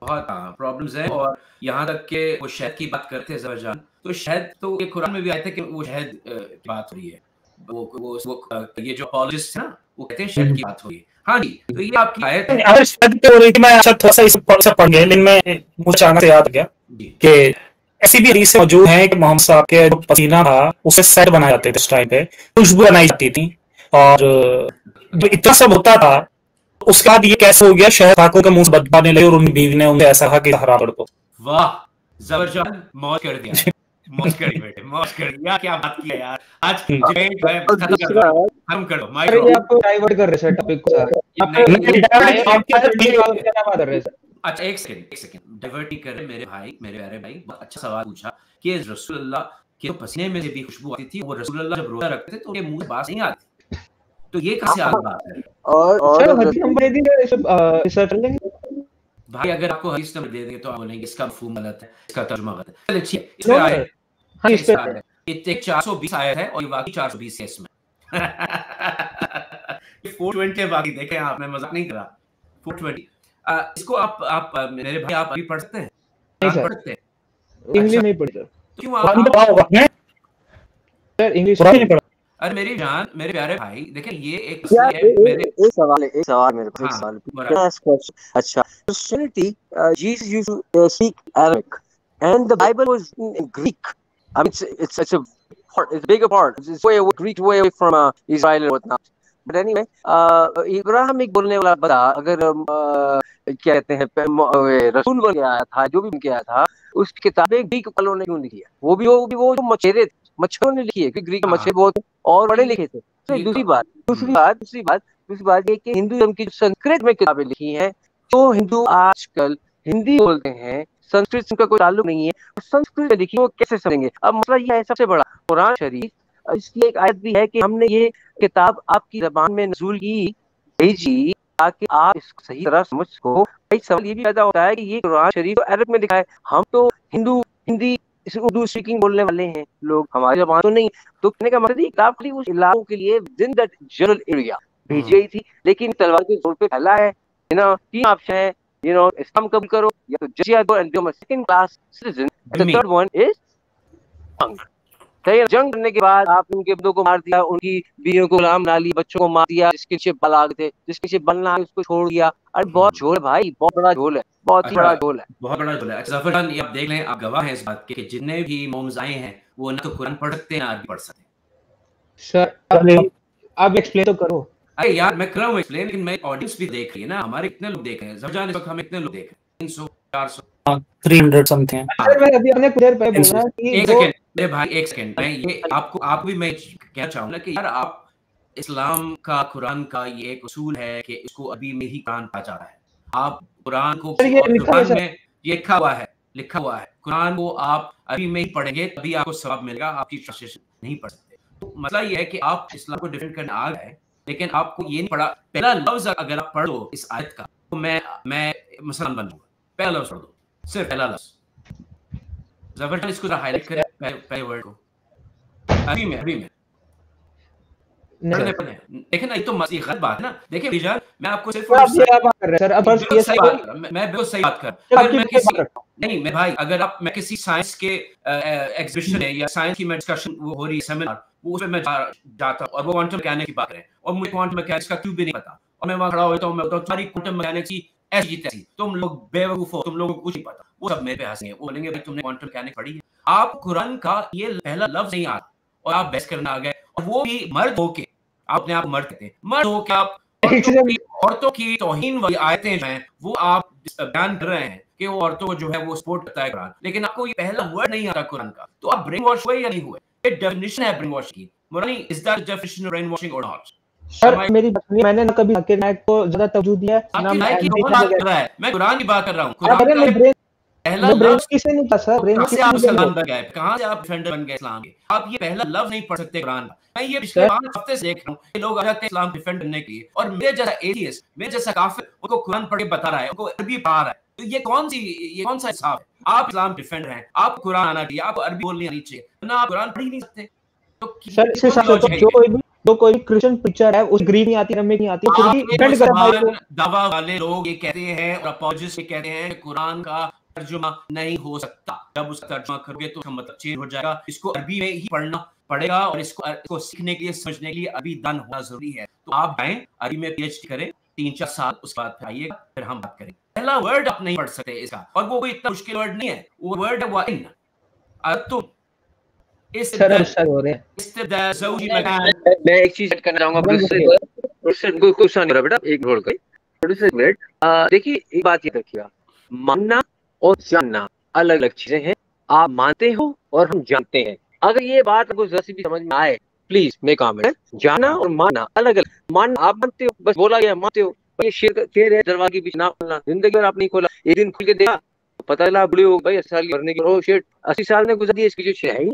बहुत प्रॉब्लम्स हैं। और यहाँ तक के वो शहद की बात करते हैं ज़फजान, तो शहद तो ये कुरान में भी आया था कि वो शहद की बात हो रही है, वो ये जो अपॉलजिस्ट है ना, वो कहते हैं शहद की बात हो रही है। हाँ जी, तो ये आपकी आयत है। अगर शहद पे हो रही थी, मैं अच्छा थोड़ा सा इस पढ़ गया, लेकिन मैं मुझे अचानक से याद गया कि ऐसी भी हदीसें मौजूद हैं कि मोहम्मद साहब के जो पसीना था उससे सेट बनाए जाते थे, उस टाइम पे खुशबू बनाई जाती थी, और जो इतना सब होता था, उसके बाद ये कैसे हो गया, शहद खाकों के मुंह से बदबू आने लगे और उनकी बीवी ने उनसे ऐसा कहा कि हराम कर दो। वाह ज़बरदस्त, मौज कर दिया, मौज कर दी बेटे, मौज कर दिया, क्या बात की है यार। आज हम कर दो, माइक आपको डाइवर्ट कर रहे सर टॉपिक को सर, अच्छा एक सेकंड डाइवर्ट नहीं कर रहे मेरे भाई, मेरे प्यारे भाई, बहुत अच्छा सवाल पूछा कि रसूलुल्लाह के पसीने में से भी खुशबू आती थी, वो रसूलुल्लाह जब रोजा रखते थे तो उनके मुंह से बात नहीं आती, तो ये कैसे आम बात है? भाई अगर आपको हदीस नंबर दे देंगे तो आप बोलेंगे इसका मफहूम गलत है, इसका तर्जुमा गलत है। चलिए ठीक है, इसमें आए ये 420 आया है और ये बाकी 420 है इसमें 420 बाकी देखें आप, मैं मजाक नहीं कर रहा, 420 इसको आप मेरे भाई आप अभी पढ़ सकते हैं? पढ़ते हैं इंग्लिश नहीं पढ़ते, क्यों आप सर इंग्लिश नहीं पढ़ा? अरे मेरी जान, मेरे प्यारे भाई, देखिए ये एक सवाल मेरे को, एक सवाल। अच्छा, Christianity, Jesus used to speak Arabic and the Bible was in Greek. I mean, it's a bigger part. It's way away, Greek way away from Israel and whatnot. But anyway, Abrahamic बोलने वाला बंदा अगर क्या कहते हैं रसूल बन गया था, जो भी बन गया था, उसकी किताबें ग्रीक वालों ने क्यों लिखी है? वो जो मचेरे थे, मच्छरों ने लिखी है, क्योंकि ग्रीक मच्छर बहुत और बड़े लिखे थे। तो दूसरी बात ये कि हिंदू धर्म की संस्कृत में किताबें लिखी हैं, जो हिंदू आजकल हिंदी बोलते हैं, संस्कृत से उनका कोई ताल्लुक नहीं है, संस्कृत में लिखी वो कैसे समझेंगे? अब मसला ये है सबसे बड़ा, कुरान शरीफ, इसकी एक आयत भी है कि हमने ये किताब आपकी जबान में नज़ूल की, भेजी, ताकि आप इसको सही तरह समझ सको। भाई सवाल ये भी पैदा होता है कि ये कुरान शरीफ अरब में लिखा है, हम तो हिंदी उर्दू स्पीकिंग बोलने वाले हैं लोग, हमारी जबान तो नहीं। तो कहने का मतलब किताब खाली उस इलाकों के लिए विदिन दैट जनरल एरिया भेजी गई थी, लेकिन तलवार के जोर पे फैला है। तीन ऑप्शन है, इस्लाम कबूल करो, या तो जजिया दो and become a second class citizen, the third one is जंग करने के बाद आपने उनके बंदों को मार दिया, उनकी बीवियों को गुलाम बना लिया, बच्चों को मार दिया, जिसके नीचे बल थे, जिसके नीचे बल ना उसको छोड़ दिया। अरे बहुत झोल है भाई, बहुत बड़ा झोल है, बहुत ही बड़ा झोल है, बहुत बड़ा झोल है। अच्छा ज़फर खान, ये आप देख लें, आप गवाह हैं इस बात के कि जितने भी मोम्स आए हैं वो ना तो कुरान पढ़ सकते हैं ना अरबी पढ़ सकते। सर आप एक्सप्लेन तो करो। अरे यार मैं कर रहा हूँ एक्सप्लेन, लेकिन मैं ऑडियंस भी देख रही है ना, हमारे कितने लोग देख रहे हैं ज़फर जान, इस वक्त हम इतने लोग देख रहे हैं, 300 400 300 समथिंग। मैं अभी अपने कुछ देर पहले बोल रहा कि एक सेकंड मेरे भाई, एक सेकंड, मैं ये आपको भी मैं कहना चाहूंगा कि यार आप इस्लाम का, कुरान का ये एक उसूल है कि इसको अभी में ही कुरान पढ़ा जा रहा है। आप कुरान को कुरान में लिखा हुआ है, कुरान को आप अभी में ही पढ़ेंगे तभी आपको सवाब मिलेगा, आपकी ट्रांसलेशन नहीं पढ़ सकते। तो मसला ये है कि आप इस्लाम को डिफेंड करने आ गए, लेकिन आपको ये नहीं पढ़ा। पहला लफ्ज अगर आप पढ़ लो इस आयत का तो मैं मुसलमान बन जाऊंगा। पहला लफ्ज पढ़ दो, सिर्फ पहला लफ्ज। ज़फर इसको जरा हाईलाइट करें पहले वर्ड को, अभी में देखिए ना, ये तो मसली गलत बात है ना। देखिए रिजाल, मैं आपको सिर्फ मैं बिल्कुल सही बात कर, अगर मैं किसी नहीं मैं भाई, अगर मैं किसी साइंस के एग्जीबिशन है या साइंस की डिस्कशन वो हो रही है, सेमिनार, वो उसमें मैं जाता हूँ और वो क्वांटम मैकेनिक्स की बात करें और मुझे क्वांटम मैकेनिक्स का क्यों भी नहीं पता, और मैं वहां खड़ा होता हूँ, मैं बताऊँ तुम्हारी क्वांटम मैकेनिक्स की ऐसी तैसी, तुम लोग बेवकूफ हो, तुम लोगों को कुछ नहीं पता। वो सब मेरे पे हंसेंगे, वो बोलेंगे भाई तुमने क्वांटम मैकेनिक्स पढ़ी है, आप कुरान का ये पहला लफ्ज नहीं आता और आप बहस करने आ गए, और वो भी मर्द होके, अपने आप मर्द कहते हैं, मर्द होके आप औरतों की तौहीन वाली आयतें जो हैं वो आप बयान कर रहे हैं कि वो औरतों को जो है वो सपोर्ट करता है कुरान, लेकिन आपको ये पहला वर्ड नहीं आता कुरान का, तो आप ब्रेन वॉश हुए या नहीं हुए? ये डेफिनेशन है ब्रेन वॉश की। Murani, is that definition of brain washing और नॉट? सर मेरी बात नहीं, मैंने ना कभी जाकिर नाइक को ज्यादा तवज्जो दिया है ना, मैं बात कर रहा है, मैं कुरान की बात कर रहा हूं। कुरान का पहला लफ्ज किसे नहीं था सर, ब्रेन से आप मुसलमान बन गए, कहां से आप डिफेंडर बन गए इस्लाम के? आप ये पहला लफ्ज नहीं पढ़ सकते कुरान का। मैं ये पिछले 5 हफ्ते से देख रहा हूं कि लोग आ जाते हैं इस्लाम डिफेंड करने के लिए, और मेरे जैसा एथियस्ट, मेरे जैसा काफिर उनको कुरान पढ़ के बता रहा है, उनको अरबी पढ़ा रहा है, तो ये कौन सा इंसाफ है? आप इस्लाम डिफेंडर हैं, आप कुरान आना चाहिए, आप अरबी बोलनी आनी चाहिए, ना आप कुरान पढ़ ही नहीं सकते। तो सर जो कोई क्रिश्चियन पिक्चर है उस ग्रीक नहीं आती, रमे नहीं आती, फिर भी डिफेंड कर रहा है। दावा वाले लोग ये कहते हैं और अपोजिस्ट ये कहते हैं कि कुरान का तर्जुमा नहीं हो सकता। जब उसका तर्जुमा करोगे तो मतलब चेंज हो जाएगा, इसको अरबी में ही पढ़ना पड़ेगा, और इसको सीखने के लिए, समझने के लिए अरबी दान होना जरूरी है। तो आप जाएं अरबी में PhD करें 3-4 साल, उसके बाद आइएगा, फिर हम बात करेंगे। पहला वर्ड आप नहीं पढ़ सकते इसका, और वो कोई इतना मुश्किल वर्ड नहीं है, वो वर्ड है वाइन। तुम मैं एक चीज करना चाहूंगा बेटा, एक मिनट। देखिए एक बात ये रखिएगा, मानना और जानना अलग अलग चीजें हैं। आप मानते हो और हम जानते हैं। अगर ये बात आपको जरा सी भी समझ में आए, प्लीज मैं कमेंट है, जाना और मानना अलग अलग। मानना आप मानते हो, बस बोला गया मानते हो, ये शेर है दरवाजे के बीच ना खोलना, जिंदगी में आप नहीं खोला, एक दिन खुल के देखा पता चला बुढ़ी हो भाई 80 साल की मरने की, ओ शिट 80 साल ने गुजर दिए, इसकी जो है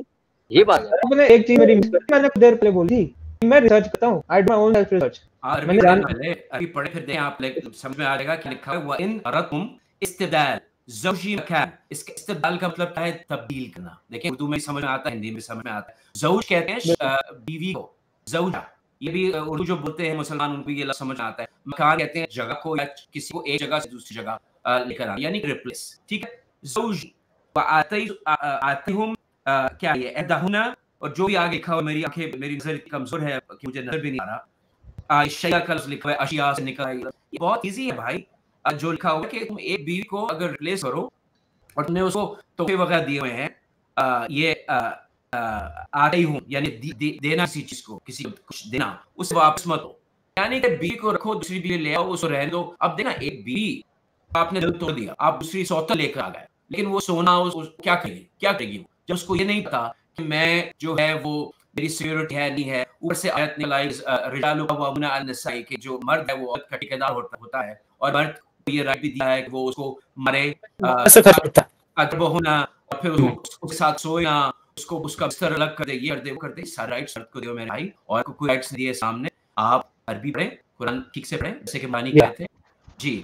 ये बात है। आपने एक चीज मेरी मैंने कुछ देर पहले बोली, मैं रिसर्च करता हूं, I do my own self research. मैंने जान पहले अभी पढ़े फिर दें आप, समझ में आ जाएगा कि लिखा है इन अरदतुम इस्तिबदाल ज़ौजी मकान। इसका इस्तिबदाल का मतलब क्या है? तब्दील करना। देखिए उर्दू में समझ में आता है, हिंदी में समझ में आता है। ज़ौज कहते हैं बीवी को, ज़ौजा, ये भी उर्दू जो बोलते हैं मुसलमान उनको ये समझ में आता है। मकान कहते हैं जगह को, या किसी को एक जगह से दूसरी जगह लेकर आना, यानी रिप्लेस। ठीक है, ज़ौज आतिहुम क्या ये एदाहुना, और जो भी आगे लिखा हुआ, मेरी आंखें, मेरी नजर कमजोर है कि मुझे नजर भी नहीं आ रहा। अशिया का लफ्ज लिखा है, अशिया से निकला, ये बहुत इजी है भाई। जो लिखा हुआ है कि तुम एक बीवी को अगर रिप्लेस करो और तुमने उसको तोहफे वगैरह दिए हुए हैं, ये आते ही हूँ, यानी देना किसी चीज को, किसी को कुछ देना, उसे वापस मत दो, यानी कि बीवी को रखो, दूसरी बीवी ले आओ, उसको रहने दो। अब देखना, एक बीवी आपने दिल तोड़ दिया, आप दूसरी सौतन लेकर आ गए, लेकिन वो सोना क्या करेगी जब उसको ये नहीं पता मैं जो है वो मेरी सिक्योरिटी है नहीं है, ऊपर से आयत ने लाई रिजालु कव्वामूना अलन निसाई के जो मर्द है वो औरत का ठेकेदार होता है, और मर्द को ये राइट भी दिया है कि वो उसको मारे, अगर वो होना और फिर उसके साथ सोना, उसको उसका बिस्तर अलग कर दे, ये कर दे, वो कर दे, सारे राइट्स को दे मेरे भाई, और कोई राइट्स नहीं दिए सामने। आप अरबी पढ़ें, कुरान ठीक से पढ़ें, जैसे कि मानी कहते हैं जी।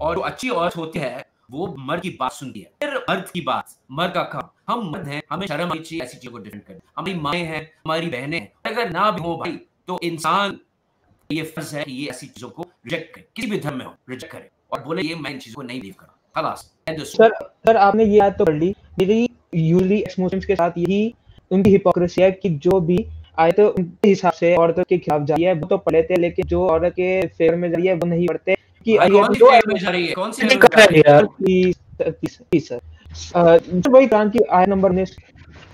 और जो अच्छी औरत होती है वो मर्द की बात सुनती है। फिर मर्द की बात, मर्द का काम, हम मर्द हैं, हमें शर्म आनी चाहिए ऐसी चीजों को डिफेंड करने। हमारी माएँ हैं, हमारी बहनें हैं, अगर ना भी हो भाई तो इंसान ये फर्ज है कि ये ऐसी चीजों को रिजेक्ट करे, किसी भी धर्म में हो रिजेक्ट करे और बोले ये मैं इन चीजों को नहीं बिलीव करा। खलास। सर आपने ये बात तो पढ़ ली, मेरी यूजुअली एक्स मुस्लिम्स के साथ यही उनकी हिपोक्रेसी है कि जो भी आयत उनके हिसाब से औरतों के खिलाफ जा रही है वो तो पढ़े थे, लेकिन जो औरत के फेवर में जा रही है वो नहीं पढ़ते। कि कौन सी फेवर में जा रही है, कौन सी फेवर में जा रही है? सर वही कुरान की आयत नंबर 19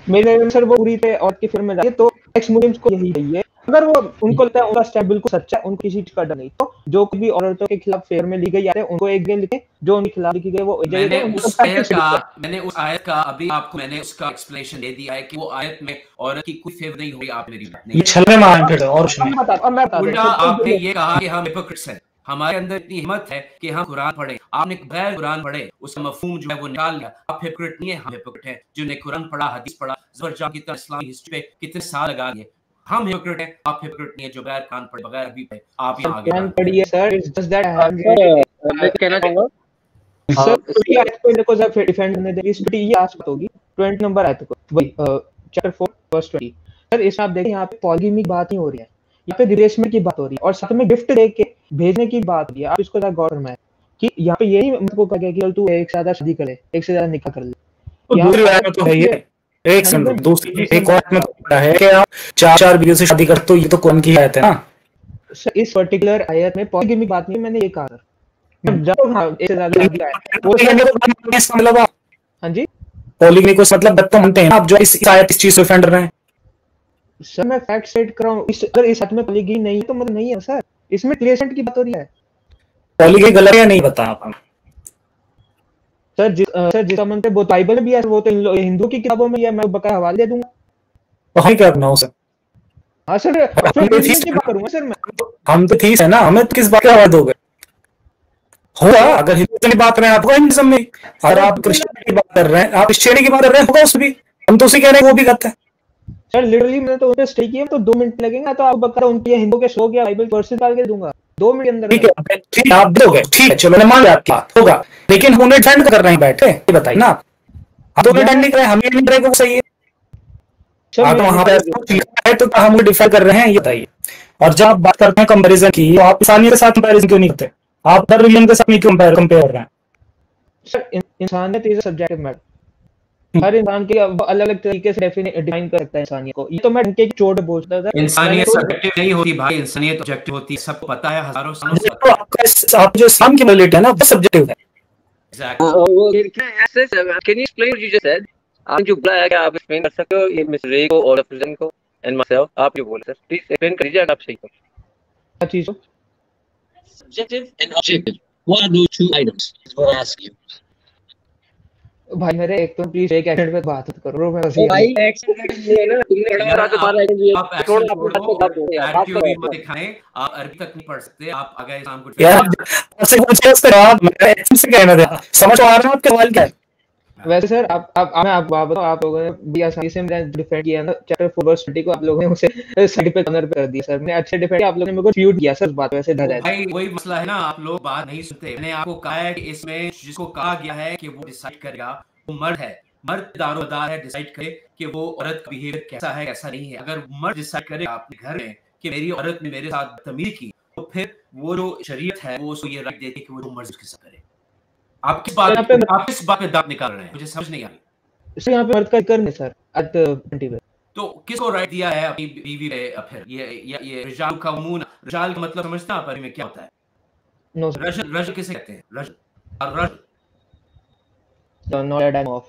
मेरे सर वो पूरी पे औरत की फेवर में जा रही है, तो एक्स मुस्लिम्स को यही चाहिए। अगर वो उनको लगता है उनका स्टेप बिल्कुल सच्चा है, उनको किसी चीज का डर नहीं, तो जो भी औरतों के खिलाफ फेवर में ली गई आयत है उनको एक जगह लिखे, जो उनके खिलाफ लिखी गई वो एक जगह। मैंने उस आयत का अभी आपको मैंने उसका एक्सप्लेनेशन दे दिया है कि वो आयत में औरत की कोई फेवर नहीं हुई। आप मेरी बात नहीं, ये छल में मार फिर और उल्टा आपने ये कहा कि हम हिपोक्रेट्स हैं। हमारे अंदर इतनी हिम्मत है कि हम कुरान पढ़े, आपने बगैर कुरान पढ़े उसका मफहूम जो है वो निकाल लिया। आप हिपोक्रेट नहीं है, हम हिपोक्रेट हैं जिन्होंने कुरान पढ़ा, हदीस पढ़ा, ज़बरजंग की तरह इस्लामी हिस्ट्री पे कितने साल लगा दिए। हम हिपोक्रेट हैं, आप हिपोक्रेट नहीं है जो बगैर कान पढ़े, बगैर अभी पढ़े आप यहां आगे कान पढ़िए सर। इट्स जस्ट दैट मैं कहना चाहूंगा सर इसकी आयत को देखो सर डिफेंड करने दे, इस पे ये आयत होगी 20 नंबर आयत को, वही चैप्टर 4 वर्स 20। सर इसमें आप देखें यहाँ पे पॉलीगैमी की बात नहीं हो रही है, यहाँ पे रिलेशनशिप की बात हो रही है, और साथ में गिफ्ट दे के भेजने की बात हो रही है। आप इसको जरा गौर फरमाएं कि यहाँ पे यही मतलब कहा गया कि तू एक से ज्यादा शादी करे, एक से ज्यादा निकाह कर ले। दूसरी आयत में तो है ये, एक सेकंड, दूसरी एक और में तो है कि आप 4 बीवियों से शादी करते हो, ये तो कुरान की आयत है ना। सर इस पर्टिकुलर आयत में पॉलीगैमी बात नहीं, मैंने ये कहा सर जब हाँ एक से ज्यादा शादी है वो मतलब हाँ जी पॉलीगैमी को मतलब तो मानते हैं आप जो इस आयत इस चीज से डिफेंड रहे हैं। सर मैं फैक्ट सेट कर रहा हूँ, अगर इस आयत में पॉलीगैमी नहीं है तो मतलब नहीं है सर, इसमें रिलेशनशिप की बात हो रही है। पॉलीगैमी गलत है नहीं बता आप सर जिसका मन है वो बाइबल में भी है, वो तो हिंदू की किताबों में है, मैं बकाया हवाले दे दूंगा। तो हम क्या करना उसे? हाँ सर की बात करूंगा सर मैं। हम तो ठीक है ना, हमें तो किस बात का हवाला दोगे? होगा अगर हिंदू की बात कर रहे हैं आपको हिंदुइज्म में, अगर आप क्रिश्चियन की बात कर रहे हैं, आप क्रिश्चियन की बात कर रहे हैं, होगा उस भी। हम तो उसी कह रहे हैं वो भी गलत है सर। लिटरली मैंने तो उन्हें स्टे किया तो 2 मिनट लगेंगे, तो आप बता उनके हिंदू के शो या बाइबल वर्सेस डाल के दूंगा 2 मिनट के अंदर। ठीक है आप दोगे, ठीक है चलो मैं मान लिया आपकी बात होगा, लेकिन उन्हें डिफेंड कर रहे हैं बैठे, ये बताइए ना आप। तो डिफेंड नहीं कर रहे, हम ये नहीं कर रहे वो सही है, अगर वहां पे लिखा है तो हम डिफेंड कर रहे हैं, ये बताइए। और जब आप बात करते हैं कंपैरिजन की, तो आप इंसानियत के साथ कंपैरिजन क्यों नहीं करते? आप अदर रिलीजन के साथ नहीं कंपेयर कर रहे हैं? सर इंसानियत इज अ सब्जेक्टिव मैटर, हर इंसान के अलग-अलग तरीके से डिफाइन कर सकता है इंसानियत को। ये तो मैं ढंके की चोट बोलता था, इंसानियत सब्जेक्टिव नहीं होती भाई, इंसानियत ऑब्जेक्टिव होती है, सबको पता है, हजारों सालों से। तो आपका आप जो इस्लाम की रिलेट है ना वो सब्जेक्टिव है। Can you explain what you just said? आपने जो बोला है क्या आप एक्सप्लेन कर सकते हो ये मिस रे को और प्रेजेंट को एंड माय सेल्फ, आप जो बोले सर प्लीज एक्सप्लेन करिए अगर आप सही हो। क्या चीज हो? Subjective and objective. What are those two items? Is what I ask you. भाई मेरे एक तो प्लीज एक एक्सेंट पे बात करो, मैं बस भाई एक्सेंट ये ना तुमने बड़ा तो मारा है ये आप थोड़ा एटीट्यूड भी मत दिखाएं, आप अरबी तक नहीं पढ़ सकते, आप अगर इस्लाम को यार आपसे पूछे उसका जवाब मैं एक्सेंट से कहना था, समझ आ रहा है आपका सवाल क्या है? वैसे सर आप लोगों ने भी आसानी से मैंने डिफेंड किया ना चैप्टर 4 वर्स 20 को, आप लोगों ने उसे साइड पे कॉर्नर पे कर दिया सर। मैंने अच्छे डिफेंड किया, आप लोगों ने मेरे को फ्यूड किया सर बात वैसे डर है भाई। वही मसला है ना, आप लोग बात नहीं सुनते। मैंने आपको कहा है कि इसमें जिसको कहा गया है कि वो डिसाइड करेगा वो मर्द है, मर्द दारोदार है, डिसाइड करे कि वो औरत का बिहेवियर कैसा है कैसा नहीं है। अगर मर्द डिसाइड करे अपने घर में कि मेरी औरत ने मेरे साथ बदतमीजी की, तो फिर वो जो शरीयत है वो उसको ये राइट देती है कि वो जो मर्जी के साथ करे। आप किस बात पे दांत निकाल रहे हैं, मुझे समझ नहीं आ रही। सर यहाँ पे मर्द का जिक्र नहीं सर एट 20 पे। तो किसको राइट दिया है अपनी बीवी पे? फिर ये रिजाल कौमून, रिजाल का मतलब समझता है में क्या होता है? नो सर रजल किसे कहते हैं? रजल no that I of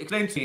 explain to me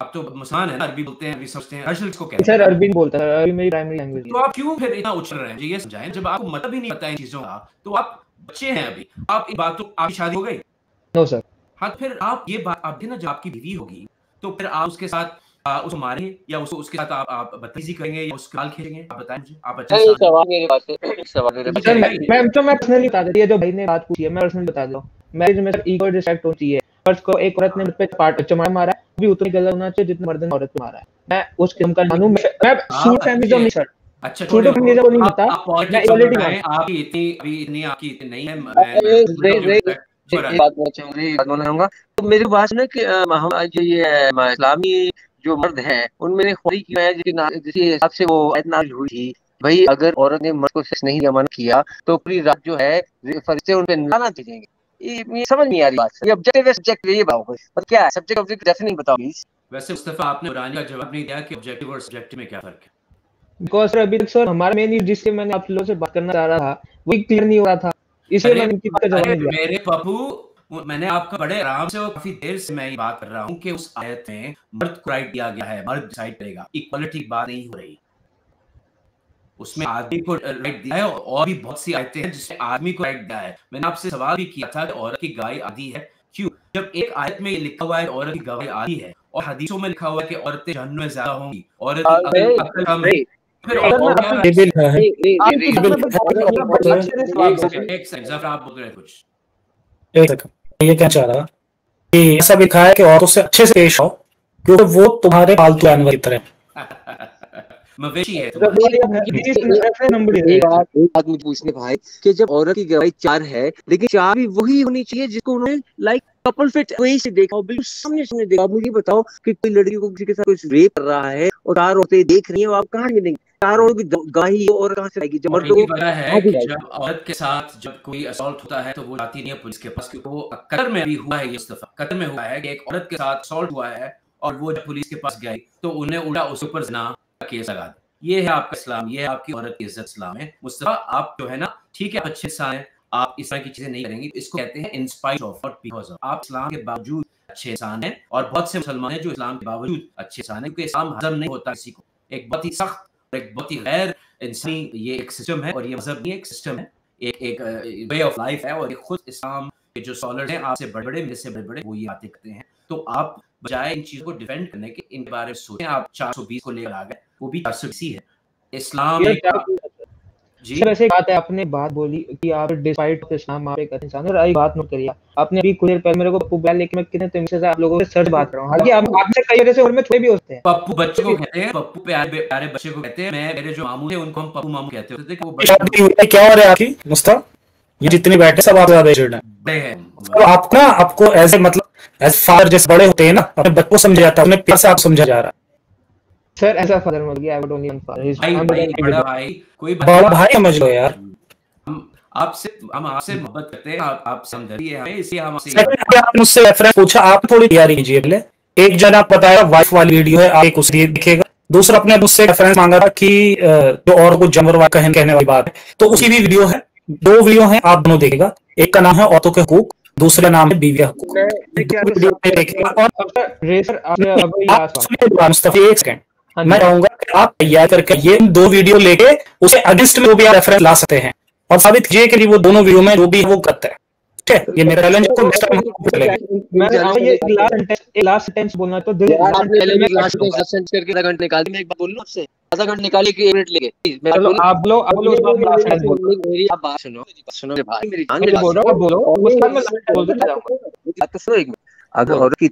आप तो मुसलमान है ना, अरबी बोलते हैं, अरबी समझते हैं, अर्शल किसको कहते सर हैं? अरबी बोलता है, अरबी मेरी प्राइमरी लैंग्वेज है। तो आप क्यों फिर इतना उछल रहे हैं? मुझे ये समझाएं, जब आपको मतलब ही नहीं पता इन चीजों का, तो आप बच्चे हैं अभी, आप इन बातों, आपकी शादी हो गई? No sir. हाँ, फिर आप ये बात, आप ना जब आपकी बीवी होगी तो फिर आप उसके साथ उसको मारेंगे या उसके साथ आप बदतमीजी करेंगे या उसका गाल खींचेंगे? आप बताएं मुझे, आप अच्छे से सवाल मेरे पास है, सवाल मेरे पास सर है। मैं पर्सनली बता देती है, जो भाई ने बात पूछी है मैं पर्सनली बता दूं, मैरिज में सर ईगो रिस्पेक्ट होनी चाहिए। फर्स्ट को एक औरत ने मुझ पे चमाड़ा मारा है, भी उतना गलत होना चाहिए जितना मर्द ने औरत पे मारा है। मैं उस किस्म का मानूं, मैं सूट फेमिनिज्म नहीं सर, अच्छा सूट फेमिनिज्म को नहीं आप मानता, मैं पॉलिटिक्स इक्वालिटी में मानता हूं। आपकी इतनी आपकी इतनी नहीं है, एक बात बोलना चाहूंगा, तो मेरी बात सुनो कि हम जो ये इस्लामी जो मर्द हैं उनमें खोई की है जिस हिसाब से वो आयत नाज़िल हुई थी, भाई अगर औरत ने मर्द को सेक्स नहीं जमा किया तो पूरी रात जो है फरिश्ते उन पे लानत भेजेंगे। ये समझ नहीं आ रही बात, ये ऑब्जेक्टिव है सब्जेक्टिव, ये बताओ और क्या है सब्जेक्ट ऑब्जेक्ट डेफिनेटली बताओ प्लीज। वैसे मुस्तफा आपने कुरान का जवाब नहीं दिया कि ऑब्जेक्टिव और सब्जेक्टिव में क्या फर्क है? बिकॉज़ सर अभी तक सर हमारा मेन जिससे मैंने आप लोगों से बात करना चाह रहा था वही क्लियर नहीं हो रहा था, इसलिए मैंने इनकी बात का जवाब नहीं दिया। मेरे पप्पू, मैंने आपका बड़े आराम से और काफी देर से मैं ये बात कर रहा हूँ कि उस आयत में मर्द को राइट दिया गया है, मर्द डिसाइड करेगा, इक्वालिटी की बात नहीं हो रही। उसमें आदमी को राइट दिया है और भी बहुत सी आयतें हैं जिसमें आदमी को राइट दिया है। मैंने आपसे सवाल भी किया था कि औरत की गवाही आधी है, क्यों? जब एक आयत में ये लिखा हुआ है औरत की गवाही आधी है और हदीसों में लिखा हुआ है कि औरतें जहन्नुम में ज्यादा होंगी, औरत की अक्ल कम है, फिर आप बोल रहे कुछ? ये क्या चाह रहा कि ऐसा भी लिखा है कि औरतों से अच्छे से पेश आओ क्योंकि वो तुम्हारे पालतू जानवर की तरह मवेशी है। एक बात मुझे पूछने भाई कि जब औरत की गवाही 4 है लेकिन 4 भी वही होनी चाहिए जिसको उन्होंने लाइक कपल फिट वही से देखा, बिल्कुल सामने देखा। मुझे बताओ कि कोई लड़की को किसी के साथ कुछ रेप कर रहा है और 4 औरतें देख रही है, आप कहाँ मिलेंगे? 4 औरतों की गवाही और कहाँ से आएगी? जब जब औरत के साथ जब कोई असॉल्ट होता है तो वो जाती नहीं है पुलिस के पास, क्योंकि वो कतर में भी हुआ है, ये कतर में हुआ है कि एक औरत के साथ असॉल्ट हुआ है और वो जब पुलिस के पास गई तो उन्हें उल्टा उसके ऊपर ज़िना का केस लगा दिया। ये है आपका इस्लाम, ये है आपकी औरत की इज्जत इस्लाम है। मुस्तफा आप जो है ना, ठीक है, अच्छे इंसान हैं, आप इस तरह की चीजें नहीं करेंगे, इसको कहते हैं इन स्पाइट ऑफ और बिकॉज़ ऑफ। आप इस्लाम के बावजूद अच्छे इंसान हैं और बहुत से मुसलमान हैं जो इस्लाम के बावजूद अच्छे इंसान हैं, क्योंकि इस्लाम हजम नहीं होता किसी को। एक बहुत ही सख्त और एक बहुत ही गैर इंसानी ये एक सिस्टम है, और ये मजहब नहीं, एक सिस्टम है, एक वे ऑफ लाइफ है। और ये खुद इस्लाम के जो स्कॉलर्स हैं, आपसे बड़े-बड़े, मेरे से बड़े-बड़े, वो ये बातें करते हैं। तो आप बजाय इन चीजों को डिफेंड करने के इनके बारे में सोचें। आप 420 को लेकर आ गए, वो भी 420 ही है। इस्लाम जी सर ऐसे बात है, आपने बात बोली कि आप डिस्पाइट ऑफ इस्लाम आप एक इंसान हो, और एक बात नोट करिए, आपने अभी कुछ देर पहले मेरे को पप्पू बोला, लेकिन मैं कितने तरीके से आप लोगों से सच बात कर रहा हूं। हालांकि आप आपसे कई वजह से और में छोटे भी होते हैं। पप्पू बच्चे को कहते हैं, पप्पू प्यारे प्यारे बच्चे को कहते हैं। मैं मेरे जो मामू थे उनको हम पप्पू मामू कहते होते थे। वो क्या हो रहा है आपकी मुस्तफा? ये जितने बैठे सब आप ज्यादा एजेड हैं, बड़े हैं। तो आपको ना, आपको ऐसे मतलब एज फादर जैसे बड़े होते हैं ना, अपने बच्चों को समझा जाता है, उन्हें प्यार से आप समझा जा रहा है। सर ऐसा फादर मत गया, I would only one father, बड़ा भाई, कोई बड़ा भाई समझ लो यार। हम आपसे मोहब्बत करते हैं, आप समझिए हमें, इसलिए हम आपने मुझसे रेफरेंस पूछा, आप थोड़ी तैयारी कीजिए। पहले एक जन आप बताया वाइफ वाली वीडियो है, आप उसे दिखेगा। दूसरा अपने मुझसे रेफरेंस मांगा था कि जो और कुछ जानवर कहने वाली बात है, तो उसकी भी वीडियो है। 2 वीडियो हैं, आप दोनों देखेगा। एक का नाम है औरतों के हकूक, दूसरा नाम है बीवी हकूक। मुस्तफा एक सेकंड, मैं चाहूंगा कि आप तैयार करके ये 2 वीडियो लेके उसे अगेंस्ट में जो भी आप रेफरेंस ला सकते हैं और साबित कीजिए कि वो दोनों वीडियो में जो भी वो करता है। ठीक है, ये मेरा चैलेंज है। मैं ये लास्ट सेंटेंस बोलना तो आपने लास्ट सेंटेंस करके आधा घंटा निकाल दी। मैं एक बात बोल लूं आपसे, आधा घंटा निकालिए कि 1 मिनट लेके आप लोग मेरी आप बात सुनो भाई, मेरी जान बोलो उसका मैं बोलते जाऊंगा। तो सुनो एक मिनट, अगर औरत की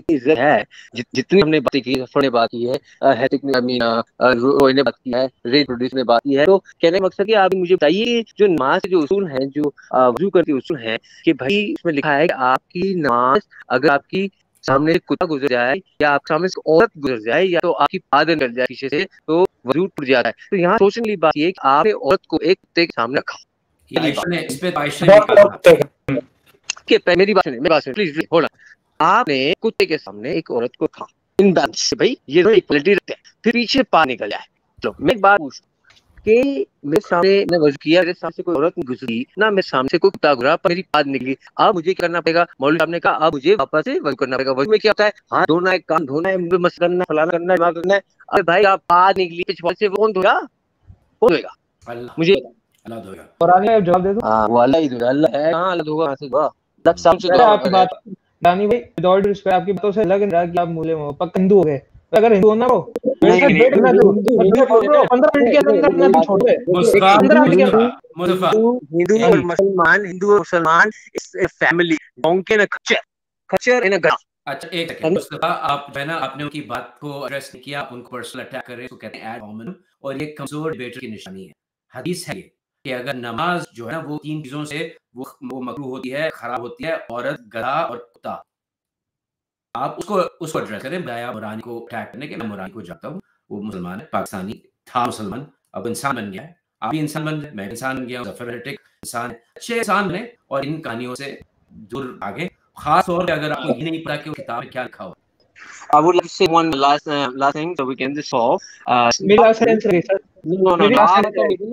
इज्जत है, जितनी हमने बातें की, सफर ने बात की है, हैतिक ने रोय ने बात की है, रे प्रोड्यूस ने बात की है, तो कहने का मकसद कि आप मुझे बताइए जो नमाज के जो उसूल हैं, जो वजू करके उसूल हैं, कि भाई इसमें लिखा है कि आपकी नमाज अगर आपकी सामने से कुत्ता गुजर जाए या आपके सामने से औरत गुजर जाए या तो आपकी आदत कर जाए पीछे से, तो वजू टूट जाता है। तो यहाँ सोचने वाली बात ये कि आपने औरत को एक कुत्ते के सामने रखा। मेरी बात सुनिए प्लीज, होल्ड। आपने कुत्ते के सामने एक औरत को रखा इन बैलेंस से, भाई ये तो इक्वलिटी रखते हैं, फिर पीछे पा निकल जाए। चलो मैं एक बात पूछूं कि मेरे सामने ने वजू किया, मेरे सामने से कोई औरत गुजरी ना, मेरे सामने से कोई कुत्ता गुजरा पर मेरी बात निकली, अब मुझे क्या करना पड़ेगा? मौलवी साहब ने कहा अब मुझे वापस से वजू करना पड़ेगा। वजू में क्या होता है? हाथ धोना है, कान धोना है, मुंह मस करना है, फलाना करना है, करना है। अरे भाई आप बात निकली पिछवाड़े से, कौन धोएगा? कौन धोएगा? मुझे अल्लाह धोएगा। कुरान में जवाब दे दो। हाँ वो अल्लाह ही धोएगा। अल्लाह है, हाँ अल्लाह धोएगा। वहां से धोआ लग शाम से आपकी बात रानी भाई, विद ऑल रिस्पेक्ट, आपकी बातों से लग रहा है कि आप मुस्लिम हो, पक्का हिंदू हो गए। अगर हिंदू होना हो नहीं, नहीं, वेट करना दो, 15 मिनट के अंदर अपना भी छोड़ दे। मुस्तफा 15 मिनट के अंदर मुस्तफा हिंदू और मुसलमान, हिंदू और मुसलमान is a family, donkey in a culture in a graph. अच्छा एक सेकंड मुस्तफा, आप जो है ना आपने उनकी बात को एड्रेस नहीं किया, उनको पर्सनल अटैक कर रहे हैं, तो कहते हैं एड होमिनम, और ये कमजोर डिबेटर की निशानी है। हदीस है ये कि अगर नमाज जो है ना वो तीन चीजों से वो मकरूह होती है, खराब होती है, औरत, गधा और कुत्ता। आप उसको एड्रेस करें बजाय आप मुरानी को अटैक करने के। मैं मुरानी को जानता हूँ, वो मुसलमान है, पाकिस्तानी था मुसलमान, अब इंसान बन गया है। आप भी इंसान बन गए, मैं इंसान बन गया, जफर हेटिक इंसान है, अच्छे इंसान बने और इन कहानियों से दूर भागे। खास तौर पे अगर आपको ये नहीं पता कि वो किताब में क्या लिखा हो। I would like to say one last thing so we can just solve. मेरी लास्ट सेंटेंस है सर। No,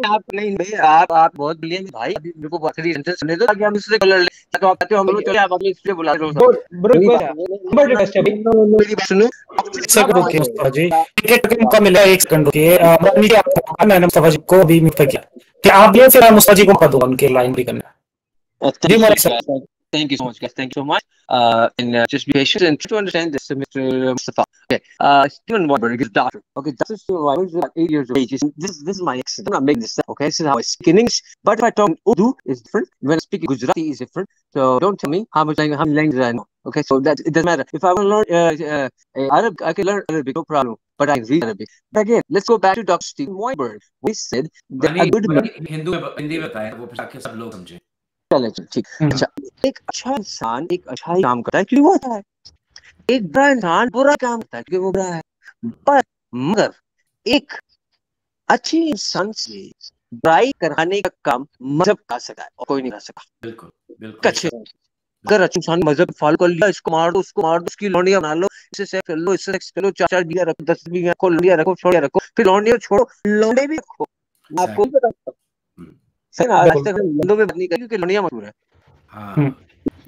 आप नहीं भाई, आप बहुत ब्रिलियंट भाई। अभी मेरे को आखिरी सेंटेंस सुनने दो ताकि हम इससे कलर ले। तो आप कहते हो हम लोग चले, आप अगले इसलिए बुला रहे हो। ब्रो नंबर टेस्ट है भाई। मेरी बात सुनो। एक सेकंड रुकिए मुस्तफा जी, टिकट का मौका मिला, एक सेकंड रुकिए। नीचे आपको मैंने मुस्तफा जी को भी म्यूट पे किया कि आप ये फिर मुस्तफा जी को कर दो उनके लाइन भी करना। जी मोरे sir. Thank you so much, guys. Thank you so much. And just be patient and try to understand this, Mr. Mustafa. Okay. Stephen Weinberg is a doctor. Okay, Dr. Stephen Weinberg is about 8 years of age. This is my accent. I'm not making this up. Okay, this is how I speak in English. But if I talk Urdu, it's different. When I speak Gujarati, it's different. So don't tell me how many languages I know. Okay, so that it doesn't matter. If I want to learn Arabic, I can learn Arabic, no problem. But I can read Arabic. But again, let's go back to Dr. Stephen Weinberg. We said that a good Hindi बताया वो ताकि सब लोग समझे। चले ठीक। अच्छा, एक अच्छा इंसान एक अच्छा ही काम करता है क्योंकि वो अच्छा है। एक बुरा इंसान बुरा काम करता है क्योंकि वो बुरा है। पर मगर एक अच्छी इंसान से बुराई कराने का काम मजहब कर सकता है और कोई नहीं कर सकता। बिल्कुल बिल्कुल। अच्छे अगर अच्छे इंसान मजहब फॉलो कर लिया, इसको मार दो, उसको मार दो, उसकी लौंडिया बना लो, इससे सेक्स कर लो, इससे सेक्स कर लो, 4 बीघा रखो, 10 बीघा रखो, लौंडिया रखो, छोड़िया रखो, फिर लौंडिया छोड़ो, लौंडे भी रखो। आपको भी पता सही ना, आज तक लौंडों में बात नहीं करी क्योंकि लौंडिया मशहूर है। हाँ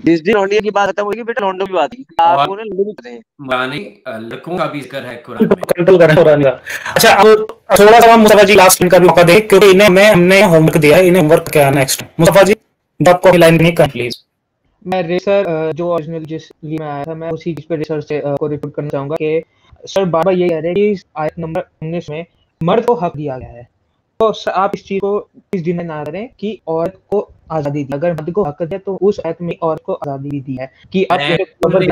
जिस दिन लौंडिया की बात खत्म होगी बेटा लौंडों की बात है। आपको ना लौंडे भी पता है, मुरानी लड़कों का भी जिक्र है कुरान में। कंट्रोल करें कुरान का। अच्छा अब थोड़ा सा मुस्तफा जी लास्ट का भी मौका दें क्योंकि इन्हें हमने होमवर्क दिया है, इन्हें होमवर्क क्या है नेक्स्ट। मुस्तफा जी आपको लाइन नहीं कर प्लीज। मैं रिसर्च जो ओरिजिनल जिस लिए मैं आया था मैं उसी चीज पे रिसर्च से को रिपोर्ट करना चाहूंगा कि सर बार-बार ये कह रहे हैं कि आयत नंबर 19 में मर्द को हक दिया गया है। तो आप इस चीज को इस डिनाई ना करें कि औरत को आजादी दी। अगर मर्द को हक दिया तो उस आयत में औरत को आजादी भी दी है कि आप खुली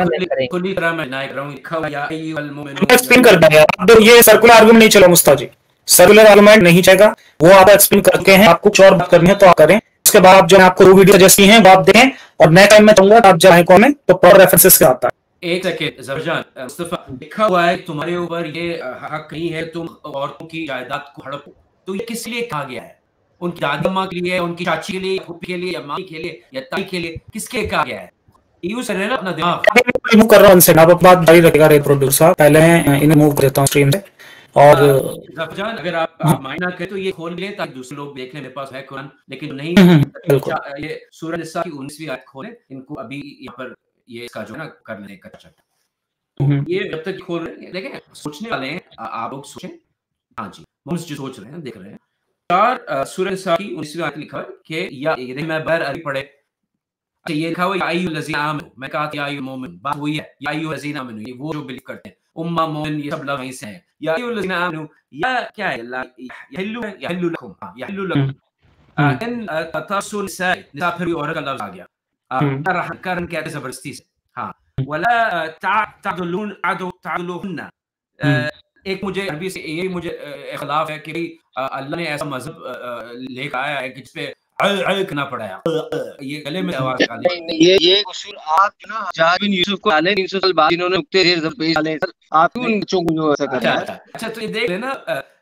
तरह मैं डिनाई कर रहा हूं। लिखा हुआ या अय्युहल मुमिनून एक्सप्लेन कर दें यार। अब ये सर्कुलर आर्गुमेंट नहीं चला मुस्तफा जी, सर्कुलर आर्गुमेंट नहीं चलेगा। वो आप एक्सप्लेन करके हैं, आपको कुछ और बात करनी है तो आप करें। उसके बाद आप जो आपको वीडियो जैसी हैं वो आप दें और नेक्स्ट टाइम मैं चाहूंगा आप जाए कॉमें तो प्रॉपर रेफरेंसेस से आता है। एक सेकंड जफरजान, मुस्तफा लिखा हुआ है तुम्हारे ऊपर ये हक नहीं है तुम औरतों की जायदाद को हड़पो। तो ये किस लिए कहा गया है? उनकी दादी माँ के लिए, उनकी चाची के लिए, फूफी के लिए, या मामी के लिए, या ताई के लिए, किसके लिए कहा गया है? यूज कर रहे हैं ना अपना दिमाग। रिमूव कर रहा हूं उनसे, आप बात जारी रखेगा रे प्रोड्यूसर। पहले इन्हें मूव कर देता हूं स्ट्रीम से। और जफरजान अगर आप माइंड ना करें तो ये खोल ले ताकि दूसरे लोग देख लें। मेरे पास है कुरान लेकिन नहीं ये सूरह निसा की 19वीं आयत खोलें। इनको अभी यहाँ पर ये इसका जो है ना कर लेने का चक्कर। ये जब तक खोल रहे हैं देखें सोचने वाले हैं आप लोग सोचें। हाँ जी हम जो सोच रहे हैं देख रहे हैं। 4 सूरह निसा की 19वीं आयत लिखा है कि या ये मैं बाहर अभी पढ़े ये लिखा हुआ या अय्युहल लज़ीना आमनू। मैं कहा या अय्युहल मोमिन बात हुई है या अय्युहल लज़ीना आमनू ये वो जो बिलीव करते हैं। उम्मा मोमिन ये सब लफ्ज़ वहीं से हैं। या अय्युहल लज़ीना आमनू या क्या है यहिल्लु लकुम यहिल्लु लकुम इन ततासु निसा फिर भी औरत का लफ्ज़ आ गया। करन कहते जबरदस्ती से। हाँ वला तादुलुहुन्ना। एक मुझे अरबी से ये मुझे इख्तिलाफ है कि अल्लाह ने ऐसा मजहब लेकर आया है कि जिसपे करना पड़ा है। ये गले में आवाज निकाली। ये उसूल आप ना हज्जाज बिन यूसुफ को डाले 300 साल बाद इन्होंने नुक्ते पेश डाले सर। आप उन बच्चों को जो ऐसा कर रहे हैं। अच्छा तो ये देख लेना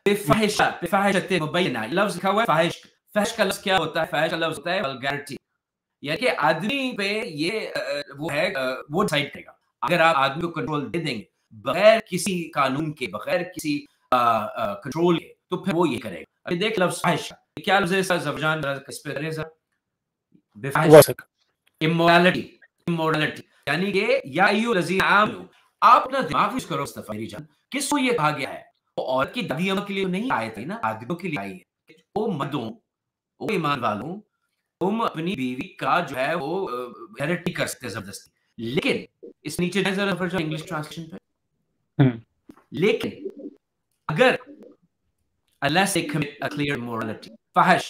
बेफाहिशत मुबय्यना लफ्ज लिखा हुआ है। फाहिश फहश का लफ्ज क्या होता है? फहश का लफ्ज होता है वल्गैरिटी, यानी कि आदमी पे ये वो है वो डिसाइड करेगा। अगर आप आदमी को कंट्रोल दे देंगे बगैर किसी कानून के, बगैर किसी कंट्रोल के, तो फिर वो ये करेगा। अभी देख लफ्ज़ फाहिशा, क्या लफ्ज़ है ज़फजान, किस पे करें सर? बेफाहिशा, इमोरलिटी, यानी कि या अय्युहल्लज़ीना आमनू, आप अपना दिमाग यूज़ करो मुस्तफा मेरी जान, किसको ये कहा गया है? वो औरत की दादी अम्मा के लिए नहीं आए थे ना, आदमियों के लिए आई है। वो मर्दों, वो ईमान वालों, तुम अपनी बीवी का जो है वो हेरिट कर सकते जबरदस्ती, लेकिन इस नीचे जरा इंग्लिश ट्रांसलेशन पे, लेकिन अगर अल्लाह से कमिट अ क्लियर मोरालिटी फहश,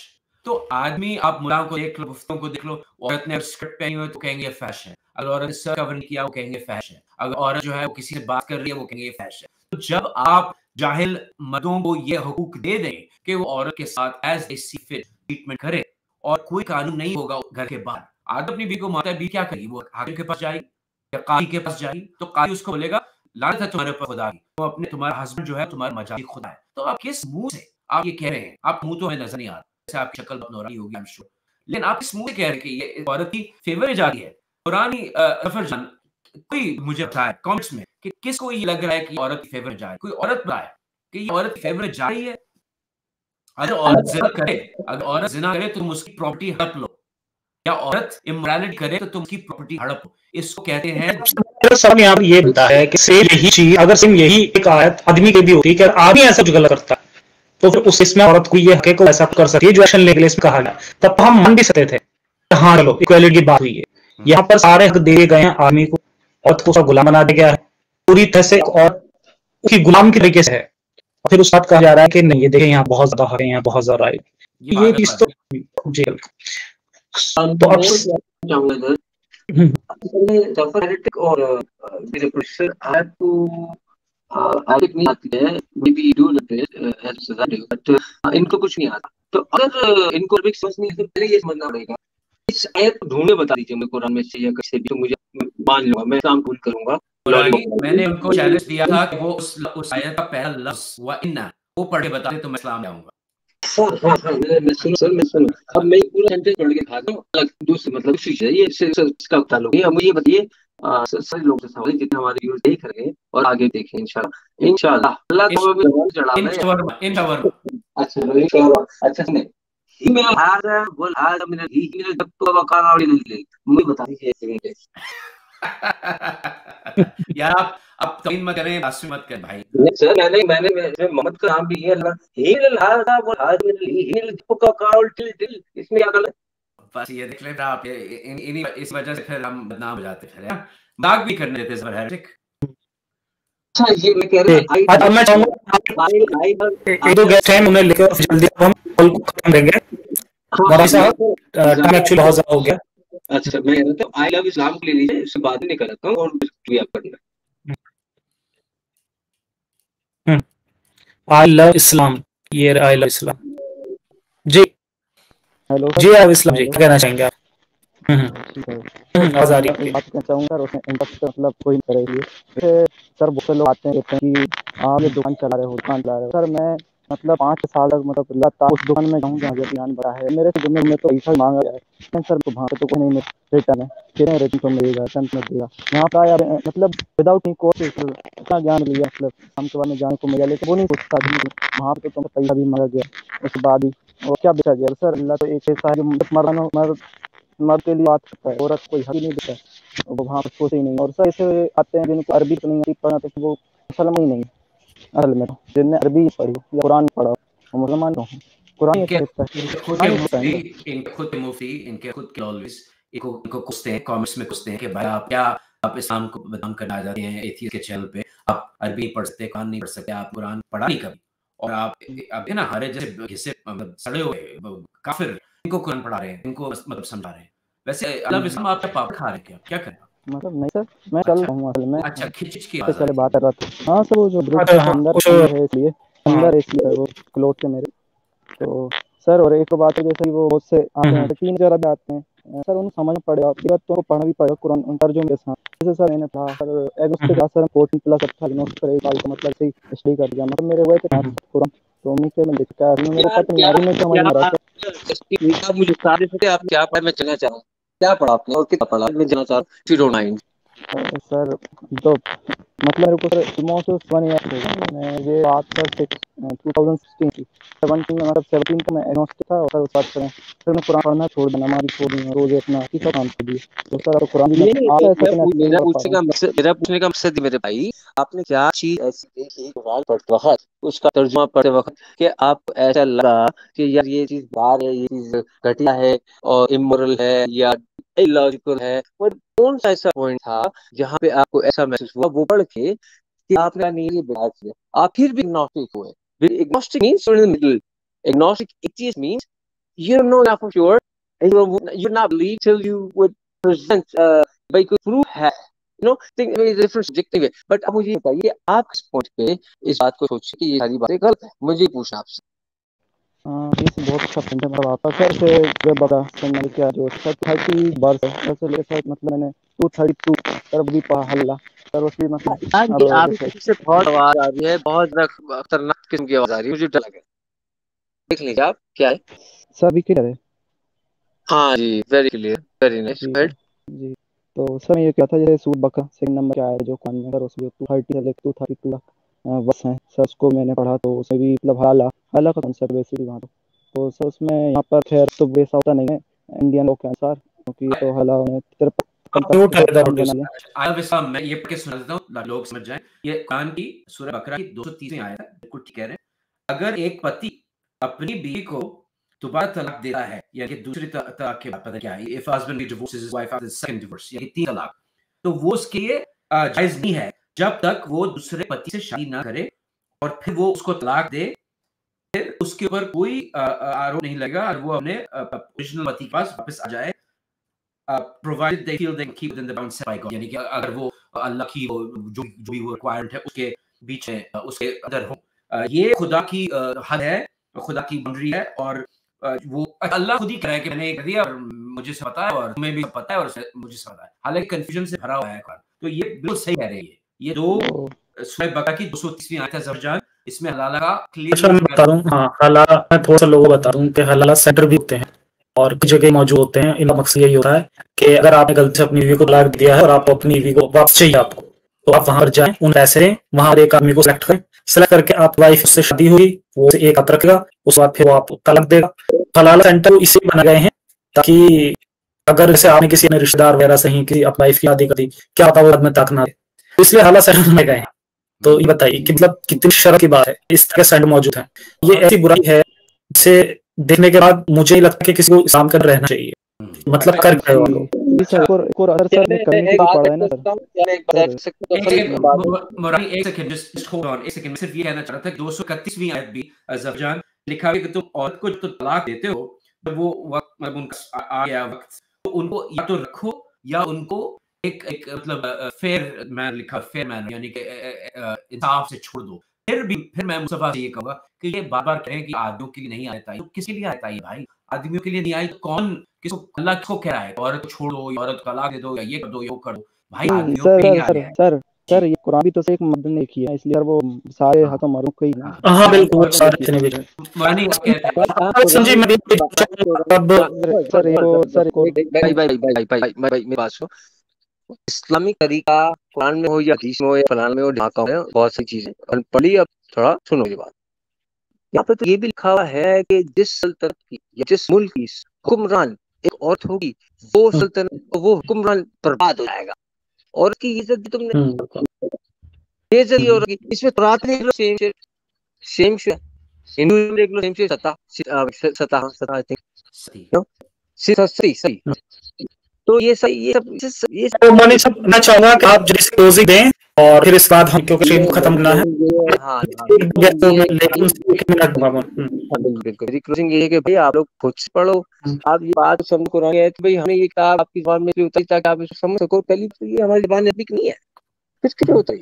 तो आदमी, आप मुलाओं को देख लो, मुफ्तों को देख लो, औरत ने स्कर्ट पहनी हो तो कहेंगे फहश है, अगर औरत ने सर कवर नहीं किया वो कहेंगे फहश है, अगर औरत जो है वो किसी से बात कर रही है वो कहेंगे फहश है। तो जब आप जाहिल मर्दों को ये हुकूक दे दें कि वो औरत के साथ as a see fit treatment करे और कोई कानून नहीं होगा घर के बाहर, आदमी अपनी बीवी को मारता है, बीवी क्या करेगी? वो हाकिम के पास जाएगी या काजी के पास जाएगी, तो काजी उसको बोलेगा लानत है तुम्हारे ऊपर खुदा की, तो अपने तुम्हारा हस्बैंड जो है तुम्हारा मजाजी खुदा है। तो आप किस मुंह से आप ये कह रहे हैं? आप मुंह तो हमें नजर नहीं आ रहा, जैसे आपकी शक्ल बहुत नौरानी होगी, आई एम श्योर, लेकिन आप किस मुंह से कह रहे हैं कि ये औरत की फेवर में जा रही है? पुरानी ज़फरजान, कोई मुझे बताए कमेंट्स में कि किसको ये लग रहा है कि औरत की फेवर में जा रही है? कोई औरत बताए कि ये औरत की फेवर में जा रही है? अगर औरत ज़िना करे, अगर औरत ज़िना करे तो तुम उसकी प्रॉपर्टी हड़प लो, या औरत इमोरलिटी करे तो तुम उसकी प्रॉपर्टी हड़प लो। इसको कहते हैं। सब यहाँ पर ये बनता है कि सेम यही चीज, अगर सेम यही एक आयत आदमी की भी होती कि आदमी ऐसा कुछ गलत करता है तो फिर उस इसमें औरत को ये हक को ऐसा कर सकती है जो एक्शन लेने के लिए इसमें कहा गया, तब हम मान भी सकते थे हाँ चलो इक्वालिटी की बात हुई है। यहाँ पर सारे हक दिए गए हैं आदमी को, औरत को उसका गुलाम बना दिया गया है पूरी तरह से, और उसकी गुलाम की तरीके से है, और फिर उस बात कहा जा रहा है कि नहीं ये देखिए यहाँ बहुत ज्यादा हक है, यहाँ बहुत ज्यादा राइट, ये चीज तो जी। तो अब जफर और मेरे प्रोफेसर आपको आदत नहीं आती है, maybe you do as society, but इनको कुछ नहीं आता। तो अगर इनको अभी समझ नहीं है तो पहले ये समझना पड़ेगा, इस आयत ढूंढे बता दीजिए मुझे कुरान में से या कहीं से भी, तो मुझे मान लूंगा, मैं काम पूल करूंगा। मैंने उनको चैलेंज दिया था कि वो उस आयत का पहला लफ्ज व इन्ना वो पढ़ के बताते तो मैं इस्लाम आऊंगा। मैं सुनो, अब मैं पूरा सेंटेंस पढ़ के खाता हूँ, अलग दूसरी मतलब दूसरी चीज है ये, इसका ताल्लुक है। मुझे बताइए सभी लोग से सवाल जितने हमारे व्यूअर्स देख रहे हैं और आगे देखें इंशाल्लाह अल्लाह को भी चढ़ा है इंशाल्लाह। अच्छा सुने, मैं हाजा बोल हाजा मैंने जब तो वकाना वाली नहीं, मुझे बता दीजिए यार आप अब तमीन मत करें, बात मत करें भाई। सर मैंने मोहम्मद का नाम भी है हिल हाजा बोल हाजा हिल का काउल टिल, इसमें क्या गलत? बस ये देख लेना आप, इस वजह से फिर हम बदनाम हो जाते फिर दाग भी करने देते सर हेरेटिक। अच्छा ये मैं कह रहा हूं, मैं चाहूंगा एक दो गेस्ट हैं उन्हें लेकर जल्दी हम कॉल को खत्म देंगे, हमारा टाइम एक्चुअली बहुत ज्यादा हो गया। अच्छा मैं तो आई लव इस्लाम को ले लीजिए, उससे बाद में निकलता हूं और भी आप करना। आई लव इस्लाम, ये I love Islam ji. Hello जी आप इस्लाम जी क्या कहना चाहेंगे आप? आवाज आ रही है? बात करना चाहूंगा और इंटरेस्ट मतलब कोई नहीं करेगी। सर बहुत से लोग आते हैं कहते हैं कि आप ये दुकान चला रहे हो, दुकान चला रहे हो। सर मैं मतलब 5 साल तक मतलब लगातार उस दुकान में जाऊँ जहाँ ध्यान बढ़ा है मेरे से, में तो पैसा मांगा गया है सर, तो वहाँ तो कोई नहीं रिटर्न है, कितने रेटिंग तो मिलेगा, रिटर्न में देगा। यहाँ पर आया मतलब विदाउट एनी कोर्स इतना ज्ञान लिया, मतलब हम के बारे में जाने को मिला, लेकिन वो नहीं पूछता वहाँ पर तो पैसा भी मांगा गया, उसके बाद ही और क्या बेचा गया। सर अल्लाह तो एक ऐसा है मर्द के लिए बात करता है, औरत कोई हक नहीं देता है, वो वहाँ पर सोच ही नहीं। और सर ऐसे आते हैं जिनको अरबी तो नहीं आती पढ़ना, तो वो मुसलमान ही नहीं असल में, जिनने अरबी पढ़ी या कुरान पढ़ा वो मुसलमान हो। कुरान इनके खुद मुफ्ती इनके खुद के ऑलवेज इनको कुछते हैं, कमेंट्स में कुछते हैं कि भाई आप क्या आप इस्लाम को बदनाम करना जाते हैं एथियस्ट के चैनल पे, आप अरबी पढ़ सकते, कुरान नहीं पढ़ सकते, आप कुरान पढ़ा नहीं कभी, और आप ना हरे जैसे सड़े हुए काफिर इनको कुरान पढ़ा रहे हैं, इनको मतलब समझा रहे हैं। वैसे अल्लाह इस्लाम आप पाप खा रहे हैं क्या कर रहे हैं? मतलब नहीं सर मैं चल रहा हूँ असल में। अच्छा खिच की पहले बात कर रहा था। हाँ सर वो जो ग्रुप अंदर है इसलिए अंदर इसलिए वो क्लोज के मेरे, तो सर और एक बात है जैसे वो बहुत से आते हैं 3 जरा भी आते हैं सर, उन्हें समझ पड़ेगा तो पढ़ना भी पड़ेगा कुरान तर्जुमे के साथ। जैसे सर मैंने कहा सर अगस्त का सर 14+ पर एक साल का मतलब से स्टडी कर दिया, मतलब मेरे हुए थे कुरान, तो उनके में देखा है मेरे पता नहीं आगे में समझ में आ रहा है। मुझे सारे से आप क्या पढ़ा, मैं चलना चाहूँ क्या पढ़ा आपने और कितना पढ़ा, मैं जानना चाहता हूँ। सर मतलब मेरे को सर ऑलमोस्ट 1 ईयर हो गया। मैं ये बात सर 2016 की 17 में, मतलब 17 तो मैं एग्नोस्टिक था, और सर उसके बाद फिर मैं कुरान पढ़ना छोड़ दिया, नमाज छोड़ दी, रोजे अपना की सब काम छोड़ दिए। तो सर अब कुरान भी नहीं मैं नहीं, आता है तो सेकंड एक्सप्लेन मेरा कर पा पूछने रहा हूँ। मेरा पूछने का मकसद मेरे भाई, आपने क्या चीज ऐसी देखी कुरान पढ़ते वक्त, उसका तर्जुमा पढ़ते वक्त, कि आपको ऐसा लगा कि यार ये चीज बाहर है, ये चीज घटिया है और इमोरल है या इलॉजिकल है, और कौन सा ऐसा पॉइंट था जहाँ पे आपको ऐसा महसूस हुआ वो पढ़ के कि आपने कहा, नहीं ये बेकार चीज है, आप फिर भी इग्नोस्टिक हुए? Agnostic means in the middle. Agnostic atheist means you don't know enough for sure, and you not believe till you would present by कोई proof है, think it's different subjective है। बट अब मुझे ये बताइए, आप किस पॉइंट पे इस बात को सोचे कि ये सारी बातें गलत है? मुझे पूछना आपसे। ये से बहुत अच्छा पॉइंट है मेरा। वापस सर से जब बता सर मैंने क्या जो सर 30 बार सर से लेकर सर मतलब मैंने 232 सर भी पढ़ा हल्ला सर, उसकी मतलब और आपकी जैसे पीछे बहुत आवाज आ रही है, बहुत खतरनाक किस्म की आवाज आ रही है, मुझे डर लग रहा है। देख लीजिए आप क्या है। सर अभी क्लियर है? हाँ जी, वेरी क्लियर, वेरी नाइस, जी गुड। सर। जी तो सर मैं ये क्या था, जैसे सूट बकरा सेकंड नंबर क्या है जो कुरान में सर, उसमें 230 से लेकर 232 बस हैं सर, उसको मैंने पढ़ा तो उसमें भी मतलब हाला हाला का कॉन्सेप्ट बेसिकली वहाँ तो सर उसमें यहाँ पर खैर तो वैसा होता नहीं है इंडियन लोग के अनुसार, क्योंकि ये तो हाला उन्हें 53 तक म्यूट है इधर काम बना प्लीज। दिया। आया वैसा मैं ये पढ़ के सुना देता हूँ, लोग समझ जाएं। ये कुरान की सूरह बकरा की 230वीं आयत है, बिल्कुल ठीक कह रहे हैं। अगर एक पति अपनी बीवी को दोबारा तलाक देता है, यानी दूसरी तलाक के बाद, पता क्या है, if husband divorces his wife after the second divorce, यानी 3 तलाक, तो वो उसके लिए जायज नहीं है जब तक वो दूसरे पति से शादी ना करे और फिर वो उसको तलाक दे, फिर उसके ऊपर कोई आरोप नहीं लगेगा और वो अपने ओरिजिनल पति के पास वापस आ जाए, provided they feel they can keep within the bounds set by God, यानी कि अगर वो अल्लाह की जो भी वो रिक्वायरमेंट है उसके बीच में उसके अंदर हो। ये खुदा की हद है, खुदा की बाउंड्री है, और वो अल्लाह खुद ही कह रहा है कि मैंने ये कर दिया और मुझे सब पता है और तुम्हें भी पता है और मुझे सब पता है। हालांकि कंफ्यूजन से भरा हुआ है कुरान, तो ये बिल्कुल सही कह रही है। ये दो सूरह बकरा की 230वीं आयत है ज़बरजान, इसमें हलाला का अच्छा मैं क्लियर बता रहा हूँ, हाँ हलाला मैं थोड़ा सा लोगों को बता दूँ कि हलाला सेंटर भी होते हैं और कुछ जगह मौजूद होते हैं। इनका मकसद यही होता है कि अगर आपने गलती से अपनी बीवी को तलाक दिया है और आपको अपनी बीवी को वापस चाहिए आपको, तो आप वहां पर जाएं, उन पैसे वहां एक आदमी को सिलेक्ट करें, सिलेक्ट करके आप वाइफ से शादी हुई वो एक हाथ रखेगा, उसके बाद फिर वो आपको तलाक देगा। हलाला सेंटर इसलिए बनाए गए हैं ताकि अगर जैसे आपने किसी ने रिश्तेदार वगैरह से ही किसी अपनी वाइफ की शादी कर दी, क्या होता है वो बाद में तक ना दे, इसलिए हलाला सेंटर बनाए गए हैं। तो ये बताइए कि मतलब कितनी शर्म की बात है, इस तरह के सेंटर मौजूद है। ये ऐसी बुराई है जिसे देखने के बाद मुझे नहीं लगता कि किसी को इस्लाम कर रहना चाहिए, मतलब कर गए वो लोग। मुरारी एक सेकंड जस्ट होल्ड ऑन, एक सेकंड, सिर्फ ये कहना चाह रहा था कि 231वीं आयत भी ज़बरजान लिखा है कि तुम औरत को तो तलाक देते हो, जब वो वक्त मतलब उनका आ गया वक्त, तो उनको या तो रखो या उनको एक मतलब फेयर मैन लिखा, फेयर मैन यानी कि इंसाफ से छोड़ दो। फिर मैं मुस्तफा से ये कहूंगा कि ये बार-बार कहें कि आदमियों के लिए नहीं आयत आई, तो किसके लिए आयत आई भाई? आदमियों के लिए नहीं आई तो कौन किसको, अल्लाह किसको कह रहा है औरत को छोड़ दो, औरत को तलाक दे दो, या ये कर दो, ये कर दो? भाई आदमियों के लिए आया है। सर ये कुरान भी तो एक मर्द ने लिखी है, इसलिए वो सारे हक मर्दों के ही ना। हाँ बिल्कुल सारे जितने भी मानी संजीव मेरी मेरी बात सुनो। इस्लामिक तरीका कुरान में हो या हदीस में हो या फलान में हो, ढाका हो, बहुत सी चीजें पढ़ी। अब थोड़ा सुनो ये बात, यहाँ पे तो ये भी लिखा हुआ है कि जिस सल्तनत की या जिस मुल्क की हुक्मरान एक औरत होगी, वो सल्तनत वो हुक्मरान बर्बाद हो जाएगा, और उसकी इज्जत भी तुमने बेइज्जती होगी। इसमें तौरात देख लो, सेम हिंदू देख लो, सेम सता आई थिंक सही। तो ये सही, ये सब मनी सब मैं चाहूंगा कि आप जैसे क्लोजिंग दें और फिर इस बाद हम क्योंकि स्ट्रीम खत्म करना है। बिल्कुल क्लोजिंग ये है कि भाई आप लोग खुद से पढ़ो, आप ये बात समझ को रहे हैं तो भाई हमने ये कहा आपकी जबान में उतरी ताकि आप इसको समझ सको। पहली तो ये हमारी जबान अभी नहीं है, किसके पे होता है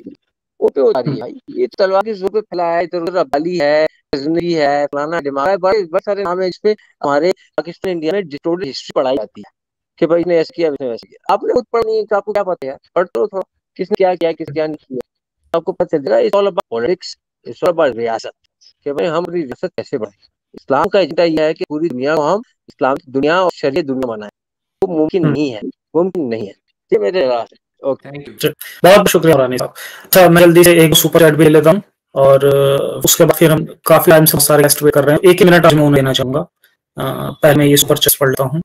वो पे होता है भाई, ये तलवार की जोर पे फैलाया है, तो रबाली है, गजनवी है, फलाना दिमाग है, बड़े सारे नाम है जिसपे हमारे पाकिस्तान इंडिया में डिस्टोर्टेड हिस्ट्री पढ़ाई जाती है कि भाई इसने ऐसे किया, इसने वैसे किया। आपने खुद पढ़नी है, आपको क्या पता है? पढ़ तो थोड़ा किसने क्या किया, किसने क्या नहीं किया, आपको पता चल जाएगा। It's all about politics, it's all about रियासत, कि भाई हम अपनी रियासत कैसे बढ़ाएं। इस्लाम का एजेंडा यह है कि पूरी दुनिया को हम इस्लाम दुनिया और शरीयत दुनिया बनाएं। वो मुमकिन नहीं है, मुमकिन नहीं है। ये मेरे राज है। Okay, thank you. बहुत बहुत शुक्रिया रानी साहब। अच्छा, मैं जल्दी से एक सुपर चैट भी ले लेता हूँ और उसके बाद फिर हम काफी टाइम से सारे गेस्ट वेट कर रहे हैं। एक ही मिनट आज मैं उन्हें देना चाहूंगा। पहले मैं ये सुपर चैट पढ़ लेता हूँ।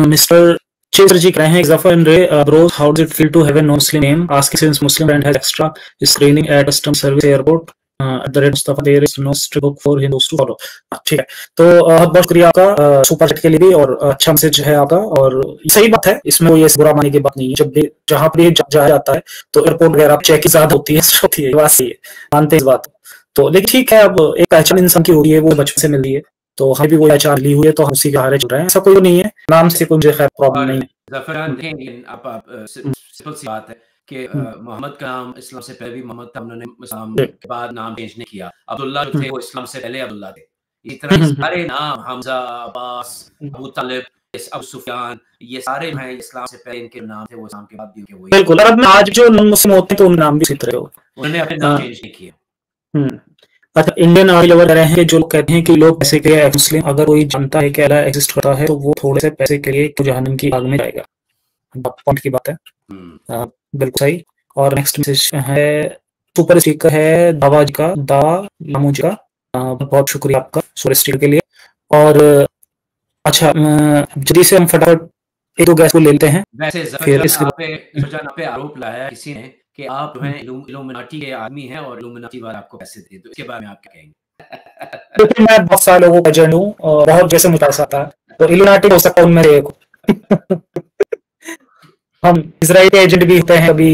मिस्टर चेसर जी कह रहे हैं, Zafar and Ray, bros, how does it feel to have a non-Muslim name? Asking since Muslim brand has extra screening at custom service airport. At the red Mustafa, there is no strict book for Hindus to follow. ठीक है, तो बहुत बहुत शुक्रिया आपका super chat के लिए भी, और अच्छा मैसेज है आपका, और सही बात है, इसमें कोई बुरा मानने की बात नहीं है। जब भी जहाँ पे जाया जाता है तो एयरपोर्ट वगैरह चेक की ज्यादा होती है, बात सही है, मानते हैं इस बात तो। लेकिन ठीक है, अब एक पहचान इंसान की होती है, वो बचपन से मिलती है, तो हमें भी वो पहचान ली हुई है, तो हम उसी के सहारे चल रहे हैं। ऐसा कोई नहीं है, नाम से कोई मुझे खैर प्रॉब्लम नहीं है। ज़फ़रान देखें, आप सिंपल सी बात है कि मोहम्मद का नाम इस्लाम से पहले भी मोहम्मद था, उन्होंने इस्लाम के बाद नाम चेंज नहीं किया। अब्दुल्ला जो थे वो इस्लाम से पहले अब्दुल्ला थे। इसी तरह सारे नाम हमजा, अब्बास, अबू तालिब, अबू सुफियान, ये सारे हैं इस्लाम से पहले इनके नाम थे, वो इस्लाम के बाद भी उनके वही। बिल्कुल, और अब आज जो नॉन मुस्लिम होते हैं तो उनके नाम भी इसी तरह हो, उन्होंने अपने नाम चेंज नहीं किए। अच्छा, इंडियन आर्मी लवर कह रहे हैं कि जो लोग कहते हैं कि लोग पैसे के लिए मुस्लिम, अगर कोई जानता है कि अल्लाह एग्जिस्ट करता है तो वो थोड़े से पैसे के लिए तो जहन्नम की आग में जाएगा। पॉइंट की बात है, बिल्कुल सही। और नेक्स्ट मैसेज है, सुपर स्टिकर है दावा जी का, दावा लामू जी का, बहुत शुक्रिया आपका सुपर स्टिकर के लिए। और अच्छा, जल्दी से हम फटाफट एक दो गैस को ले लेते हैं। वैसे फिर इसके आप पे आरोप लगाया किसी ने कि आप जो हैं इल्यूमिनाटी के आदमी हैं और इल्यूमिनाटी वाले आपको पैसे दे, तो इसके बारे में आप क्या कहेंगे? क्योंकि मैं बहुत सारे लोगों का एजेंट हूँ और बहुत जैसे मुझे पैसा आता है, तो इल्यूमिनाटी हो सकता है उनमें से एक। हम इजराइल के एजेंट भी होते हैं, कभी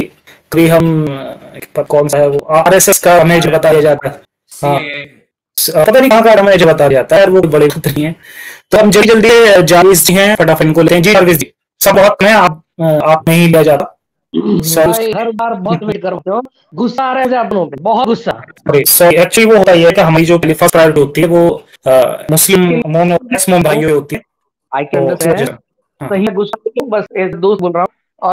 कभी हम कौन सा है वो आरएसएस का हमें जो बताया जाता है, हाँ पता नहीं कहाँ का हमें जो बताया जाता है, वो बड़े खुद नहीं है। तो हम जल्दी जल्दी जारविस जी हैं, फटाफट इनको लेते हैं। जी जारविस जी, सब बहुत कम है, आप नहीं लिया जाता। हर बार बहुत वेट करते हो, गुस्सा आ रहा है आप लोगों पे, बहुत गुस्सा। सॉरी, एक्चुअली वो होता है कि हमारी जो फर्स्ट प्रायोरिटी होती है वो मुस्लिम मोम भाइयों होती है। आई कैन अंडरस्टैंड, सही है, गुस्सा बस एक दोस्त बोल रहा हूँ,